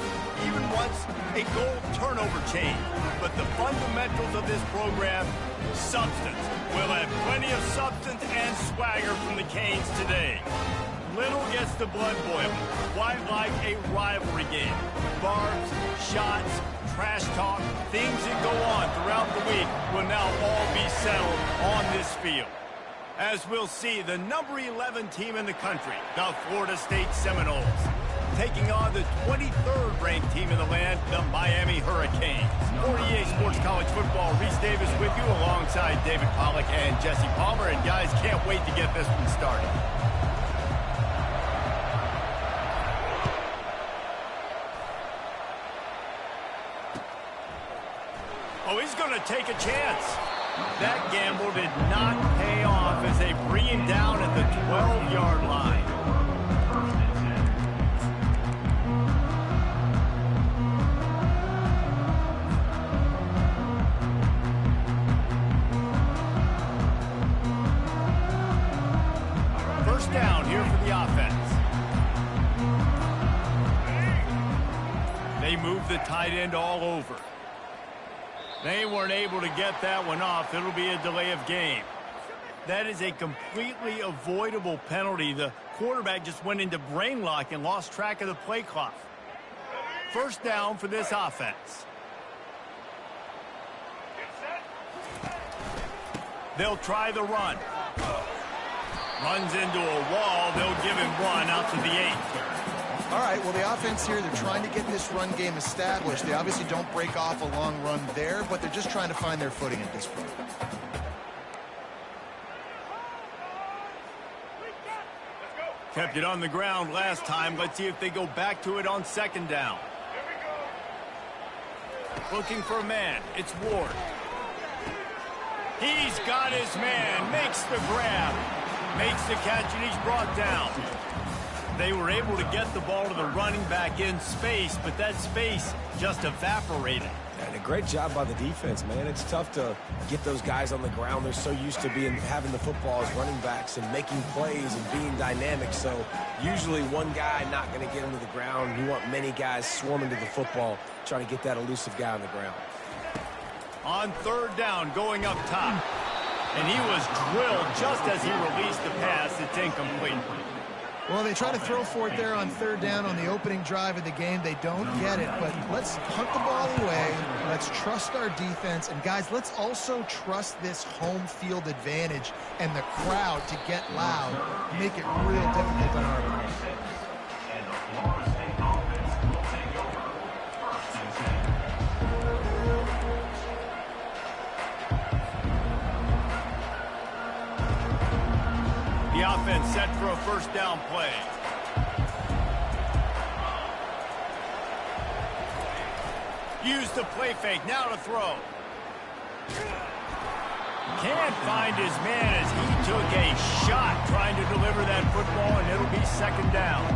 even once a goal turnover chain. But the fundamentals of this program, substance. We'll have plenty of substance and swagger from the Canes today. Little gets the blood boiling, quite like a rivalry game. Barbs, shots, trash talk, things that go on throughout the week will now all be settled on this field. As we'll see, the number 11 team in the country, the Florida State Seminoles, taking on the 23rd ranked team in the land, the Miami Hurricanes. 48 Sports College Football, Reese Davis with you alongside David Pollack and Jesse Palmer. And guys, can't wait to get this one started. Oh, he's going to take a chance. That gamble did not pay off as they bring him down at the 12-yard line. First down here for the offense. They move the tight end all over. They weren't able to get that one off. It'll be a delay of game. That is a completely avoidable penalty. The quarterback just went into brain lock and lost track of the play clock. First down for this offense. They'll try the run. Runs into a wall. They'll give him one out to the 8. All right, well, the offense here, they're trying to get this run game established. They obviously don't break off a long run there, but they're just trying to find their footing at this point. Kept it on the ground last time. Let's see if they go back to it on second down. Looking for a man. It's Ward. He's got his man. Makes the grab. Makes the catch, and he's brought down. They were able to get the ball to the running back in space, but that space just evaporated. And a great job by the defense, man. It's tough to get those guys on the ground. They're so used to having the football as running backs and making plays and being dynamic. So usually one guy not going to get him to the ground. You want many guys swarming to the football, trying to get that elusive guy on the ground. On third down, going up top. And he was drilled just as he released the pass. It's incomplete. Well, they try to throw for it there on third down on the opening drive of the game. They don't get it, but let's hunt the ball away. Let's trust our defense. And, guys, let's also trust this home field advantage and the crowd to get loud, make it real difficult on our part. And the Florida State offense will take over. First and 10. The offense set for a first down play. Use the play fake. Now to throw. Can't find his man as he took a shot trying to deliver that football, and it'll be second down.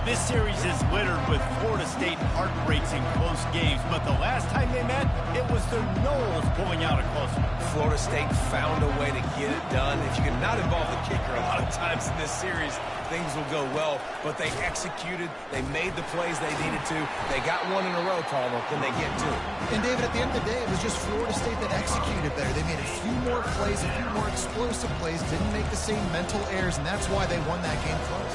This series is littered with Florida State heartbreaks in close games, but the last time they met, it was the Noles pulling out a close one. Florida State found a way to get it done. If you can not involve the kicker a lot of times in this series, things will go well, but they executed, they made the plays they needed to, they got one in a row, Palmer, then they get two. And David, at the end of the day, it was just Florida State that executed better. They made a few more plays, a few more explosive plays, didn't make the same mental errors, and that's why they won that game close.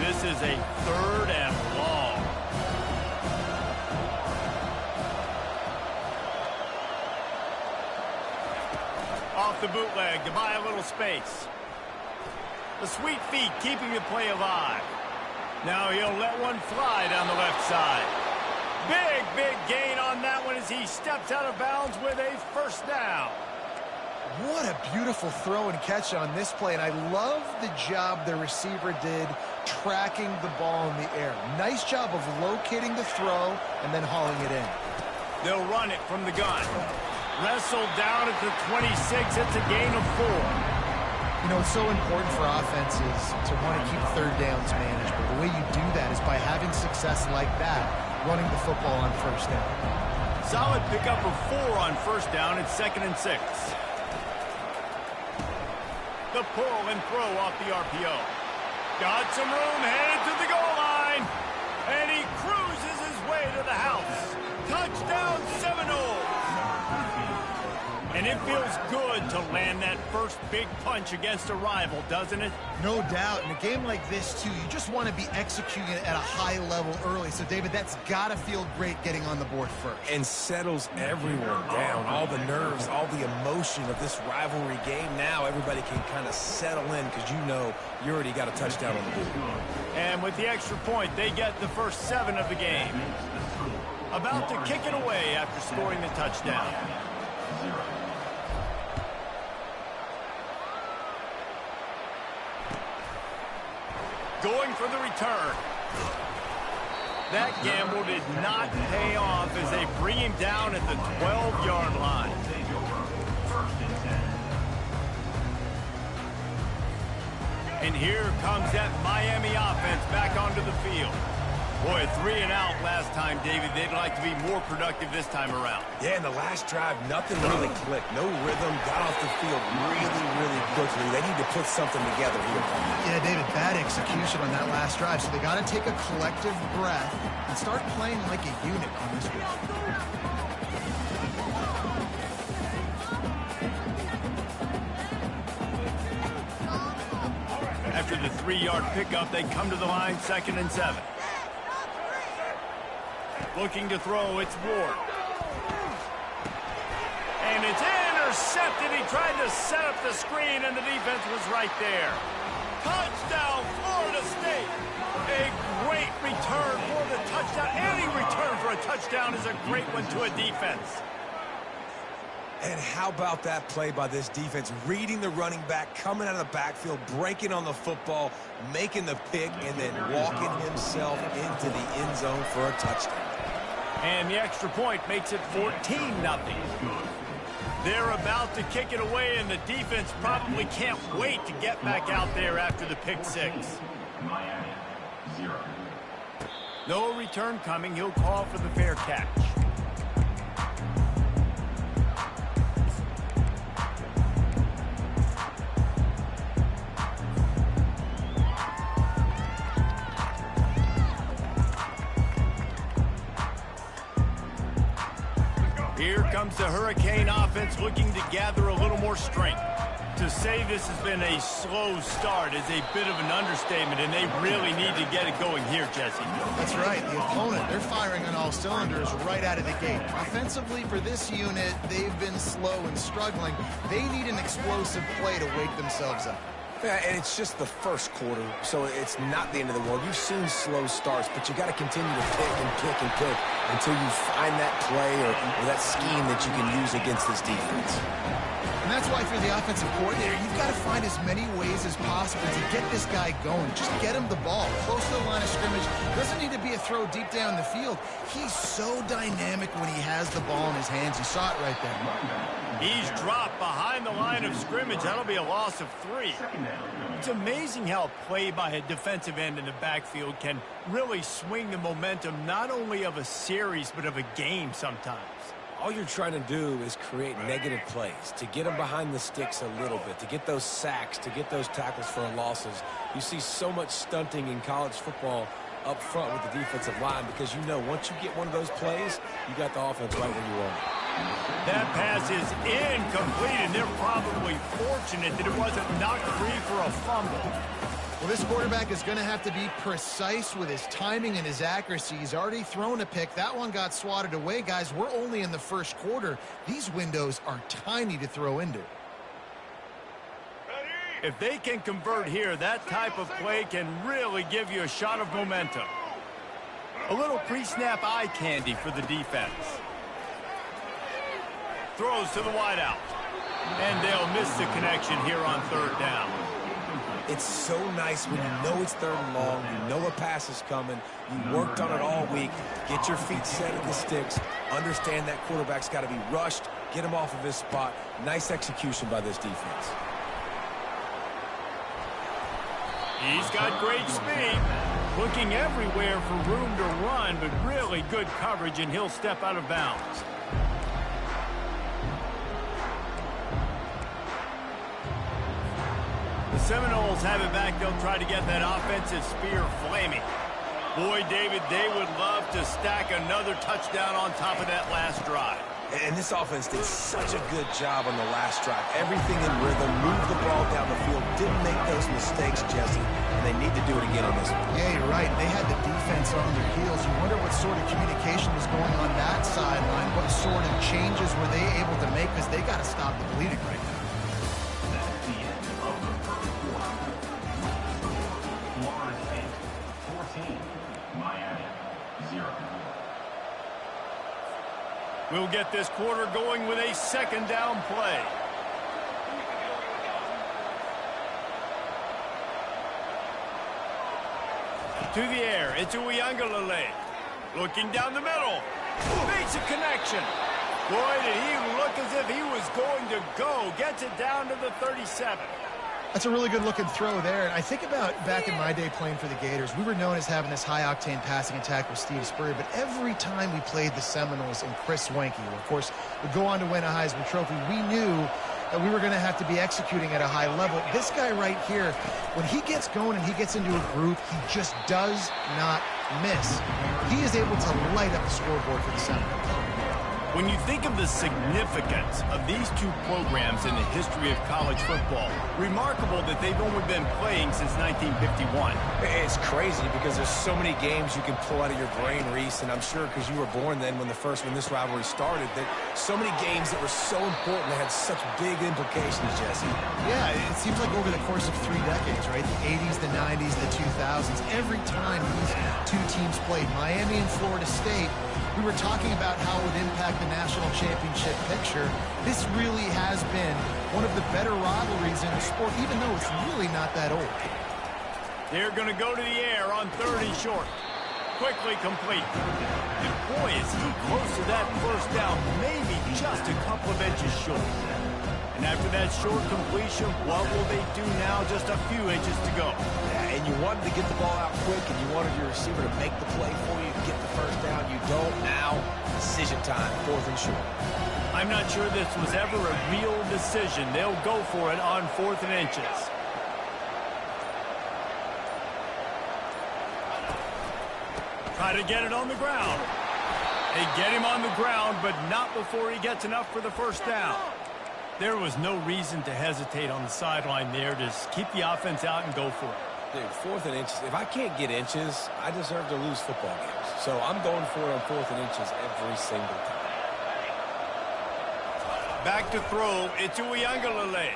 This is a 3rd and long. Off the bootleg to buy a little space. The sweet feet keeping the play alive. Now he'll let one fly down the left side. Big gain on that one as he steps out of bounds with a first down. What a beautiful throw and catch on this play, and I love the job the receiver did tracking the ball in the air. Nice job of locating the throw and then hauling it in. They'll run it from the gun. Wrestled down at the 26. It's a gain of 4. You know, it's so important for offenses to want to keep third downs manageable. The way you do that is by having success like that, running the football on first down. Solid pickup of 4 on first down. It's 2nd and 6. The pull and throw off the RPO. Got some room, headed to the goal line. And he cruises his way to the house. Touchdown Seminoles. And it feels good to land that first big punch against a rival, doesn't it? No doubt. In a game like this, too, you just want to be executing it at a high level early. So, David, that's got to feel great getting on the board first. And settles everyone down. All the nerves, all the emotion of this rivalry game. Now everybody can kind of settle in because you know you already got a touchdown on the board. And with the extra point, they get the first 7 of the game. About to kick it away after scoring the touchdown. Going for the return. That gamble did not pay off as they bring him down at the 12-yard line. And here comes that Miami offense back onto the field. Boy, 3 and out last time, David. They'd like to be more productive this time around. Yeah, in the last drive, nothing really clicked. No rhythm, got off the field really quickly. They need to put something together here. Yeah, David, bad execution on that last drive. So they got to take a collective breath and start playing like a unit on this one. After the 3-yard pickup, they come to the line, 2nd and 7. Looking to throw, it's Ward. And it's intercepted. He tried to set up the screen, and the defense was right there. Touchdown, Florida State. A great return for the touchdown. Any return for a touchdown is a great one to a defense. And how about that play by this defense? Reading the running back, coming out of the backfield, breaking on the football, making the pick, and then walking himself into the end zone for a touchdown. And the extra point makes it 14-0. They're about to kick it away, and the defense probably can't wait to get back out there after the pick 6. Miami, 0. No return coming. He'll call for the fair catch. Here comes the Hurricane offense looking to gather a little more strength. To say this has been a slow start is a bit of an understatement, and they really need to get it going here, Jesse. That's right. The opponent, they're firing on all cylinders right out of the gate. Offensively, for this unit, they've been slow and struggling. They need an explosive play to wake themselves up. Yeah, and it's just the first quarter, so it's not the end of the world. You've seen slow starts, but you got to continue to pick and pick and pick until you find that play or that scheme that you can use against this defense. And that's why if you're the offensive coordinator, you've got to find as many ways as possible to get this guy going. Just get him the ball close to the line of scrimmage. Doesn't need to be a throw deep down the field. He's so dynamic when he has the ball in his hands. You saw it right there. He's dropped behind the line of scrimmage. That'll be a loss of 3. It's amazing how a play by a defensive end in the backfield can really swing the momentum not only of a series but of a game sometimes. All you're trying to do is create negative plays, to get them behind the sticks a little bit, to get those sacks, to get those tackles for losses. You see so much stunting in college football up front with the defensive line because you know once you get one of those plays, you got the offense right where you want it. That pass is incomplete, and they're probably fortunate that it wasn't knocked free for a fumble. Well, this quarterback is going to have to be precise with his timing and his accuracy. He's already thrown a pick. That one got swatted away. Guys, we're only in the first quarter. These windows are tiny to throw into. If they can convert here, that type of play can really give you a shot of momentum. A little pre-snap eye candy for the defense. Throws to the wideout. And they'll miss the connection here on 3rd down. It's so nice when you know it's 3rd and long, you know a pass is coming, you worked on it all week, get your feet set at the sticks, understand that quarterback's got to be rushed, get him off of his spot. Nice execution by this defense. He's got great speed. Looking everywhere for room to run, but really good coverage, and he'll step out of bounds. The Seminoles have it back. They'll try to get that offensive spear flaming. Boy, David, they would love to stack another touchdown on top of that last drive. And this offense did such a good job on the last drive. Everything in rhythm, moved the ball down the field, didn't make those mistakes, Jesse, and they need to do it again on this one. Yeah, you're right. They had the defense on their heels. You wonder what sort of communication was going on that sideline. What sort of changes were they able to make because they got to stop the bleeding right now. That's the end of the first quarter. Florida State 14, Miami 0. We'll get this quarter going with a 2nd down play. To the air, it's Uiagalelei. Looking down the middle. Makes a connection. Boy, did he look as if he was going to go. Gets it down to the 37. That's a really good-looking throw there. And I think about back in my day playing for the Gators, we were known as having this high-octane passing attack with Steve Spurrier, but every time we played the Seminoles and Chris Wenke, who, of course, would go on to win a Heisman Trophy, we knew that we were going to have to be executing at a high level. This guy right here, when he gets going and he gets into a groove, he just does not miss. He is able to light up the scoreboard for the Seminoles. When you think of the significance of these two programs in the history of college football, remarkable that they've only been playing since 1951. It's crazy because there's so many games you can pull out of your brain, Reese, and I'm sure because you were born then when this rivalry started, that so many games that were so important, that had such big implications, Jesse. Yeah, it seems like over the course of 3 decades, right? The 80s, the 90s, the 2000s, every time these two teams played, Miami and Florida State, we were talking about how it would impact the national championship picture. This really has been one of the better rivalries in the sport, even though it's really not that old. They're going to go to the air on 3rd and short. Quickly complete. And boy, is he close to that 1st down, maybe just a couple of inches short. And after that short completion, what will they do now? Just a few inches to go. Yeah, and you wanted to get the ball out quick, and you wanted your receiver to make the play for you, get the 1st down. You don't now. Decision time, 4th and short. I'm not sure this was ever a real decision. They'll go for it on 4th and inches. Try to get it on the ground. They get him on the ground, but not before he gets enough for the 1st down. There was no reason to hesitate on the sideline there. Just keep the offense out and go for it. Dude, 4th and inches. If I can't get inches, I deserve to lose football games. So I'm going for it on 4th and inches every single time. Back to throw. It's Uiagalelei.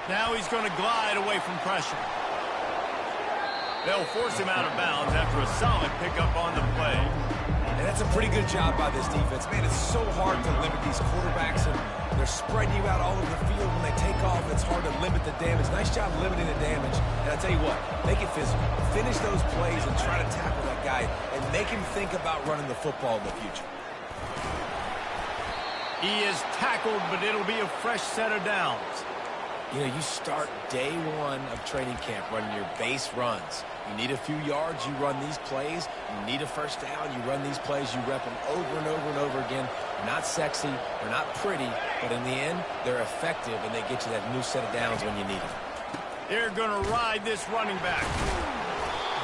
Now he's going to glide away from pressure. They'll force him out of bounds after a solid pickup on the play. And that's a pretty good job by this defense. Man, it's so hard to limit these quarterbacks, and they're spreading you out all over the field. When they take off, it's hard to limit the damage. Nice job limiting the damage. And I tell you what, make it physical. Finish those plays and try to tackle that guy and make him think about running the football in the future. He is tackled, but it'll be a fresh set of downs. You know, you start day one of training camp running your base runs. You need a few yards, you run these plays. You need a first down, you run these plays. You rep them over and over and over again. Not sexy, they're not pretty, but in the end, they're effective, and they get you that new set of downs when you need them. They're going to ride this running back.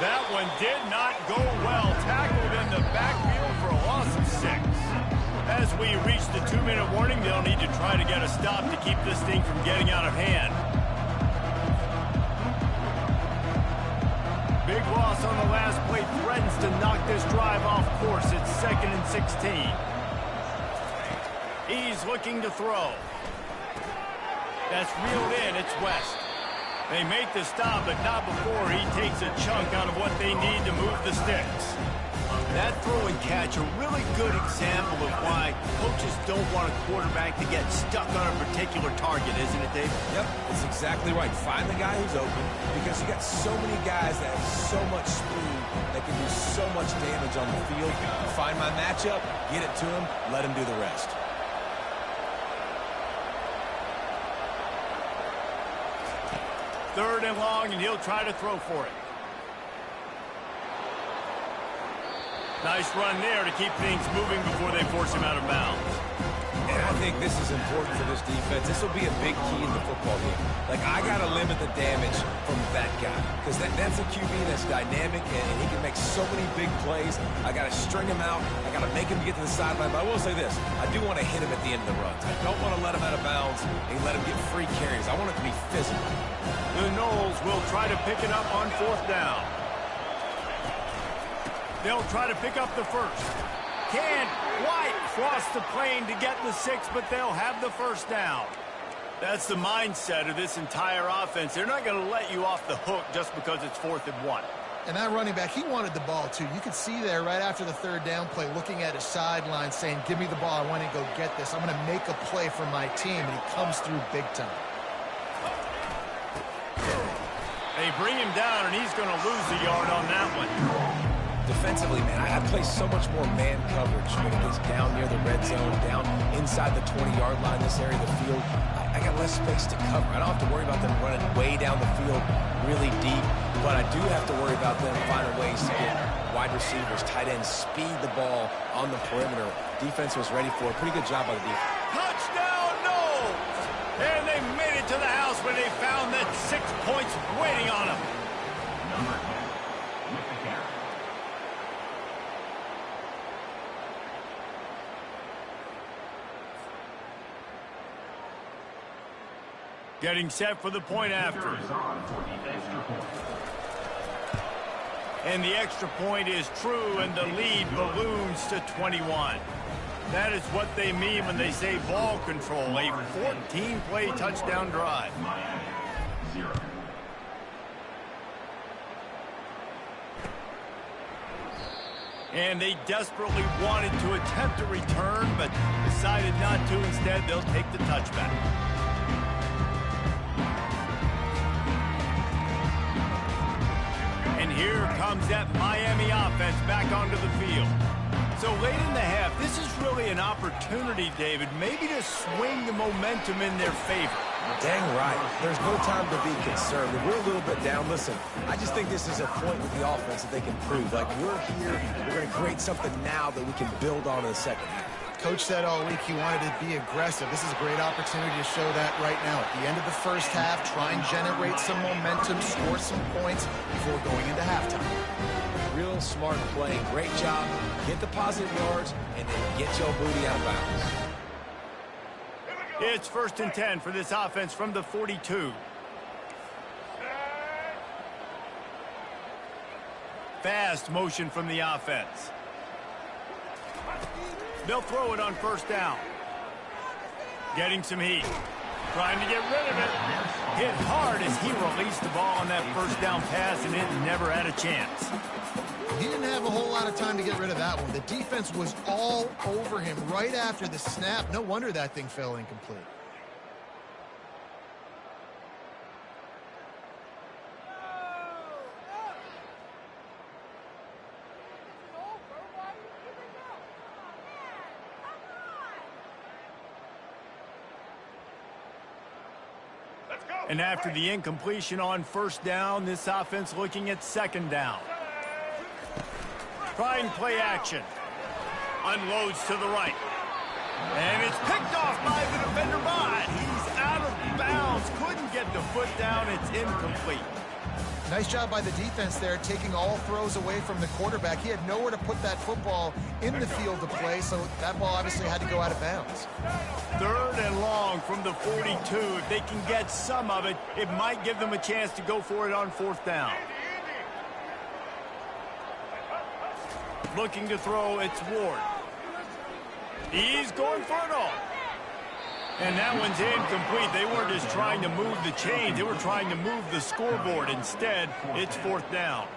That one did not go well. Tackled in the backfield for a loss of 6. As we reach the 2-minute warning, they'll need to try to get a stop to keep this thing from getting out of hand. Big loss on the last play threatens to knock this drive off course. It's 2nd and 16. He's looking to throw. That's reeled in. It's West. They make the stop, but not before he takes a chunk out of what they need to move the sticks. That throw and catch, a really good example of why coaches don't want a quarterback to get stuck on a particular target, isn't it, Dave? Yep, that's exactly right. Find the guy who's open, because you got so many guys that have so much speed that can do so much damage on the field. Find my matchup, get it to him, let him do the rest. Third and long, and he'll try to throw for it. Nice run there to keep things moving before they force him out of bounds. And I think this is important for this defense. This will be a big key in the football game. Like, I got to limit the damage from that guy, because that's a QB that's dynamic, and he can make so many big plays. I got to string him out. I got to make him get to the sideline. But I will say this. I do want to hit him at the end of the runs. I don't want to let him out of bounds and let him get free carries. I want it to be physical. The Noles will try to pick it up on 4th down. They'll try to pick up the first. Can't quite cross the plane to get the 6, but they'll have the first down. That's the mindset of this entire offense. They're not going to let you off the hook just because it's 4th and 1. And that running back, he wanted the ball, too. You could see there right after the 3rd down play, looking at his sideline, saying, give me the ball. I want to go get this. I'm going to make a play for my team. And he comes through big time. They bring him down, and he's going to lose a yard on that one. Defensively, man, I play so much more man coverage when it gets down near the red zone, down inside the 20-yard line, this area of the field. I got less space to cover. I don't have to worry about them running way down the field really deep, but I do have to worry about them finding ways to get wide receivers, tight ends, speed the ball on the perimeter. Defense was ready for it. Pretty good job by the defense. Touchdown, Noles! And they made it to the house when they found that 6 points waiting on them. Number 10, with the carry. Getting set for the point after. Carries on for the extra point. And the extra point is true, and the lead balloons to 21. That is what they mean when they say ball control, a 14-play touchdown drive. Miami, 0. And they desperately wanted to attempt a return, but decided not to. Instead, they'll take the touchback. And here comes that Miami offense back onto the field. So late in the half, this is really an opportunity, David, maybe to swing the momentum in their favor. Dang right. There's no time to be concerned. If we're a little bit down, listen, I just think this is a point with the offense that they can prove. Like, we're here, we're going to create something now that we can build on in the second half. Coach said all week he wanted to be aggressive. This is a great opportunity to show that right now. At the end of the first half, try and generate some momentum, score some points before going into halftime. Real smart play. Great job. Get the positive yards, and then get your booty out of bounds. It's 1st and 10 for this offense from the 42. Fast motion from the offense. They'll throw it on 1st down. Getting some heat. Trying to get rid of it. Hit hard as he released the ball on that first down pass, and it never had a chance. He didn't have a whole lot of time to get rid of that one. The defense was all over him right after the snap. No wonder that thing fell incomplete. And after the incompletion on first down, this offense looking at second down. Trying play action. Unloads to the right. And it's picked off by the defender, but he's out of bounds. Couldn't get the foot down. It's incomplete. Nice job by the defense there, taking all throws away from the quarterback. He had nowhere to put that football in the field to play, so that ball obviously had to go out of bounds. 3rd and long from the 42. If they can get some of it, it might give them a chance to go for it on 4th down. Looking to throw, it's Ward. He's going for it all. And that one's incomplete. They weren't just trying to move the chains. They were trying to move the scoreboard. Instead, it's 4th down.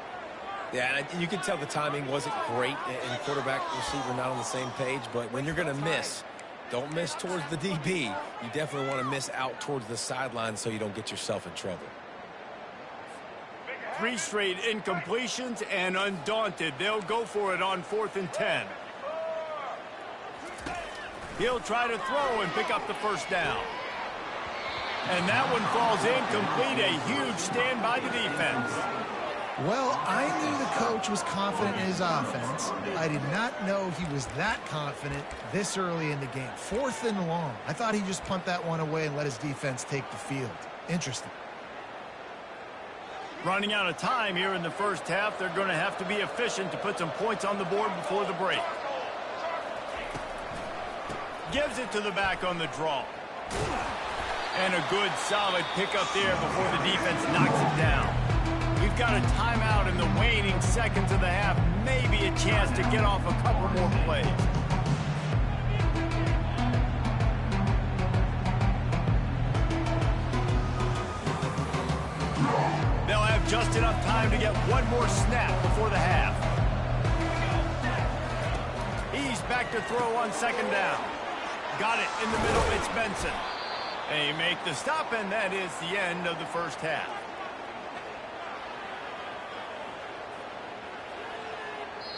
Yeah, and you can tell the timing wasn't great, and quarterback and receiver not on the same page. But when you're going to miss, don't miss towards the DB. You definitely want to miss out towards the sideline so you don't get yourself in trouble. 3 straight incompletions, and undaunted, they'll go for it on 4th and 10. He'll try to throw and pick up the first down. And that one falls incomplete. A huge stand by the defense. Well, I knew the coach was confident in his offense. I did not know he was that confident this early in the game. 4th and long. I thought he'd just punt that one away and let his defense take the field. Interesting. Running out of time here in the first half. They're going to have to be efficient to put some points on the board before the break. Gives it to the back on the draw. And a good, solid pickup there before the defense knocks it down. We've got a timeout in the waning seconds of the half. Maybe a chance to get off a couple more plays. They'll have just enough time to get one more snap before the half. He's back to throw on 2nd down. Got it in the middle. It's Benson. They make the stop, and that is the end of the first half.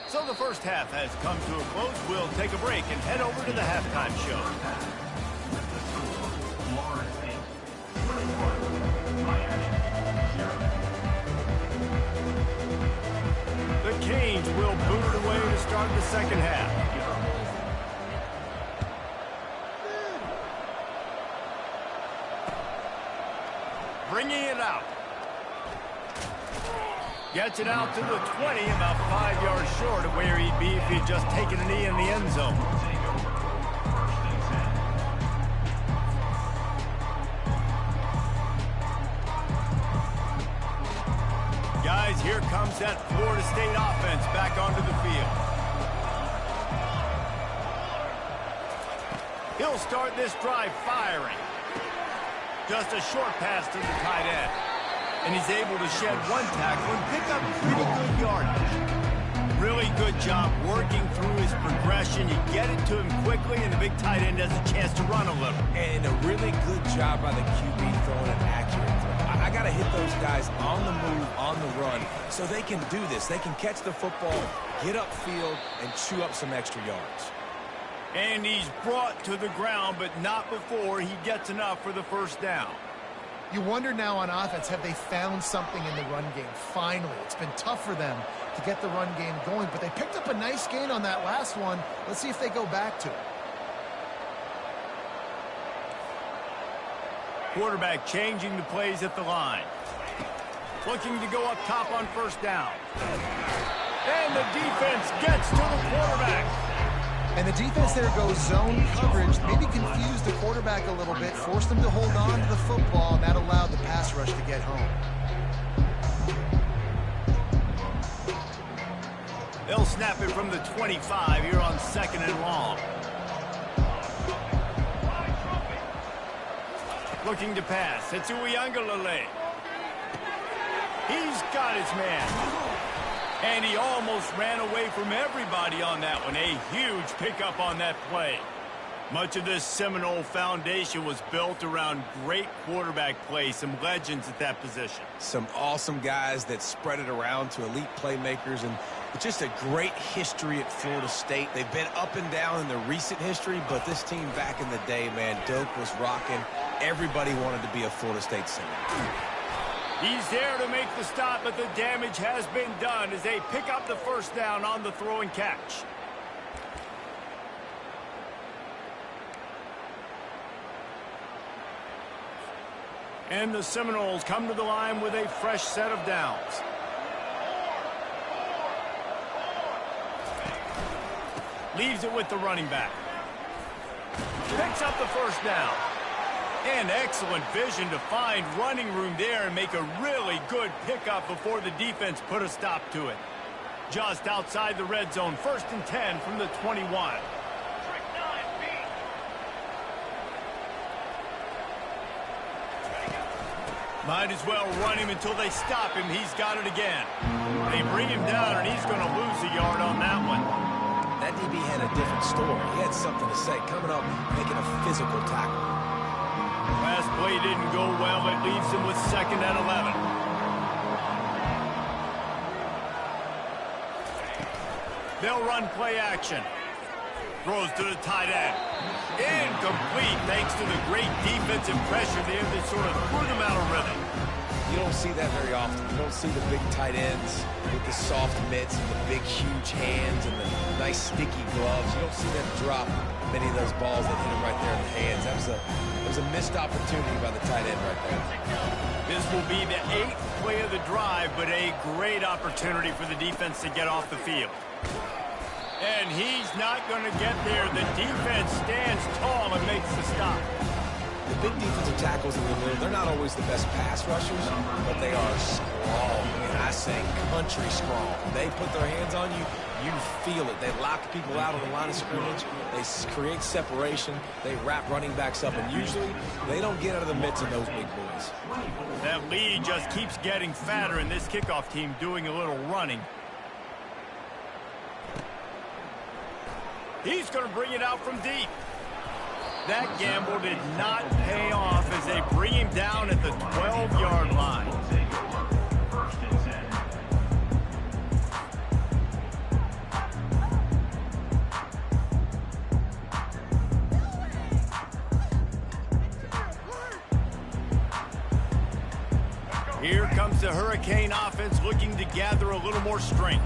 So the first half has come to a close. We'll take a break and head over to the halftime show. Florida State 21, Miami 0. The Canes will boot it away to start the second half. Bringing it out. Gets it out to the 20, about 5 yards short of where he'd be if he'd just taken a knee in the end zone. Guys, here comes that Florida State offense back onto the field. He'll start this drive firing. Just a short pass to the tight end. And he's able to shed one tackle and pick up pretty good yardage. Really good job working through his progression. You get it to him quickly, and the big tight end has a chance to run a little. And a really good job by the QB throwing an accurate throw. I got to hit those guys on the move, on the run, so they can do this. They can catch the football, get upfield, and chew up some extra yards. And he's brought to the ground, but not before he gets enough for the first down. You wonder now on offense, have they found something in the run game? Finally, it's been tough for them to get the run game going, but they picked up a nice gain on that last one. Let's see if they go back to it. Quarterback changing the plays at the line. Looking to go up top on first down. And the defense gets to the quarterback. And the defense there goes zone coverage, maybe confused the quarterback a little bit, forced him to hold on to the football, and that allowed the pass rush to get home. They'll snap it from the 25 here on 2nd and long. Looking to pass. It's Uiagalelei. He's got his man. And he almost ran away from everybody on that one. A huge pickup on that play. Much of this Seminole foundation was built around great quarterback play, some legends at that position. Some awesome guys that spread it around to elite playmakers, and just a great history at Florida State. They've been up and down in the recent history, but this team back in the day, man, Doak was rocking. Everybody wanted to be a Florida State Seminole. He's there to make the stop, but the damage has been done as they pick up the first down on the throw and catch. And the Seminoles come to the line with a fresh set of downs. Leaves it with the running back. Picks up the first down. And excellent vision to find running room there and make a really good pickup before the defense put a stop to it. Just outside the red zone, 1st and 10 from the 21. Might as well run him until they stop him. He's got it again. They bring him down, and he's going to lose a yard on that one. That DB had a different story. He had something to say, coming up, making a physical tackle. Last play didn't go well. It leaves him with 2nd and 11. They'll run play action. Throws to the tight end. Incomplete thanks to the great defensive pressure there that sort of threw them out of rhythm. You don't see that very often. You don't see the big tight ends with the soft mitts and the big, huge hands and the nice, sticky gloves. You don't see them drop many of those balls that hit them right there in the hands. That was a missed opportunity by the tight end right there. This will be the 8th play of the drive, but a great opportunity for the defense to get off the field. And he's not going to get there. The defense stands tall and makes the stop. The big defensive tackles in the middle, they're not always the best pass rushers, but they are strong. And I say country strong. They put their hands on you, you feel it. They lock people out on the line of scrimmage. They create separation. They wrap running backs up, and usually they don't get out of the midst of those big boys. That lead just keeps getting fatter, and this kickoff team doing a little running. He's going to bring it out from deep. That gamble did not pay off as they bring him down at the 12-yard line. Here comes the Hurricane offense looking to gather a little more strength.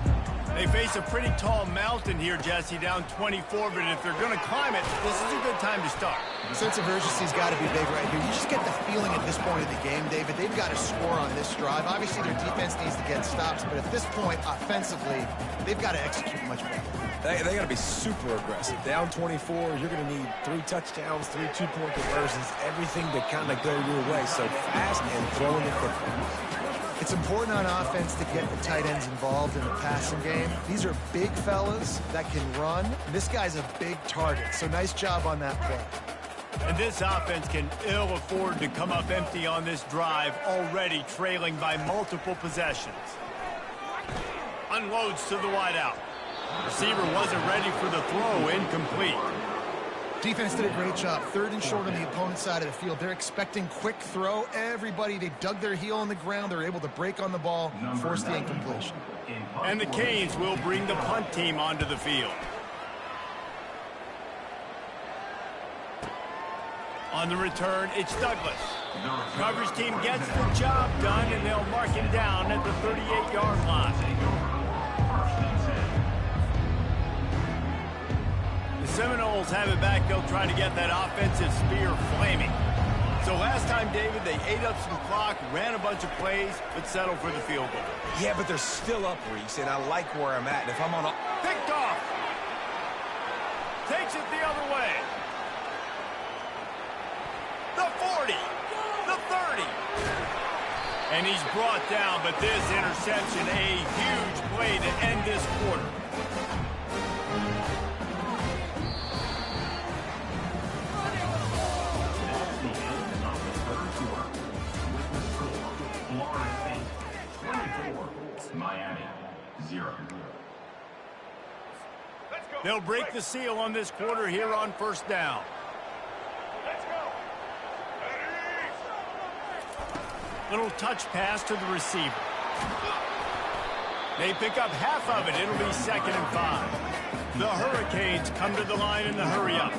They face a pretty tall mountain here, Jesse, down 24, but if they're going to climb it, this is a good time to start. Sense of urgency's got to be big right here. You just get the feeling at this point of the game, David, they've got to score on this drive. Obviously, their defense needs to get stops, but at this point, offensively, they've got to execute much better. They got to be super aggressive. Down 24, you're going to need 3 touchdowns, 3 two-point conversions, everything to kind of go your way. So fast and throwing the football. It's important on offense to get the tight ends involved in the passing game. These are big fellas that can run. This guy's a big target, so nice job on that play. And this offense can ill afford to come up empty on this drive, already trailing by multiple possessions. Unloads to the wideout. Receiver wasn't ready for the throw, incomplete. Defense did a great job. 3rd and short on the opponent's side of the field. They're expecting quick throw. Everybody, they dug their heel on the ground. They're able to break on the ball, force the incompletion. And the Canes will bring the punt team onto the field. On the return, it's Douglas. Coverage team gets the job done, and they'll mark him down at the 38-yard line. The Seminoles have it back. They'll try to get that offensive spear flaming. So last time, David, they ate up some clock, ran a bunch of plays, but settled for the field goal. Yeah, but they're still up, Reese, and I like where I'm at. And if I'm on a... Picked off. Takes it the other way. The 40. The 30. And he's brought down, but this interception, a huge play to end this quarter. They'll break the seal on this quarter here on first down. Let's go. Little touch pass to the receiver. They pick up half of it. It'll be 2nd and 5. The Hurricanes come to the line in the hurry up.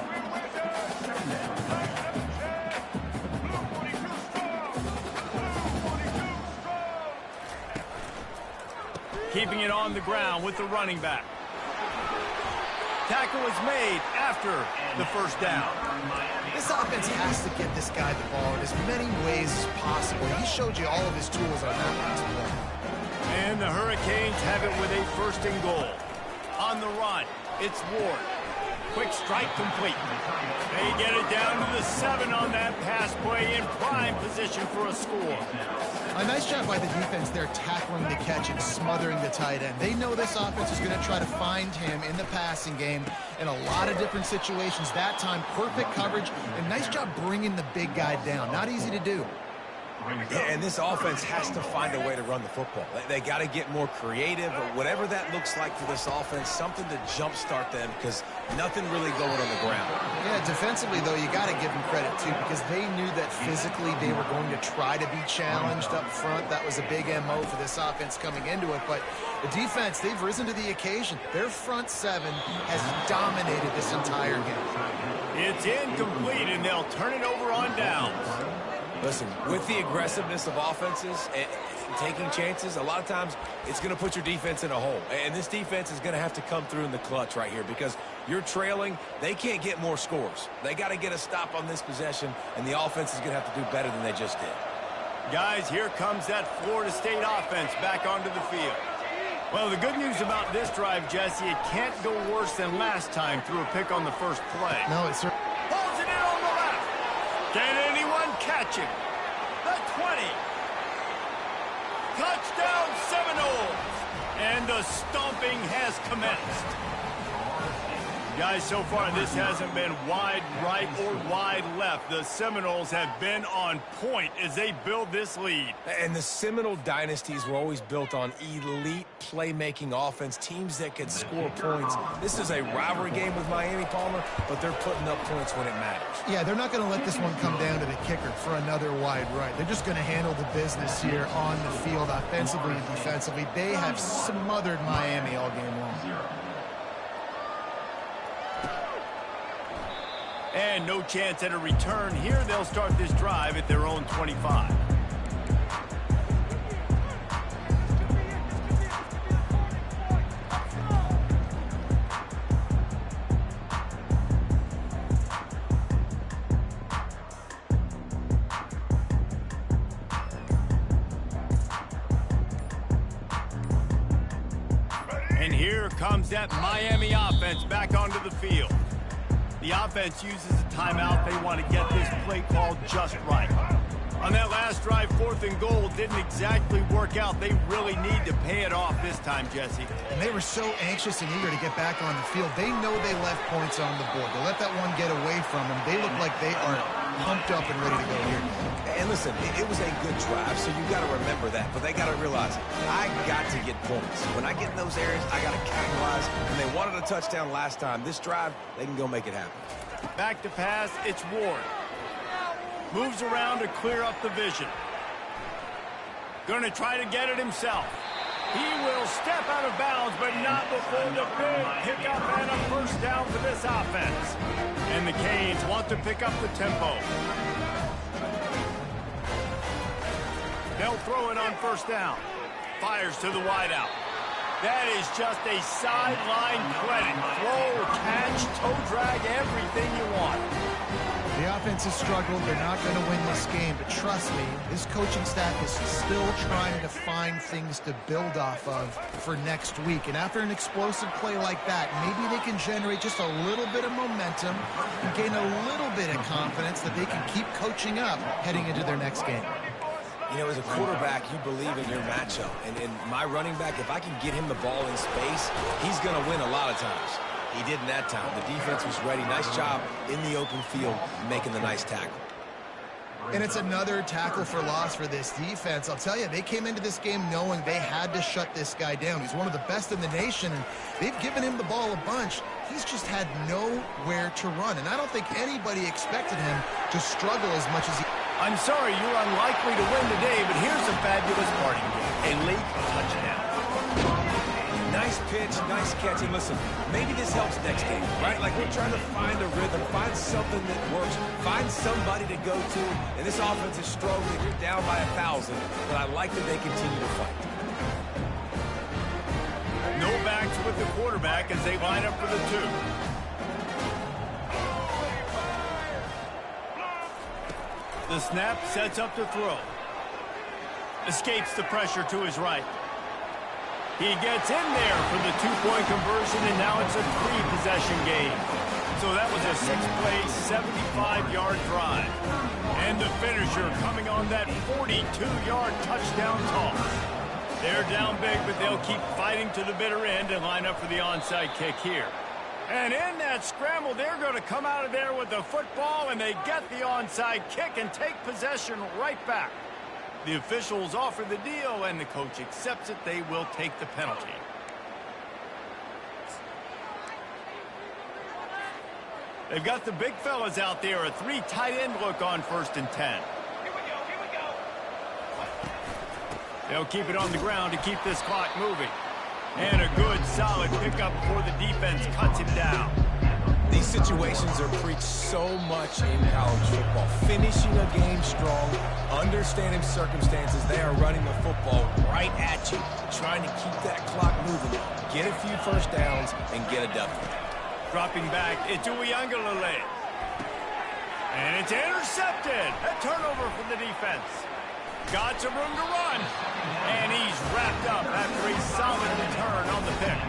Keeping it on the ground with the running back. Tackle is made after the first down. This offense has to get this guy the ball in as many ways as possible. He showed you all of his tools on that last play. And the Hurricanes have it with a 1st and goal. On the run, it's Ward. Quick strike complete. They get it down to the 7 on that pass play in prime position for a score. A nice job by the defense there tackling the catch and smothering the tight end. They know this offense is going to try to find him in the passing game in a lot of different situations. That time, perfect coverage and nice job bringing the big guy down. Not easy to do. Yeah, and this offense has to find a way to run the football. They got to get more creative, or whatever that looks like for this offense, something to jumpstart them, because nothing really going on the ground. Yeah, defensively, though, you got to give them credit, too, because they knew that physically they were going to try to be challenged up front. That was a big MO for this offense coming into it, but the defense, they've risen to the occasion. Their front 7 has dominated this entire game. It's incomplete, and they'll turn it over on downs. Listen, with the aggressiveness of offenses and taking chances, a lot of times it's going to put your defense in a hole. And this defense is going to have to come through in the clutch right here, because you're trailing. They can't get more scores. They got to get a stop on this possession, and the offense is going to have to do better than they just did. Guys, here comes that Florida State offense back onto the field. Well, the good news about this drive, Jesse, it can't go worse than last time through a pick on the first play. No, it's... Pulls it in on the left. Can anyone catch him? The 20. Touchdown Seminoles. And the stomping has commenced. Guys, so far this hasn't been wide right or wide left. The Seminoles have been on point as they build this lead. And the Seminole dynasties were always built on elite playmaking offense, teams that could score points. This is a rivalry game with Miami, Palmer, but they're putting up points when it matters. Yeah, they're not going to let this one come down to the kicker for another wide right. They're just going to handle the business here on the field, offensively and defensively. They have smothered Miami all game long. And no chance at a return here. They'll start this drive at their own 25. And here comes that Miami offense back onto the field. The offense uses a timeout. They want to get this play called just right. On that last drive, 4th and goal didn't exactly work out. They really need to pay it off this time, Jesse. And they were so anxious and eager to get back on the field. They know they left points on the board. They let that one get away from them. They look like they are pumped up and ready to go here. And listen, it was a good drive, so you got to remember that. But they got to realize, I got to get points. When I get in those areas, I got to capitalize. And they wanted a touchdown last time. This drive, they can go make it happen. Back to pass, it's Ward. Moves around to clear up the vision. Going to try to get it himself. He will step out of bounds, but not before the big pickup and a first down for this offense. And the Canes want to pick up the tempo. They'll throw it on first down. Fires to the wideout. That is just a sideline credit. Throw, catch, toe drag, everything you want. The offense has struggled. They're not going to win this game, but trust me, this coaching staff is still trying to find things to build off of for next week. And after an explosive play like that, maybe they can generate just a little bit of momentum and gain a little bit of confidence that they can keep coaching up heading into their next game. You know, as a quarterback, you believe in your matchup. And in my running back, if I can get him the ball in space, he's going to win a lot of times. He didn't that time. The defense was ready. Nice job in the open field making the nice tackle. And it's another tackle for loss for this defense. I'll tell you, they came into this game knowing they had to shut this guy down. He's one of the best in the nation, and they've given him the ball a bunch. He's just had nowhere to run, and I don't think anybody expected him to struggle as much as he... I'm sorry you're unlikely to win today, but here's a fabulous parting game. A late touchdown. Nice pitch, nice catch. And listen, maybe this helps next game, right? Like we're trying to find a rhythm, find something that works, find somebody to go to. And this offense is struggling. You're down by 1,000, but I like that they continue to fight. No backs with the quarterback as they line up for the 2. The snap sets up to throw. Escapes the pressure to his right. He gets in there for the 2-point conversion, and now it's a 3-possession game. So that was a 6-play, 75-yard drive. And the finisher coming on that 42-yard touchdown toss. They're down big, but they'll keep fighting to the bitter end and line up for the onside kick here. And in that scramble, they're going to come out of there with the football, and they get the onside kick and take possession right back. The officials offer the deal, and the coach accepts it. They will take the penalty. They've got the big fellas out there, a 3 tight end look on 1st and 10. Here we go. They'll keep it on the ground to keep this clock moving. And a good, solid pickup before the defense cuts him down. These situations are preached so much in college football. Finishing a game strong, understanding circumstances. They are running the football right at you, trying to keep that clock moving, get a few first downs, and get a W. Dropping back, it's Uiagalelei. And it's intercepted. A turnover for the defense. Got some room to run. And he's wrapped up after a solid return on the pick.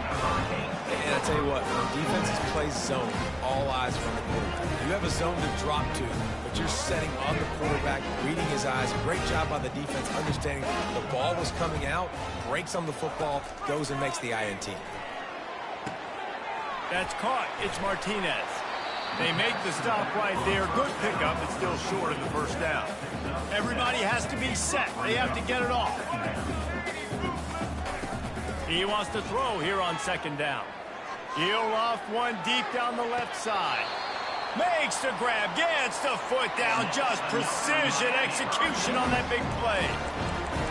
And I tell you what, when defenses play zone, all eyes are on the quarterback. You have a zone to drop to, but you're setting on the quarterback, reading his eyes. Great job by the defense, understanding the ball was coming out, breaks on the football, goes and makes the INT. That's caught. It's Martinez. They make the stop right there. Good pickup, but still short of the first down. Everybody has to be set. They have to get it off. He wants to throw here on 2nd down. He'll off one deep down the left side. Makes the grab, gets the foot down. Just precision execution on that big play.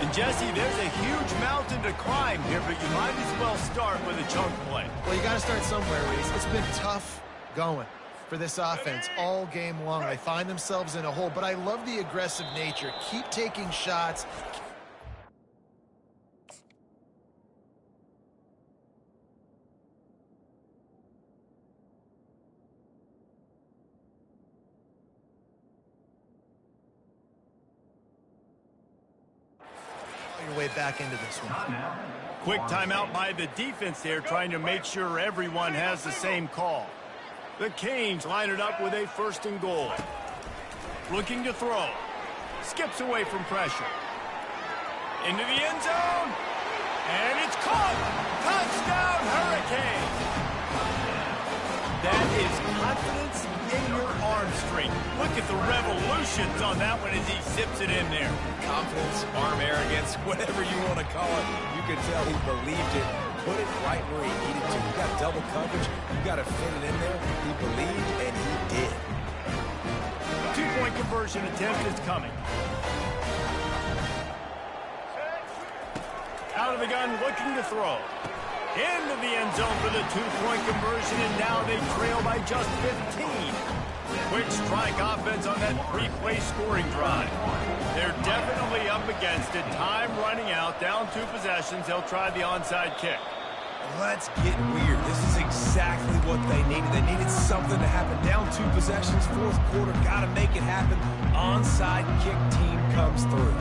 And Jesse, there's a huge mountain to climb here, but you might as well start with a chunk play. Well, you got to start somewhere, Reese. It's been tough going for this offense all game long. They find themselves in a hole, but I love the aggressive nature. Keep taking shots. Your way back into this one. Quick timeout by the defense there, trying to make sure everyone has the same call. The Canes line it up with a 1st and goal. Looking to throw. Skips away from pressure. Into the end zone. And it's caught. Touchdown, Hurricane. That is confidence in your arm strength. Look at the revolutions on that one as he zips it in there. Confidence, arm arrogance, whatever you want to call it. You can tell he believed it. Put it right where he needed to. You got double coverage. You got to fit it in there. He believed, and he did. 2-point conversion attempt is coming. Out of the gun, looking to throw. Into the end zone for the 2-point conversion, and now they trail by just 15. Quick strike offense on that 3-play scoring drive. They're definitely up against it. Time running out, down 2 possessions. They'll try the onside kick. Let's get weird. This is exactly what they needed. They needed something to happen. Down 2 possessions, 4th quarter, got to make it happen. Onside kick team comes through.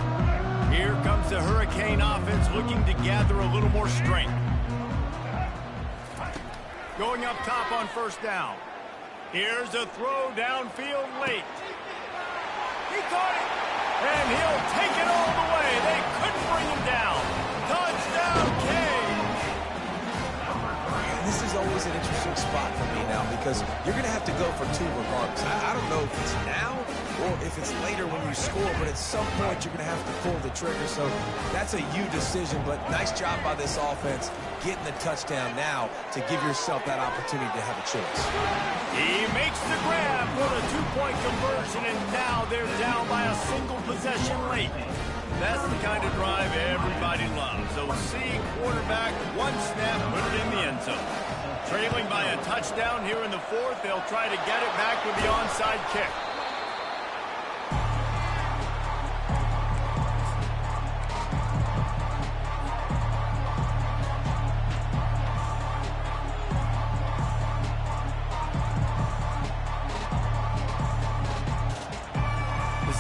Here comes the Hurricane offense looking to gather a little more strength. Going up top on 1st down. Here's a throw downfield late. He caught it, and he'll take it all the way. They couldn't bring him down. Touchdown, Canes. This is always an interesting spot for me now because you're going to have to go for 2 regardless. I don't know if it's now or if it's later when you score, but at some point you're going to have to pull the trigger. So that's a you decision, but nice job by this offense getting the touchdown now to give yourself that opportunity to have a choice. He makes the grab for the two-point conversion, and now they're down by a single possession late. That's the kind of drive everybody loves. So see quarterback, one snap, put it in the end zone. Trailing by a touchdown here in the fourth, they'll try to get it back with the onside kick.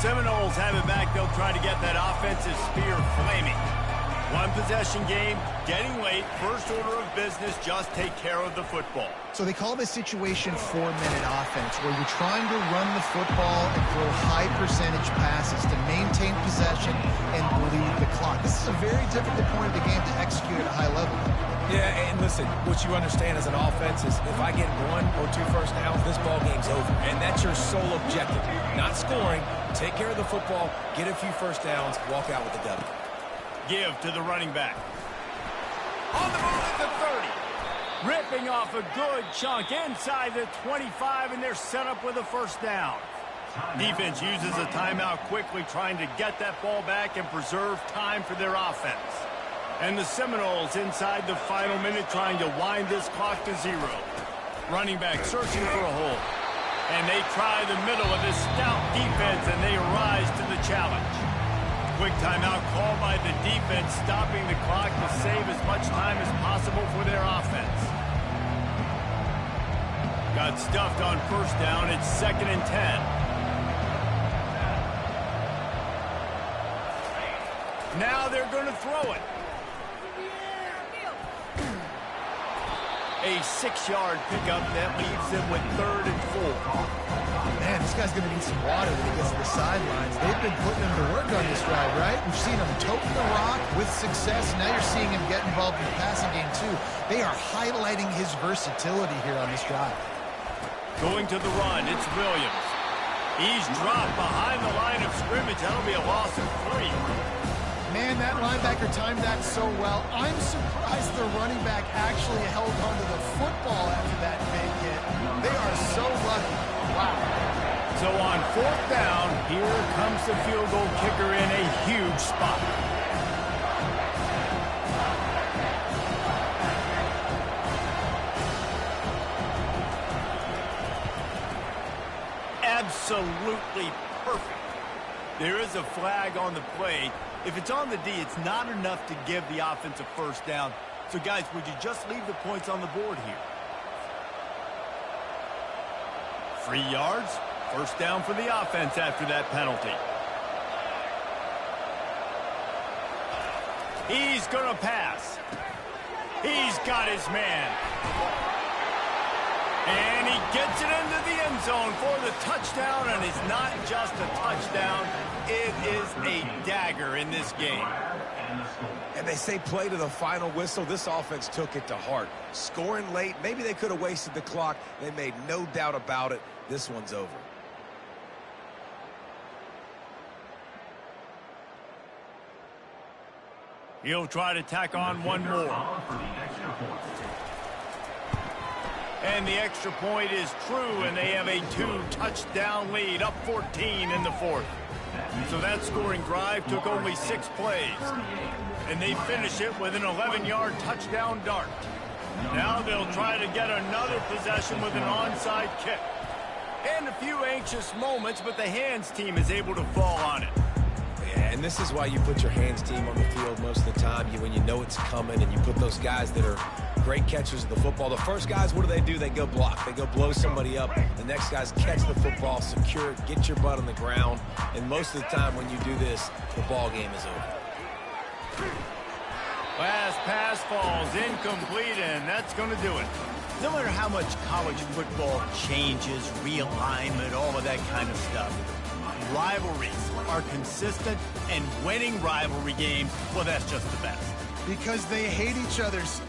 Seminoles have it back. They'll try to get that offensive spear flaming. One possession game, getting late. First order of business, just take care of the football. So they call this situation 4-minute offense, where you're trying to run the football and throw high percentage passes to maintain possession and bleed the clock. This is a very difficult point of the game to execute at a high level. Yeah, and listen, what you understand as an offense is if I get 1 or 2 first downs, this ball game's over. And that's your sole objective. Not scoring, take care of the football, get a few first downs, walk out with the W. Give to the running back. On the move at the 30. Ripping off a good chunk inside the 25, and they're set up with a first down. Defense uses a timeout quickly, trying to get that ball back and preserve time for their offense. And the Seminoles inside the final minute trying to wind this clock to 0. Running back searching for a hole. And they try the middle of this stout defense, and they rise to the challenge. Quick timeout called by the defense, stopping the clock to save as much time as possible for their offense. Got stuffed on first down. It's 2nd and 10. Now they're going to throw it. A 6-yard pickup that leaves them with 3rd and 4. Man, this guy's going to need some water when he gets to the sidelines. They've been putting him to work on this drive, right? We've seen him toting the rock with success. Now you're seeing him get involved in the passing game, too. They are highlighting his versatility here on this drive. Going to the run, it's Williams. He's dropped behind the line of scrimmage. That'll be a loss of 3. Man, that linebacker timed that so well. I'm surprised the running back actually held onto the football after that big hit. They are so lucky. Wow. So on 4th down, here comes the field goal kicker in a huge spot. Absolutely perfect. There is a flag on the play. If it's on the D, it's not enough to give the offense a first down. So, guys, would you just leave the points on the board here? 3 yards, first down for the offense after that penalty. He's going to pass. He's got his man. And he gets it into the end zone for the touchdown, and it's not just a touchdown. It is a dagger in this game. And they say play to the final whistle. This offense took it to heart. Scoring late, maybe they could have wasted the clock. They made no doubt about it. This one's over. He'll try to tack on one more. And the extra point is true, and they have a 2-touchdown lead, up 14 in the 4th. So that scoring drive took only 6 plays. And they finish it with an 11-yard touchdown dart. Now they'll try to get another possession with an onside kick. And a few anxious moments, but the hands team is able to fall on it. Yeah, and this is why you put your hands team on the field most of the time. When you know it's coming, and you put those guys that are great catchers of the football. The first guys, what do? They go block. They go blow somebody up. The next guys catch the football, secure it, get your butt on the ground. And most of the time when you do this, the ball game is over. Last pass falls incomplete, and that's going to do it. No matter how much college football changes, realignment, all of that kind of stuff, rivalries are consistent, and winning rivalry games, well, that's just the best. Because they hate each other's.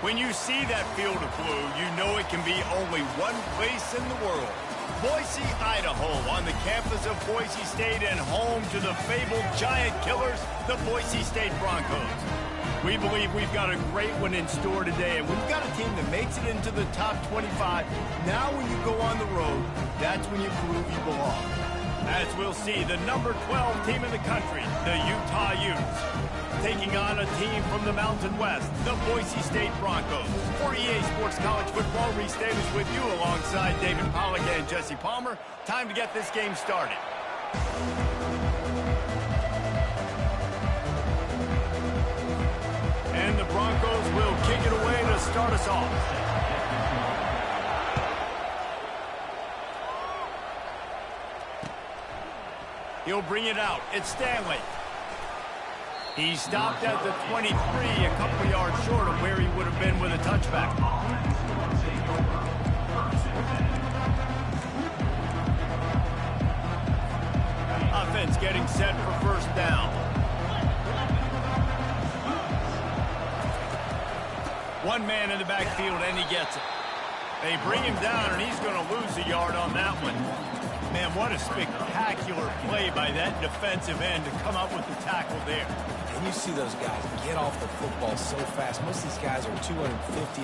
When you see that field of blue, you know it can be only one place in the world. Boise, Idaho, on the campus of Boise State and home to the fabled giant killers, the Boise State Broncos. We believe we've got a great one in store today, and we've got a team that makes it into the top 25. Now when you go on the road, that's when you prove you belong. As we'll see, the number 12 team in the country, the Utah Utes, taking on a team from the Mountain West, the Boise State Broncos. For EA Sports College Football, Reese Davis with you alongside David Pollack and Jesse Palmer. Time to get this game started. And the Broncos will kick it away to start us off. He'll bring it out. It's Stanley. He stopped at the 23, a couple yards short of where he would have been with a touchback. Offense getting set for first down. One man in the backfield, and he gets it. They bring him down, and he's going to lose a yard on that one. Man, what a spectacular play by that defensive end to come up with the tackle there. And you see those guys get off the football so fast. Most of these guys are 250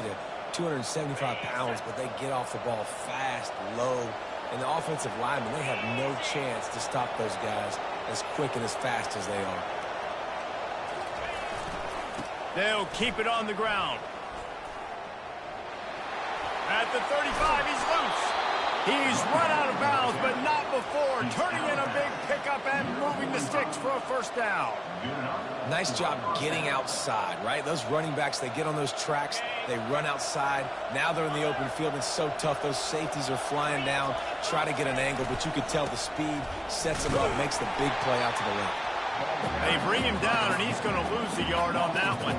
to 275 pounds, but they get off the ball fast, low. And the offensive linemen, they have no chance to stop those guys as quick and as fast as they are. They'll keep it on the ground. At the 35, he's loose. He's run out of bounds, but not before turning in a big pickup and moving the sticks for a first down. Nice job getting outside, right? Those running backs, they get on those tracks, they run outside. Now they're in the open field. It's so tough. Those safeties are flying down, try to get an angle, but you could tell the speed sets him up, makes the big play out to the left. They bring him down, and he's going to lose a yard on that one.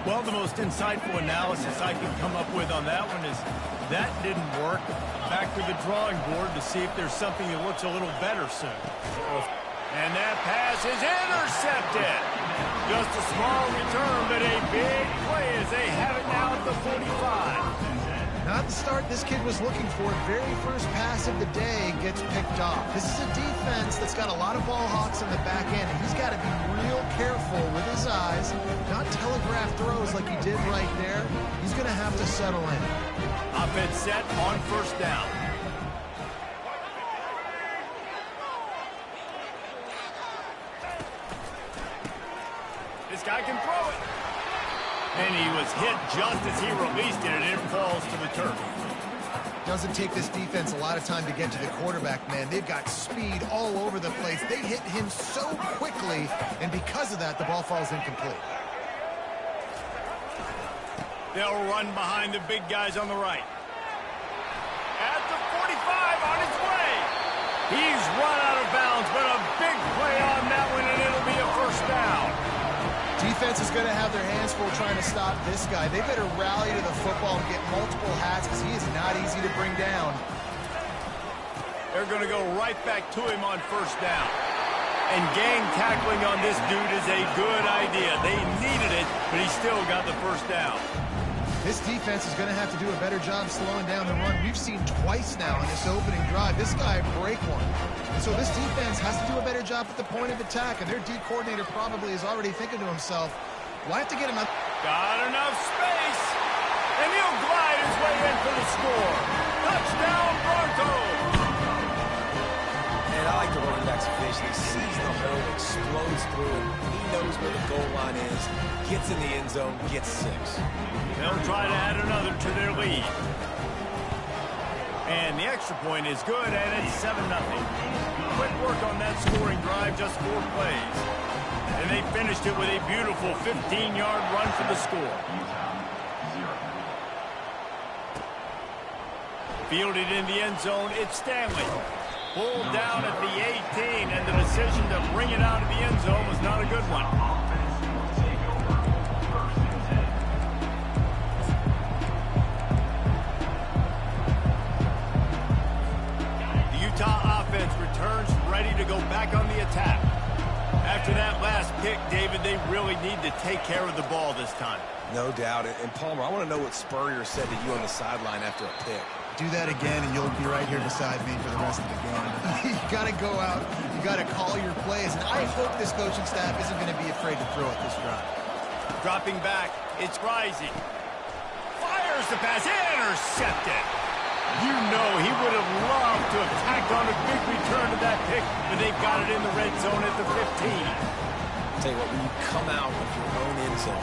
Well, the most insightful analysis I can come up with on that one is that didn't work. Back to the drawing board to see if there's something that looks a little better soon. And that pass is intercepted. Just a small return, but a big play as they have it now at the 45. Not the start this kid was looking for. Very first pass of the day gets picked off. This is a defense that's got a lot of ball hawks in the back end, and he's got to be real careful with his eyes, not telegraph throws like he did right there. He's going to have to settle in. Offense set on first down. This guy can throw it. And he was hit just as he released it, and it falls to the turf. Doesn't take this defense a lot of time to get to the quarterback, man. They've got speed all over the place. They hit him so quickly, and because of that, the ball falls incomplete. They'll run behind the big guys on the right. At the 45, on his way. He's run out of bounds, but a big play on that one, and it'll be a first down. Defense is going to have their hands full trying to stop this guy. They better rally to the football and get multiple hats because he is not easy to bring down. They're going to go right back to him on first down. And gang tackling on this dude is a good idea. They needed it, but he still got the first down. This defense is going to have to do a better job slowing down the run. We've seen twice now in this opening drive. This guy break one. And so this defense has to do a better job at the point of attack, and their D coordinator probably is already thinking to himself, well, I have to get another. Got enough space, and he'll glide his way in for the score. Touchdown, Broncos! And I like the running back's vision. He sees the hole, explodes through it. He knows where the goal line is, gets in the end zone, gets 6. They'll try to add another to their lead. And the extra point is good, and it's 7-0. Quick work on that scoring drive, just 4 plays. And they finished it with a beautiful 15-yard run for the score. Fielded in the end zone, it's Stanley. Pulled down at the 18, and the decision to bring it out of the end zone was not a good one. The Utah offense returns ready to go back on the attack. After that last pick, David, they really need to take care of the ball this time. No doubt. And Palmer, I want to know what Spurrier said to you on the sideline after a pick. Do that again, and you'll be right here beside me for the rest of the game. You got to go out. You got to call your plays. And I hope this coaching staff isn't going to be afraid to throw at this drive. Dropping back. It's Rising. Fires the pass. Intercepted. You know he would have loved to have tacked on a big return to that pick, but they've got it in the red zone at the 15. Tell you what, when you come out of your own end zone,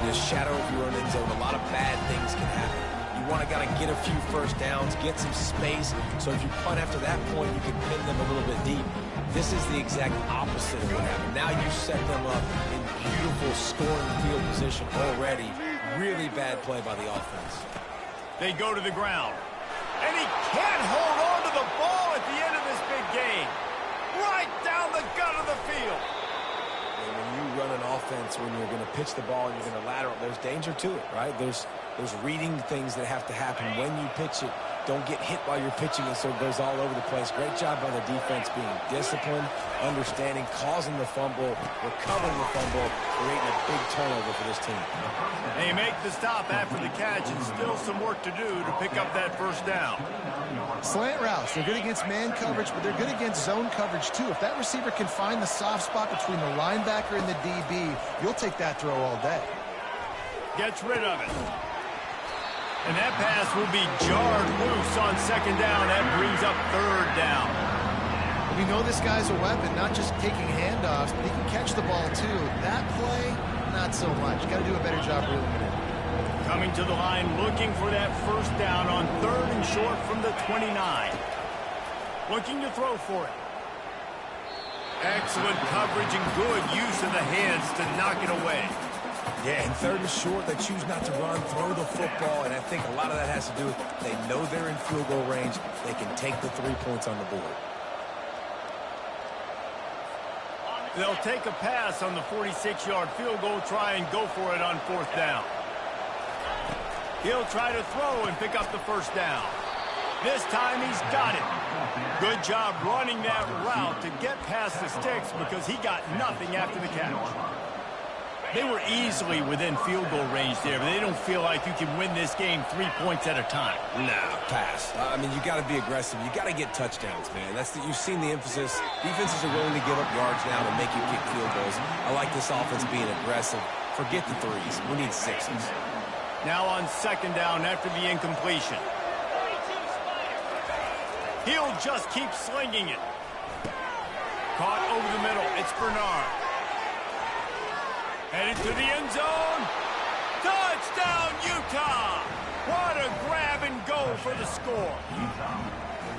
the shadow of your own end zone, a lot of bad things can happen. You want to get a few first downs, get some space, so if you punt after that point, you can pin them a little bit deep. This is the exact opposite of what happened. Now you set them up in beautiful scoring field position already. Really bad play by the offense. They go to the ground. And he can't hold on to the ball at the end of this big game. Right down the gut of the field. And when you run an offense, when you're going to pitch the ball and you're going to lateral, there's danger to it, right? There's reading things that have to happen when you pitch it. Don't get hit while you're pitching it so it goes all over the place. Great job by the defense being disciplined, understanding, causing the fumble, recovering the fumble, creating a big turnover for this team. They make the stop after the catch, and still some work to do to pick up that first down. Slant routes, they're good against man coverage, but they're good against zone coverage too. If that receiver can find the soft spot between the linebacker and the DB, you'll take that throw all day. Gets rid of it. And that pass will be jarred loose on second down. That brings up third down. We know this guy's a weapon, not just taking handoffs, but he can catch the ball too. That play, not so much. Got to do a better job reeling it in. Coming to the line, looking for that first down on third and short from the 29. Looking to throw for it. Excellent coverage and good use of the hands to knock it away. Yeah, and third and short, they choose not to run, throw the football, and I think a lot of that has to do with they know they're in field goal range. They can take the 3 points on the board. They'll take a pass on the 46-yard field goal, try and go for it on fourth down. He'll try to throw and pick up the first down. This time he's got it. Good job running that route to get past the sticks because he got nothing after the catch. They were easily within field goal range there, but they don't feel like you can win this game 3 points at a time. Nah, pass. I mean, you got to be aggressive. You got to get touchdowns, man. You've seen the emphasis. Defenses are willing to give up yards now to make you kick field goals. I like this offense being aggressive. Forget the threes. We need sixes. Now on second down after the incompletion. He'll just keep slinging it. Caught over the middle. It's Bernard. Headed to the end zone. Touchdown, Utah! What a grab and go for the score.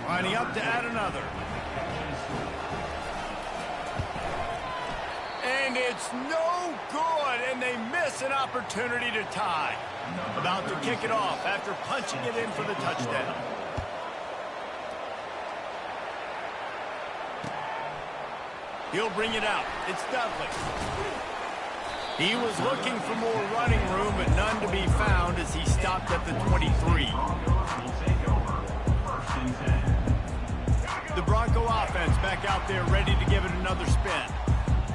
Lining up to add another. And it's no good, and they miss an opportunity to tie. About to kick it off after punching it in for the touchdown. He'll bring it out. It's Dudley. He was looking for more running room, but none to be found as he stopped at the 23. The Bronco offense back out there ready to give it another spin.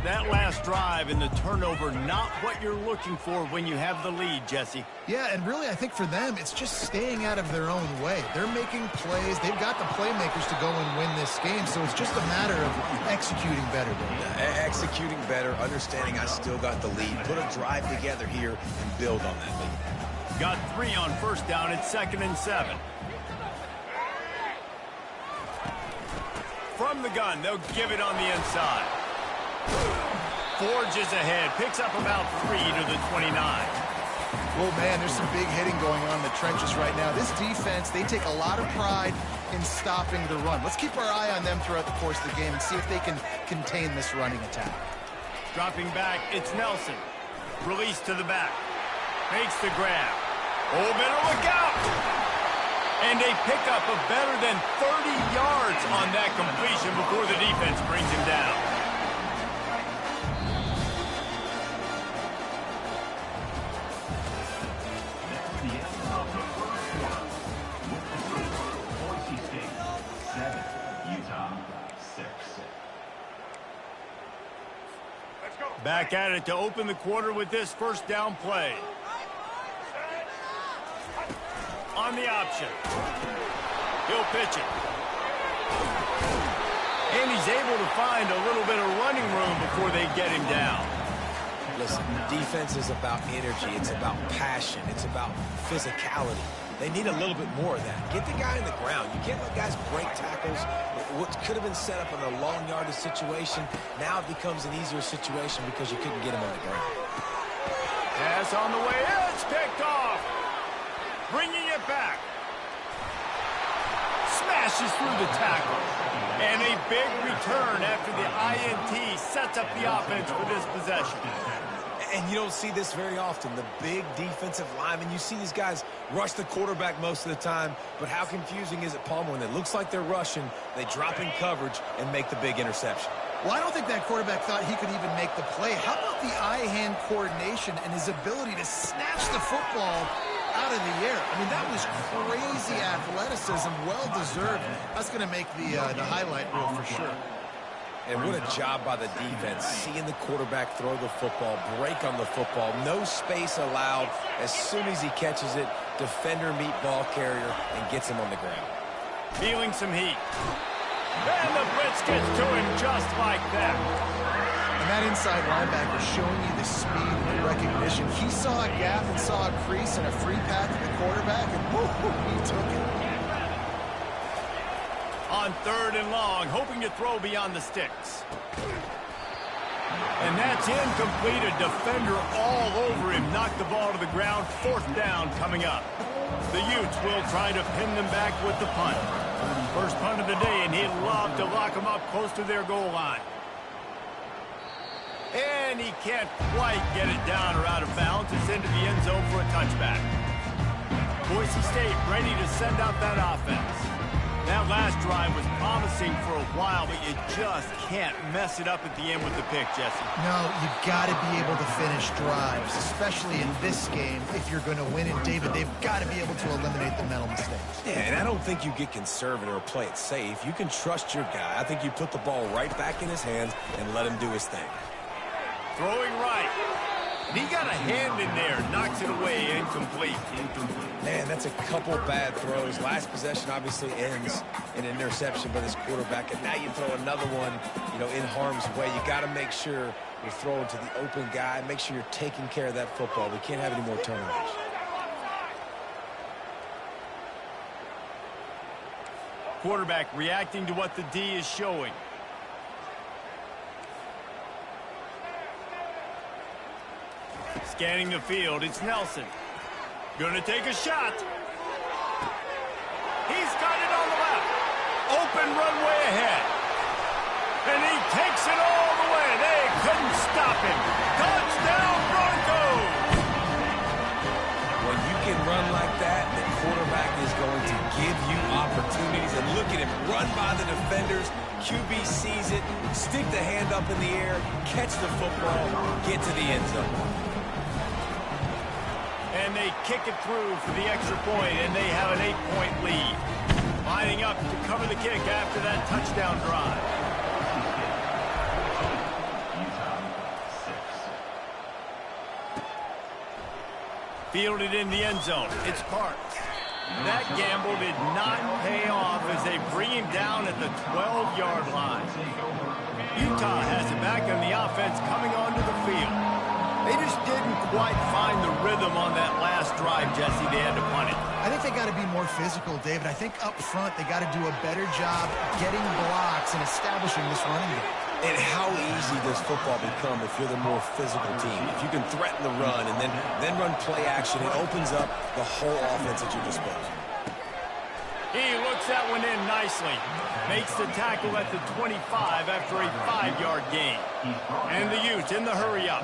That last drive and the turnover, not what you're looking for when you have the lead, Jesse. Yeah, and really, I think for them, it's just staying out of their own way. They're making plays. They've got the playmakers to go and win this game, so it's just a matter of executing better. Executing better, understanding I still got the lead. Put a drive together here and build on that lead. Got 3 on first down. It's 2nd and 7. From the gun, they'll give it on the inside. Forges ahead, picks up about 3 to the 29. Well, man, there's some big hitting going on in the trenches right now. This defense, they take a lot of pride in stopping the run. Let's keep our eye on them throughout the course of the game and see if they can contain this running attack. Dropping back, it's Nelson. Release to the back. Makes the grab. Oh, better look out! And a pickup of better than 30 yards on that completion before the defense brings him down. Back at it to open the quarter with this first down play. On the option. He'll pitch it. And he's able to find a little bit of running room before they get him down. Listen, defense is about energy. It's about passion. It's about physicality. They need a little bit more of that. Get the guy in the ground. You can't let guys break tackles. What could have been set up in a long yardage situation, now it becomes an easier situation because you couldn't get him on the ground. Pass on the way. It's picked off. Bringing it back. Smashes through the tackle. And a big return after the INT sets up the offense for this possession. And you don't see this very often. The big defensive linemen, you see these guys rush the quarterback most of the time, but how confusing is it, Palmer, when it looks like they're rushing, they drop in coverage and make the big interception? Well, I don't think that quarterback thought he could even make the play. How about the eye-hand coordination and his ability to snatch the football out of the air? I mean, that was crazy athleticism, well-deserved. That's going to make the highlight reel for sure. And what a job by the defense, seeing the quarterback throw the football, break on the football, no space allowed. As soon as he catches it, defender meet ball carrier and gets him on the ground. Feeling some heat. And the blitz gets to him just like that. And that inside linebacker showing you the speed and the recognition. He saw a gap and saw a crease and a free path to the quarterback, and he took it. On 3rd and long, hoping to throw beyond the sticks. And that's incomplete. A defender all over him. Knocked the ball to the ground. 4th down coming up. The Utes will try to pin them back with the punt. First punt of the day, and he'd love to lock them up close to their goal line. And he can't quite get it down or out of bounds. It's into the end zone for a touchback. Boise State ready to send out that offense. That last drive was promising for a while, but you just can't mess it up at the end with the pick, Jesse. No, you've got to be able to finish drives, especially in this game. If you're going to win it, David, they've got to be able to eliminate the mental mistakes. Yeah, and I don't think you get conservative or play it safe. You can trust your guy. I think you put the ball right back in his hands and let him do his thing. Throwing right. And he got a hand in there, knocks it away, incomplete. Man, that's a couple bad throws. Last possession obviously ends in an interception by this quarterback, and now you throw another one, in harm's way. You got to make sure you're throwing to the open guy. Make sure you're taking care of that football. We can't have any more turnovers. Quarterback reacting to what the D is showing. Scanning the field, it's Nelson. Gonna take a shot. He's got it on the left. Open runway ahead. And he takes it all the way. They couldn't stop him. Touchdown, Broncos! When you can run like that, the quarterback is going to give you opportunities. And look at him run by the defenders. QB sees it, stick the hand up in the air, catch the football, get to the end zone. And they kick it through for the extra point, and they have an 8-point lead. Lining up to cover the kick after that touchdown drive. Fielded in the end zone. It's Parks. That gamble did not pay off as they bring him down at the 12-yard line. Utah has it back on the offense coming onto the field. They just didn't quite find the rhythm on that last drive, Jesse. They had to punt it. I think they got to be more physical, David. I think up front they got to do a better job getting blocks and establishing this running game. And how easy does football become if you're the more physical team? If you can threaten the run and then run play action, it opens up the whole offense at your disposal. He looks that one in nicely. Makes the tackle at the 25 after a 5-yard gain. And the Utes in the hurry-up.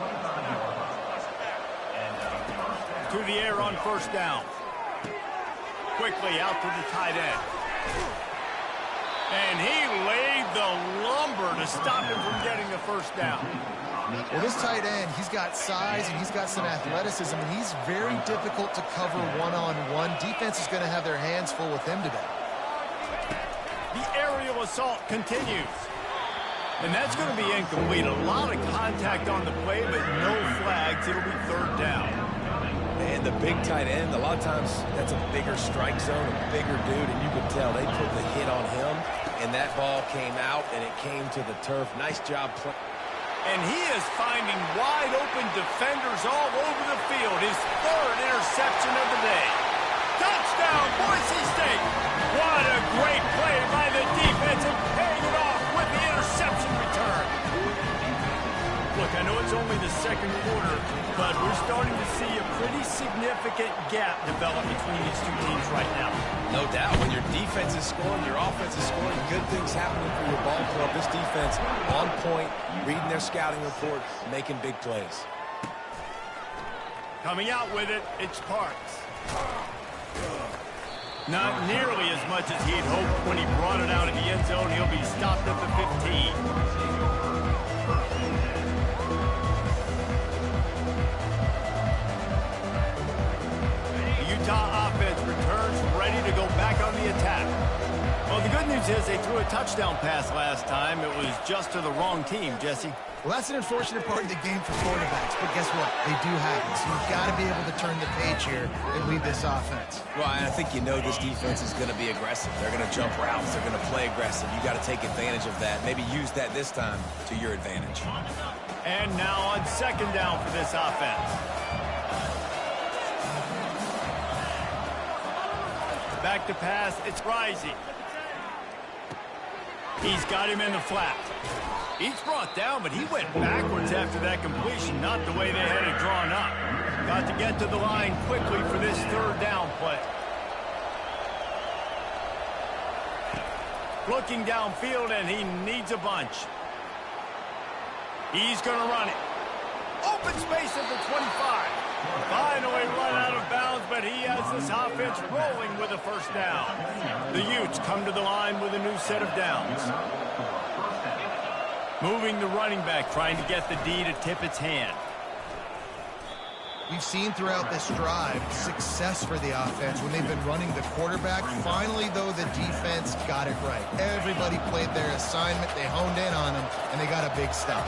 To the air on first down. Quickly out to the tight end. And he laid the lumber to stop him from getting the first down. Well, this tight end, he's got size and he's got some athleticism, and he's very difficult to cover one-on-one. Defense is going to have their hands full with him today. The aerial assault continues. And that's going to be incomplete. A lot of contact on the play, but no flags. It'll be third down. And the big tight end, a lot of times that's a bigger strike zone, a bigger dude, and you could tell they put the hit on him, and that ball came out, and it came to the turf. Nice job playing. And he is finding wide-open defenders all over the field. His third interception of the day. Touchdown, Boise State! What a great play by the defense and paying it off with the interception return. Look, I know it's only the second quarter, but we're starting to see a pretty significant gap develop between these two teams right now. No doubt. When your defense is scoring, your offense is scoring, good things happening for your ball club. This defense on point, reading their scouting report, making big plays. Coming out with it, it's Parks. Not nearly as much as he'd hoped when he brought it out of the end zone. He'll be stopped at the 15. Utah offense returns ready to go back on the attack. Well, the good news is they threw a touchdown pass last time. It was just to the wrong team, Jesse. Well, that's an unfortunate part of the game for quarterbacks, but guess what? They do happen, so you've got to be able to turn the page here and lead this offense. Well, I think you know this defense is going to be aggressive. They're going to jump routes. They're going to play aggressive. You got to take advantage of that. Maybe use that this time to your advantage. And now on second down for this offense. Back to pass, it's Rising. He's got him in the flat. He's brought down, but he went backwards after that completion, not the way they had it drawn up. Got to get to the line quickly for this third down play. Looking downfield, and he needs a bunch. He's going to run it. Open space at the 25. Finally run out of bounds, but he has this offense rolling with a first down. The Utes come to the line with a new set of downs. Moving the running back, trying to get the D to tip its hand. We've seen throughout this drive success for the offense when they've been running the quarterback. Finally, though, the defense got it right. Everybody played their assignment. They honed in on them, and they got a big stop.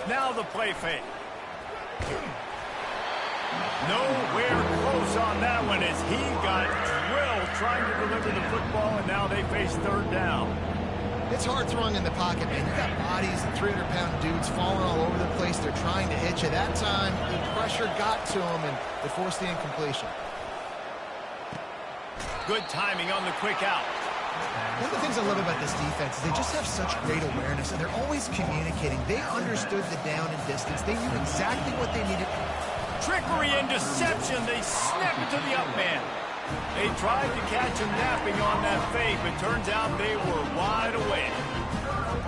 Now the play fake. Nowhere close on that one as he got drilled trying to deliver the football, and now they face third down. It's hard throwing in the pocket, man. You got bodies and 300-pound dudes falling all over the place. They're trying to hit you. That time, the pressure got to them, and they forced the incompletion. Good timing on the quick out. One of the things I love about this defense is they just have such great awareness, and they're always communicating. They understood the down and distance. They knew exactly what they needed. Trickery and deception. They snap it to the up man. They tried to catch him napping on that fake, but turns out they were wide awake.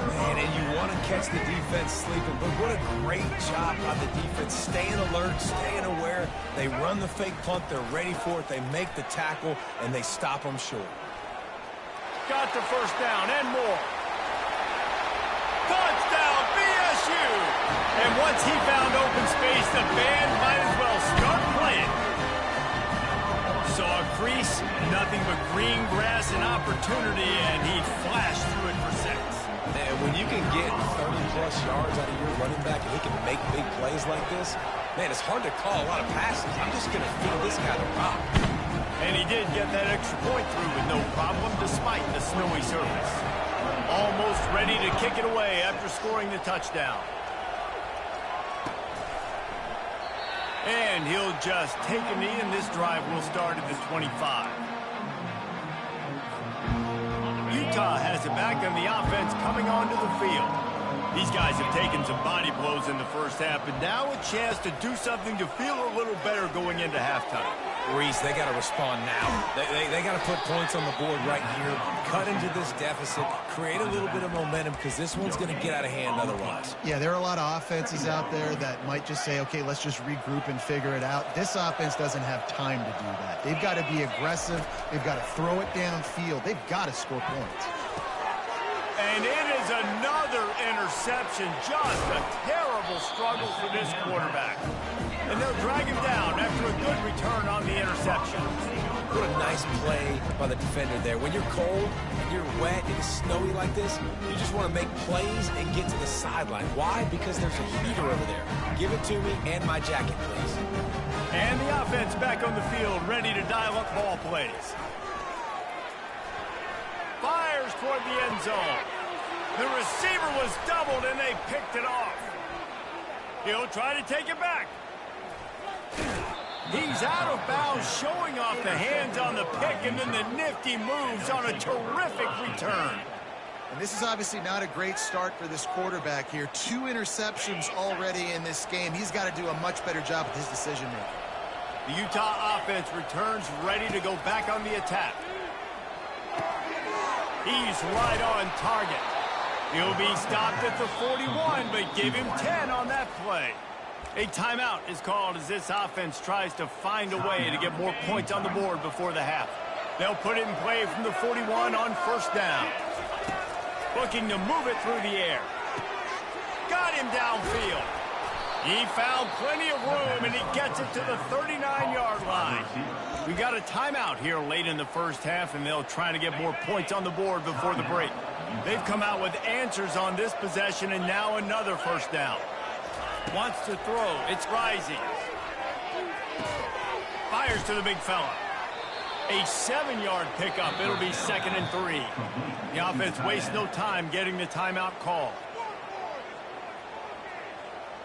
Man, and you want to catch the defense sleeping, but what a great job by the defense. Staying alert, staying aware. They run the fake punt. They're ready for it. They make the tackle, and they stop them short. Got the first down and more. Touchdown, BSU! And once he found open space, the band might as well start playing. Saw a crease, nothing but green grass and opportunity, and he flashed through it for 6. And when you can get 30-plus yards out of your running back and he can make big plays like this, man, it's hard to call a lot of passes. I'm just going to feed this guy the rock. And he did get that extra point through with no problem despite the snowy surface. Almost ready to kick it away after scoring the touchdown. And he'll just take a knee, and this drive will start at the 25. Utah has it back on the offense coming onto the field. These guys have taken some body blows in the first half, but now a chance to do something to feel a little better going into halftime. Reese, they got to respond now. They got to put points on the board right here, cut into this deficit, create a little bit of momentum, because this one's going to get out of hand otherwise. Yeah, there are a lot of offenses out there that might just say, okay, let's just regroup and figure it out. This offense doesn't have time to do that. They've got to be aggressive. They've got to throw it downfield. They've got to score points. And it is another interception. Just a terrible struggle for this quarterback. And they'll drag him down after a good return on the interception. What a nice play by the defender there. When you're cold and you're wet and it's snowy like this, you just want to make plays and get to the sideline. Why? Because there's a heater over there. Give it to me and my jacket, please. And the offense back on the field, ready to dial up ball plays. Fires toward the end zone. The receiver was doubled, and they picked it off. He'll try to take it back. He's out of bounds, showing off the hands on the pick, and then the nifty moves on a terrific return. And this is obviously not a great start for this quarterback here. 2 interceptions already in this game. He's got to do a much better job with his decision-making. The Utah offense returns ready to go back on the attack. He's right on target. He'll be stopped at the 41, but give him 10 on that play. A timeout is called as this offense tries to find a way to get more points on the board before the half. They'll put it in play from the 41 on first down. Looking to move it through the air. Got him downfield. He found plenty of room, and he gets it to the 39-yard line. We got a timeout here late in the first half, and they'll try to get more points on the board before the break. They've come out with answers on this possession, and now another first down. Wants to throw. It's rising. Fires to the big fella. A 7-yard pickup. It'll be 2nd and 3. The offense wastes no time getting the timeout call.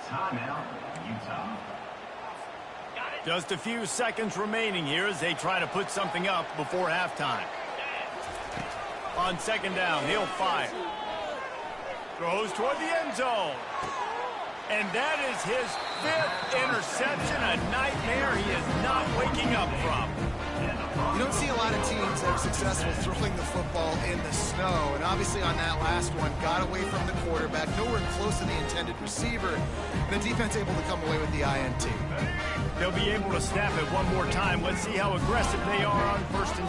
Timeout, Utah. Just a few seconds remaining here as they try to put something up before halftime. On 2nd down, he'll fire. Throws toward the end zone. And that is his 5th interception, a nightmare he is not waking up from. You don't see a lot of teams that are successful throwing the football in the snow. And obviously on that last one, got away from the quarterback, nowhere close to the intended receiver. And the defense able to come away with the INT. They'll be able to snap it one more time. Let's see how aggressive they are on 1st and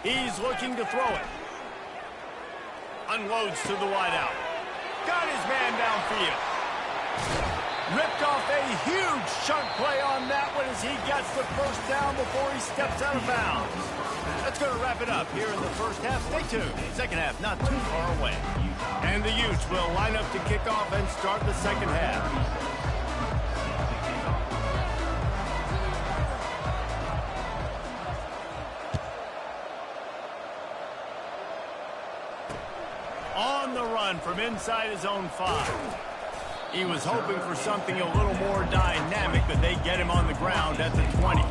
10. He's looking to throw it. Unloads to the wideout. Got his man downfield. Ripped off a huge chunk play on that one as he gets the first down before he steps out of bounds. That's going to wrap it up here in the first half. Stay tuned. Second half not too far away. And the Utes will line up to kick off and start the second half. On the run from inside his own 5. He was hoping for something a little more dynamic, but they get him on the ground at the 20.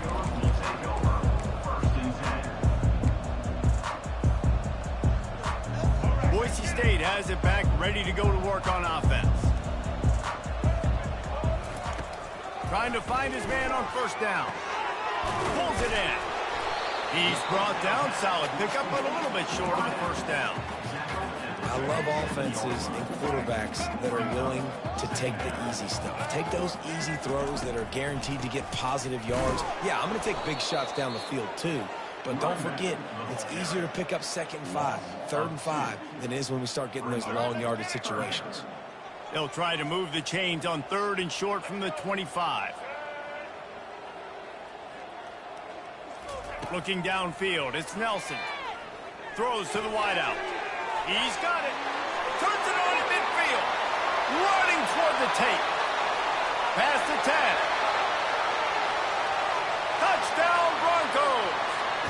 Boise State has it back, ready to go to work on offense. Trying to find his man on first down. Pulls it in. He's brought down, solid pickup, but a little bit short of the first down. I love offenses and quarterbacks that are willing to take the easy stuff. Take those easy throws that are guaranteed to get positive yards. Yeah, I'm going to take big shots down the field too. But don't forget, it's easier to pick up 2nd and 5, 3rd and 5 than it is when we start getting those long yardage situations. They'll try to move the chains on 3rd and short from the 25. Looking downfield, it's Nelson. Throws to the wideout. He's got it. Turns it on at midfield. Running toward the tape. Past the 10. Touchdown Broncos.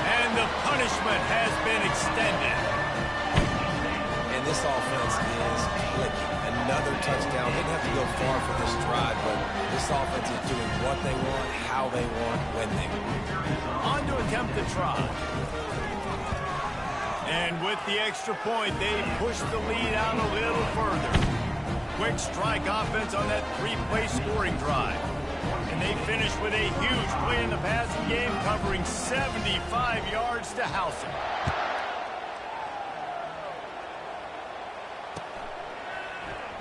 And the punishment has been extended. And this offense is clicking. Another touchdown. Didn't have to go far for this drive, but this offense is doing what they want, how they want, when they want. On to attempt the try. And with the extra point, they push the lead out a little further. Quick strike offense on that 3-play scoring drive. And they finish with a huge play in the passing game, covering 75 yards to house it.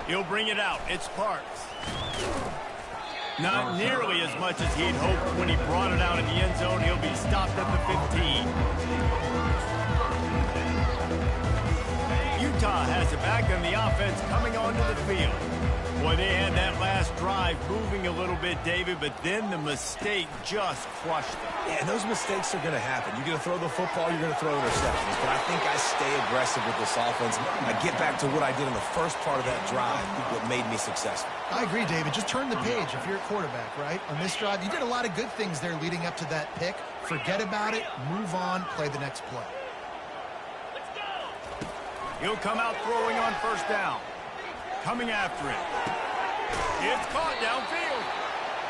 He'll bring it out. It's Parks. Not nearly as much as he'd hoped when he brought it out in the end zone. He'll be stopped at the 15. Utah has it back, and the offense coming onto the field. Boy, they had that last drive moving a little bit, David, but then the mistake just crushed them. Yeah, and those mistakes are going to happen. You're going to throw the football, you're going to throw interceptions. But I think I stay aggressive with this offense. I get back to what I did in the first part of that drive that made me successful. I agree, David. Just turn the page if you're a quarterback, right? On this drive, you did a lot of good things there leading up to that pick. Forget about it, move on, play the next play. He'll come out throwing on first down. Coming after it. It's caught downfield.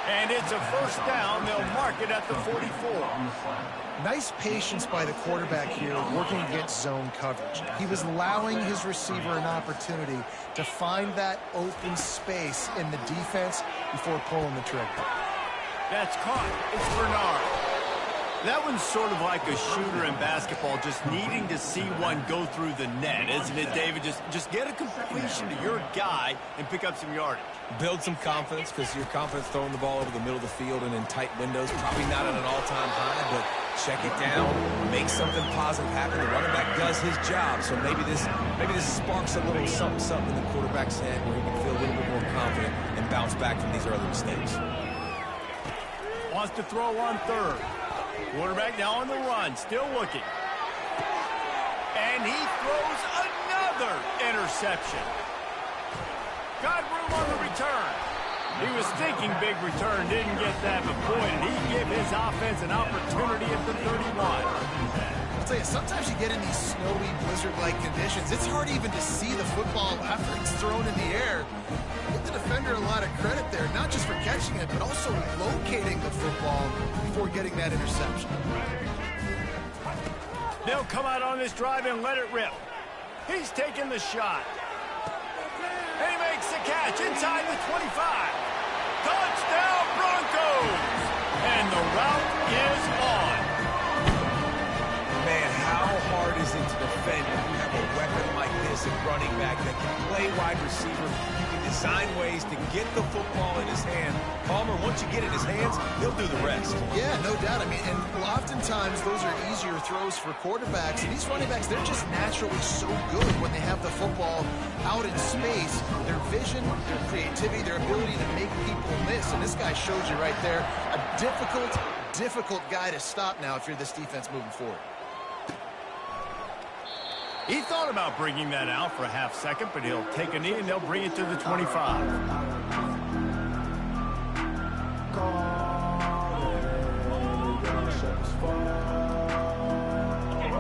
And it's a first down. They'll mark it at the 44. Nice patience by the quarterback here working against zone coverage. He was allowing his receiver an opportunity to find that open space in the defense before pulling the trigger. That's caught. It's Bernard. That one's sort of like a shooter in basketball, just needing to see one go through the net, isn't it, David? Just get a completion to your guy and pick up some yardage. Build some confidence, because your confidence throwing the ball over the middle of the field and in tight windows, probably not at an all-time high, but check it down, make something positive happen. The running back does his job, so maybe this sparks a little something in the quarterback's head where he can feel a little bit more confident and bounce back from these early mistakes. Wants to throw on third. Quarterback now on the run, still looking. And he throws another interception. Got room on the return. He was thinking big return, didn't get that, but boy, did he give his offense an opportunity at the 31. I'll tell you, sometimes you get in these snowy, blizzard-like conditions. It's hard even to see the football after it's thrown in the air. Give the defender a lot of credit there, not just for catching it, but also locating the football before getting that interception. They'll come out on this drive and let it rip. He's taking the shot. And he makes the catch inside the 25. Touchdown, Broncos! And the route is on. Man, how hard is it to defend when you have a weapon like this at running back that can play wide receiver? You can design ways to get the football in his hand. Palmer, once you get it in his hands, he'll do the rest. Yeah, no doubt. I mean, and oftentimes those are easier throws for quarterbacks. And these running backs, they're just naturally so good when they have the football out in space. Their vision, their creativity, their ability to make people miss. And this guy shows you right there a difficult guy to stop now if you're this defense moving forward. He thought about bringing that out for a half second, but he'll take a knee and they'll bring it to the 25.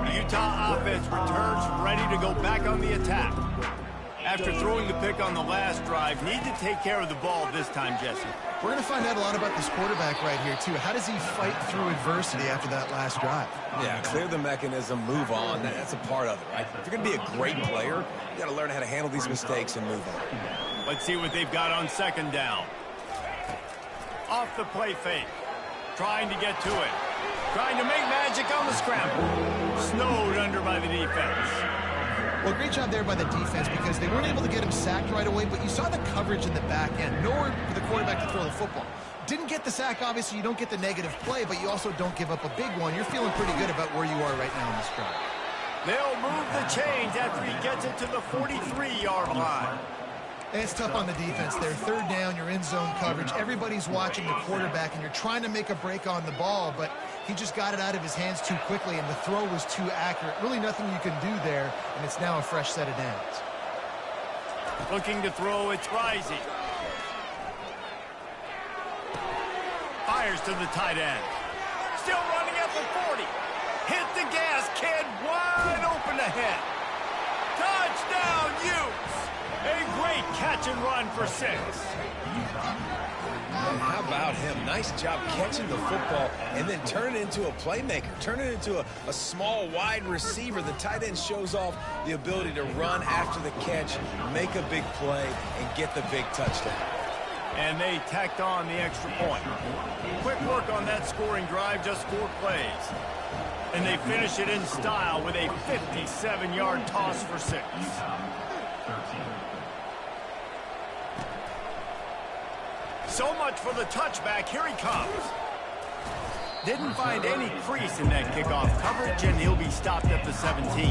The Utah offense returns ready to go back on the attack. After throwing the pick on the last drive, need to take care of the ball this time, Jesse. We're going to find out a lot about this quarterback right here, too. How does he fight through adversity after that last drive? Yeah, clear the mechanism, move on. That's a part of it, right? If you're going to be a great player, you got to learn how to handle these mistakes and move on. Let's see what they've got on second down. Off the play fake. Trying to get to it. Trying to make magic on the scramble. Snowed under by the defense. Well, great job there by the defense because they weren't able to get him sacked right away, but you saw the coverage in the back end. Nowhere for the quarterback to throw the football. Didn't get the sack, obviously. You don't get the negative play, but you also don't give up a big one. You're feeling pretty good about where you are right now in this drive. They'll move the chains after he gets it to the 43-yard line. And it's tough on the defense there. Third down, you're in zone coverage. Everybody's watching the quarterback, and you're trying to make a break on the ball, but he just got it out of his hands too quickly, and the throw was too accurate. Really nothing you can do there, and it's now a fresh set of downs. Looking to throw, it's Rising. Fires to the tight end. Still running at the 40. Hit the gas, kid. Wide open ahead. Touchdown, Utes. A great catch and run for 6. How about him? Nice job catching the football and then turn it into a playmaker. Turn it into a small, wide receiver. The tight end shows off the ability to run after the catch, make a big play, and get the big touchdown. And they tacked on the extra point. Quick work on that scoring drive, just 4 plays. And they finish it in style with a 57-yard toss for 6. So much for the touchback. Here he comes. Didn't find any crease in that kickoff coverage, and he'll be stopped at the 17.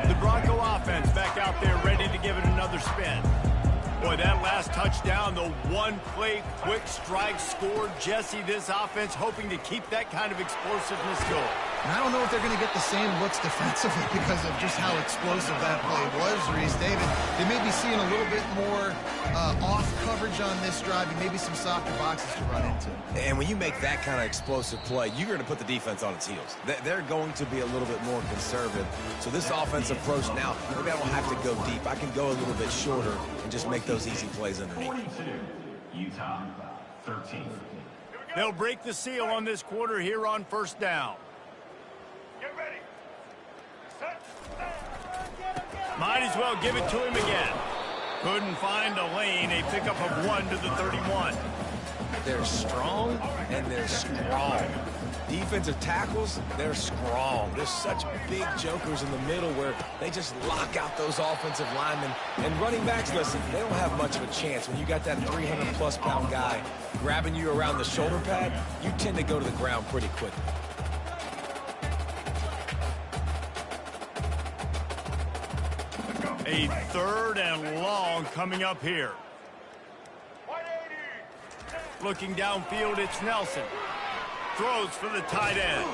The Bronco offense back out there ready to give it another spin. Boy, that last touchdown, the one-play quick strike scored. Jesse, this offense hoping to keep that kind of explosiveness going. And I don't know if they're going to get the same looks defensively because of just how explosive that play was, Reese. David, they may be seeing a little bit more off coverage on this drive and maybe some softer boxes to run into. And when you make that kind of explosive play, you're going to put the defense on its heels. They're going to be a little bit more conservative. So this offensive approach now, maybe I don't have to go deep. I can go a little bit shorter and just make those easy plays underneath. 42, Utah, 13. They'll break the seal on this quarter here on first down. Get ready. Set. Might as well give it to him again. Couldn't find a lane. A pickup of 1 to the 31. They're strong and they're strong. Defensive tackles, they're strong. There's such big jokers in the middle where they just lock out those offensive linemen. And running backs, listen, they don't have much of a chance. When you got that 300-plus pound guy grabbing you around the shoulder pad, you tend to go to the ground pretty quickly. A 3rd and long coming up here. 180. Looking downfield, it's Nelson. Throws for the tight end.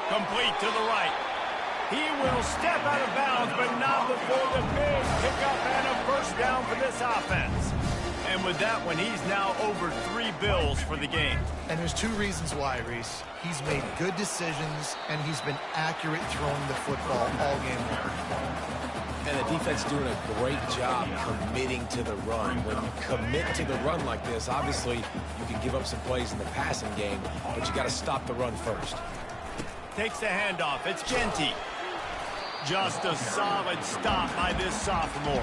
Complete to the right. He will step out of bounds, but not before the big pickup and a first down for this offense. And with that one, he's now over 3 bills for the game. And there's 2 reasons why, Reese. He's made good decisions, and he's been accurate throwing the football all game long. And the defense doing a great job committing to the run. When you commit to the run like this, obviously you can give up some plays in the passing game, but you got to stop the run first. Takes the handoff. It's Genty. Just a solid stop by this sophomore.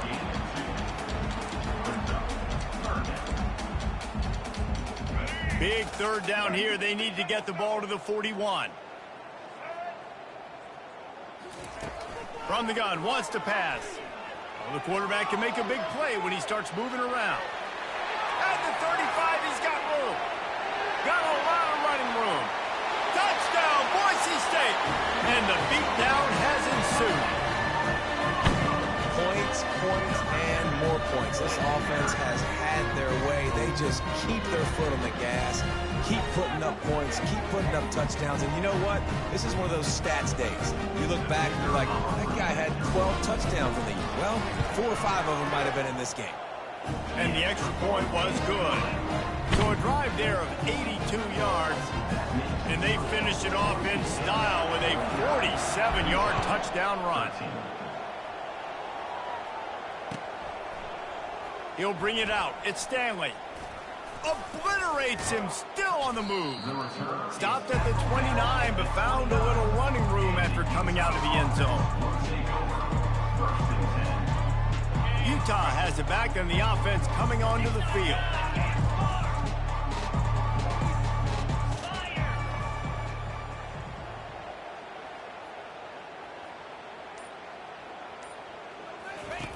Big 3rd down here. They need to get the ball to the 41. From the gun, wants to pass. Well, the quarterback can make a big play when he starts moving around. At the 35, he's got room. Got a lot of running room. Touchdown, Boise State. And the beatdown has ensued. Points, and more points. This offense has had their way. They just keep their foot on the gas, keep putting up points, keep putting up touchdowns. And you know what? This is one of those stats days. You look back and you're like, that guy had 12 touchdowns in the year. Well, 4 or 5 of them might have been in this game. And the extra point was good. So a drive there of 82 yards, and they finish it off in style with a 47-yard touchdown run. He'll bring it out. It's Stanley. Obliterates him, still on the move. Stopped at the 29, but found a little running room after coming out of the end zone. Utah has it back, and the offense coming onto the field.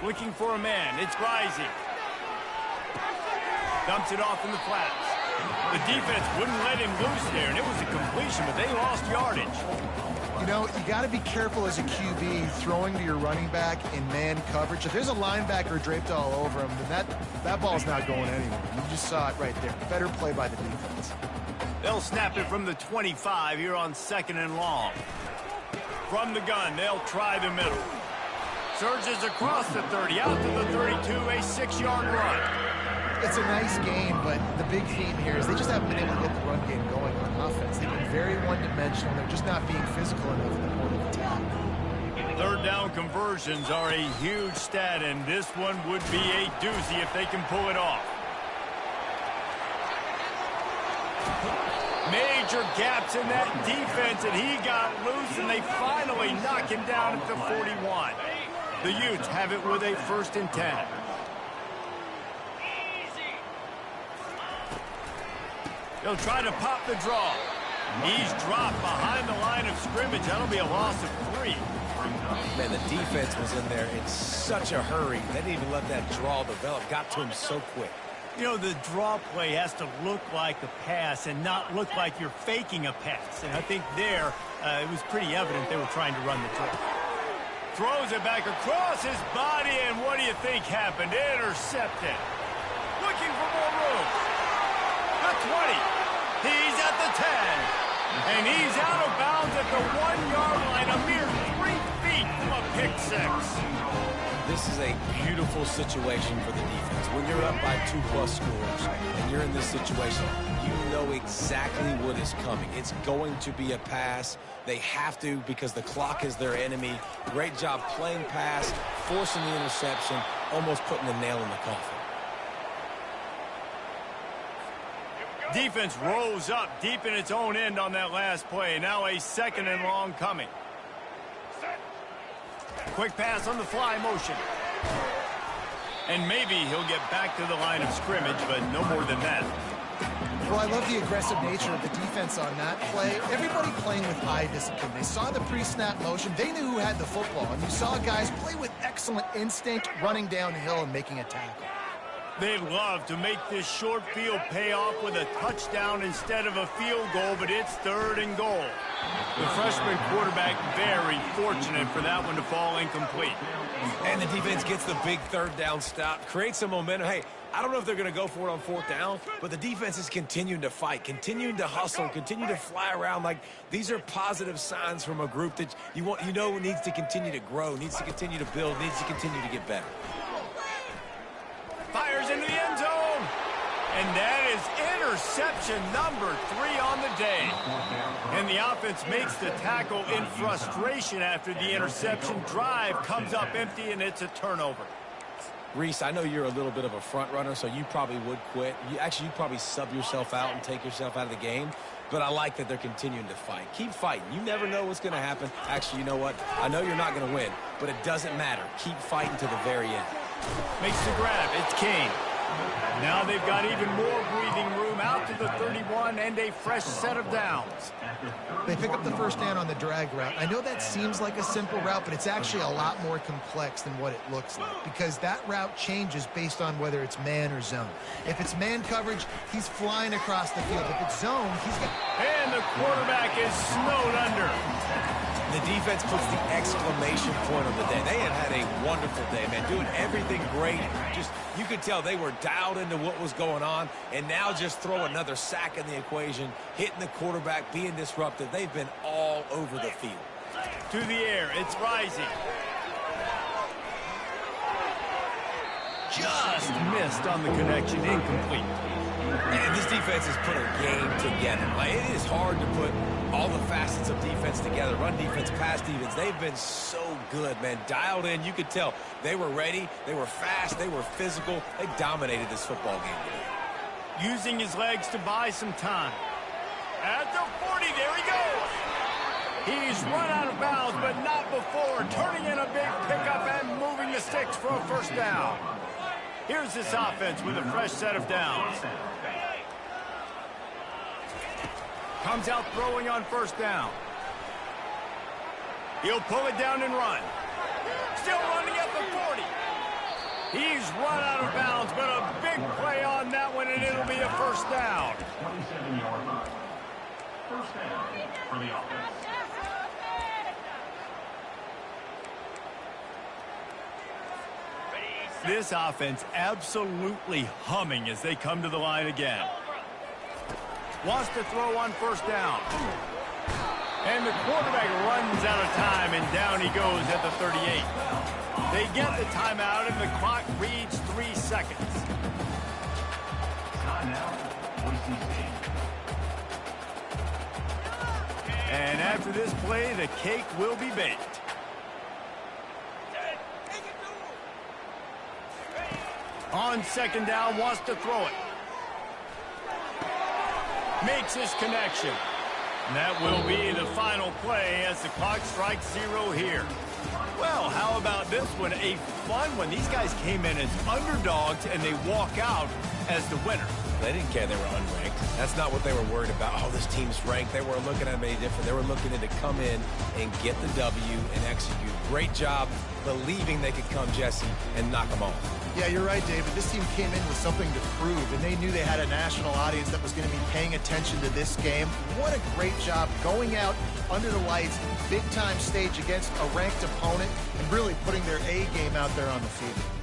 Looking for a man. It's Rising. Dumps it off in the flats. The defense wouldn't let him loose there, and it was a completion, but they lost yardage. You know, you got to be careful as a QB throwing to your running back in man coverage. If there's a linebacker draped all over him, then that ball's not going anywhere. You just saw it right there. Better play by the defense. They'll snap it from the 25 here on 2nd and long. From the gun, they'll try the middle. Surges across the 30, out to the 32, a 6-yard run. It's a nice game, but the big theme here is they just haven't been able to get the run game going on offense. They've been very one-dimensional. They're just not being physical enough in the point of attack. 3rd down conversions are a huge stat, and this one would be a doozy if they can pull it off. Major gaps in that defense, and he got loose, and they finally knock him down at the 41. The Utes have it with a 1st and 10. He'll try to pop the draw. He's dropped behind the line of scrimmage. That'll be a loss of 3. Man, the defense was in there in such a hurry. They didn't even let that draw develop. Got to him so quick. You know, the draw play has to look like a pass and not look like you're faking a pass. And I think there, it was pretty evident they were trying to run the draw. throws it back across his body, and what do you think happened? Intercepted. Looking for more room. The 20. He's at the 10. And he's out of bounds at the 1-yard line, a mere 3 feet from a pick six. This is a beautiful situation for the defense. When you're up by 2+ scores and you're in this situation, you know exactly what is coming. It's going to be a pass. They have to because the clock is their enemy. Great job playing pass, forcing the interception, almost putting the nail in the coffin. Defense rose up deep in its own end on that last play. Now a 2nd and long coming. Quick pass on the fly motion. And maybe he'll get back to the line of scrimmage, but no more than that. Well, I love the aggressive nature of the defense on that play. Everybody playing with eye discipline. They saw the pre-snap motion. They knew who had the football. And you saw guys play with excellent instinct, running downhill and making a tackle. They'd love to make this short field pay off with a touchdown instead of a field goal, but it's 3rd and goal. The freshman quarterback very fortunate for that one to fall incomplete. And the defense gets the big 3rd down stop, creates some momentum. Hey, I don't know if they're going to go for it on 4th down, but the defense is continuing to fight, continuing to hustle, continue to fly around. Like, these are positive signs from a group that you know needs to continue to grow, needs to continue to build, needs to continue to get better. Fires into the end zone. And that is interception number 3 on the day. And the offense makes the tackle in frustration after the interception. Drive comes up empty, and it's a turnover. Reese, I know you're a little bit of a front runner, so you probably would quit. You'd probably sub yourself out and take yourself out of the game. But I like that they're continuing to fight. Keep fighting. You never know what's going to happen. Actually, you know what? I know you're not going to win, but it doesn't matter. Keep fighting to the very end. Makes the grab. It's Kane. Now they've got even more breathing room out to the 31 and a fresh set of downs. They pick up the 1st down on the drag route. I know that seems like a simple route, but it's actually a lot more complex than what it looks like because that route changes based on whether it's man or zone. If it's man coverage, he's flying across the field. If it's zone, he's got... And the quarterback is snowed under. The defense puts the exclamation point on the day. They have had a wonderful day, man, doing everything great. Just, you could tell they were dialed into what was going on, and now just throw another sack in the equation, hitting the quarterback, being disruptive. They've been all over the field. To the air, it's rising. Just missed on the connection, incomplete. And this defense has put a game together. Like, it is hard to put all the facets of defense together. Run defense, pass defense. They've been so good, man. Dialed in. You could tell they were ready. They were fast. They were physical. They dominated this football game today. Using his legs to buy some time. At the 40, there he goes. He's run out of bounds, but not before. Turning in a big pickup and moving the sticks for a 1st down. Here's this offense with a fresh set of downs. Comes out throwing on 1st down. He'll pull it down and run. Still running at the 40. He's run out of bounds, but a big play on that one, and it'll be a 1st down. 27-yard line. 1st down for the offense. This offense absolutely humming as they come to the line again. Wants to throw on 1st down. And the quarterback runs out of time, and down he goes at the 38. They get the timeout, and the clock reads 3 seconds. Timeout, Boise State. And after this play, the cake will be baked. On 2nd down, wants to throw it. Makes his connection. And that will be the final play as the clock strikes 0 here. Well, how about this one? A fun one. These guys came in as underdogs, and they walk out as the winner. They didn't care they were unranked. That's not what they were worried about. Oh, this team's ranked. They weren't looking at them any different. They were looking at to come in and get the W and execute. Great job believing they could come, Jesse, and knock them off. Yeah, you're right, David. This team came in with something to prove, and they knew they had a national audience that was going to be paying attention to this game. What a great job going out under the lights, big-time stage against a ranked opponent, and really putting their A game out there on the field.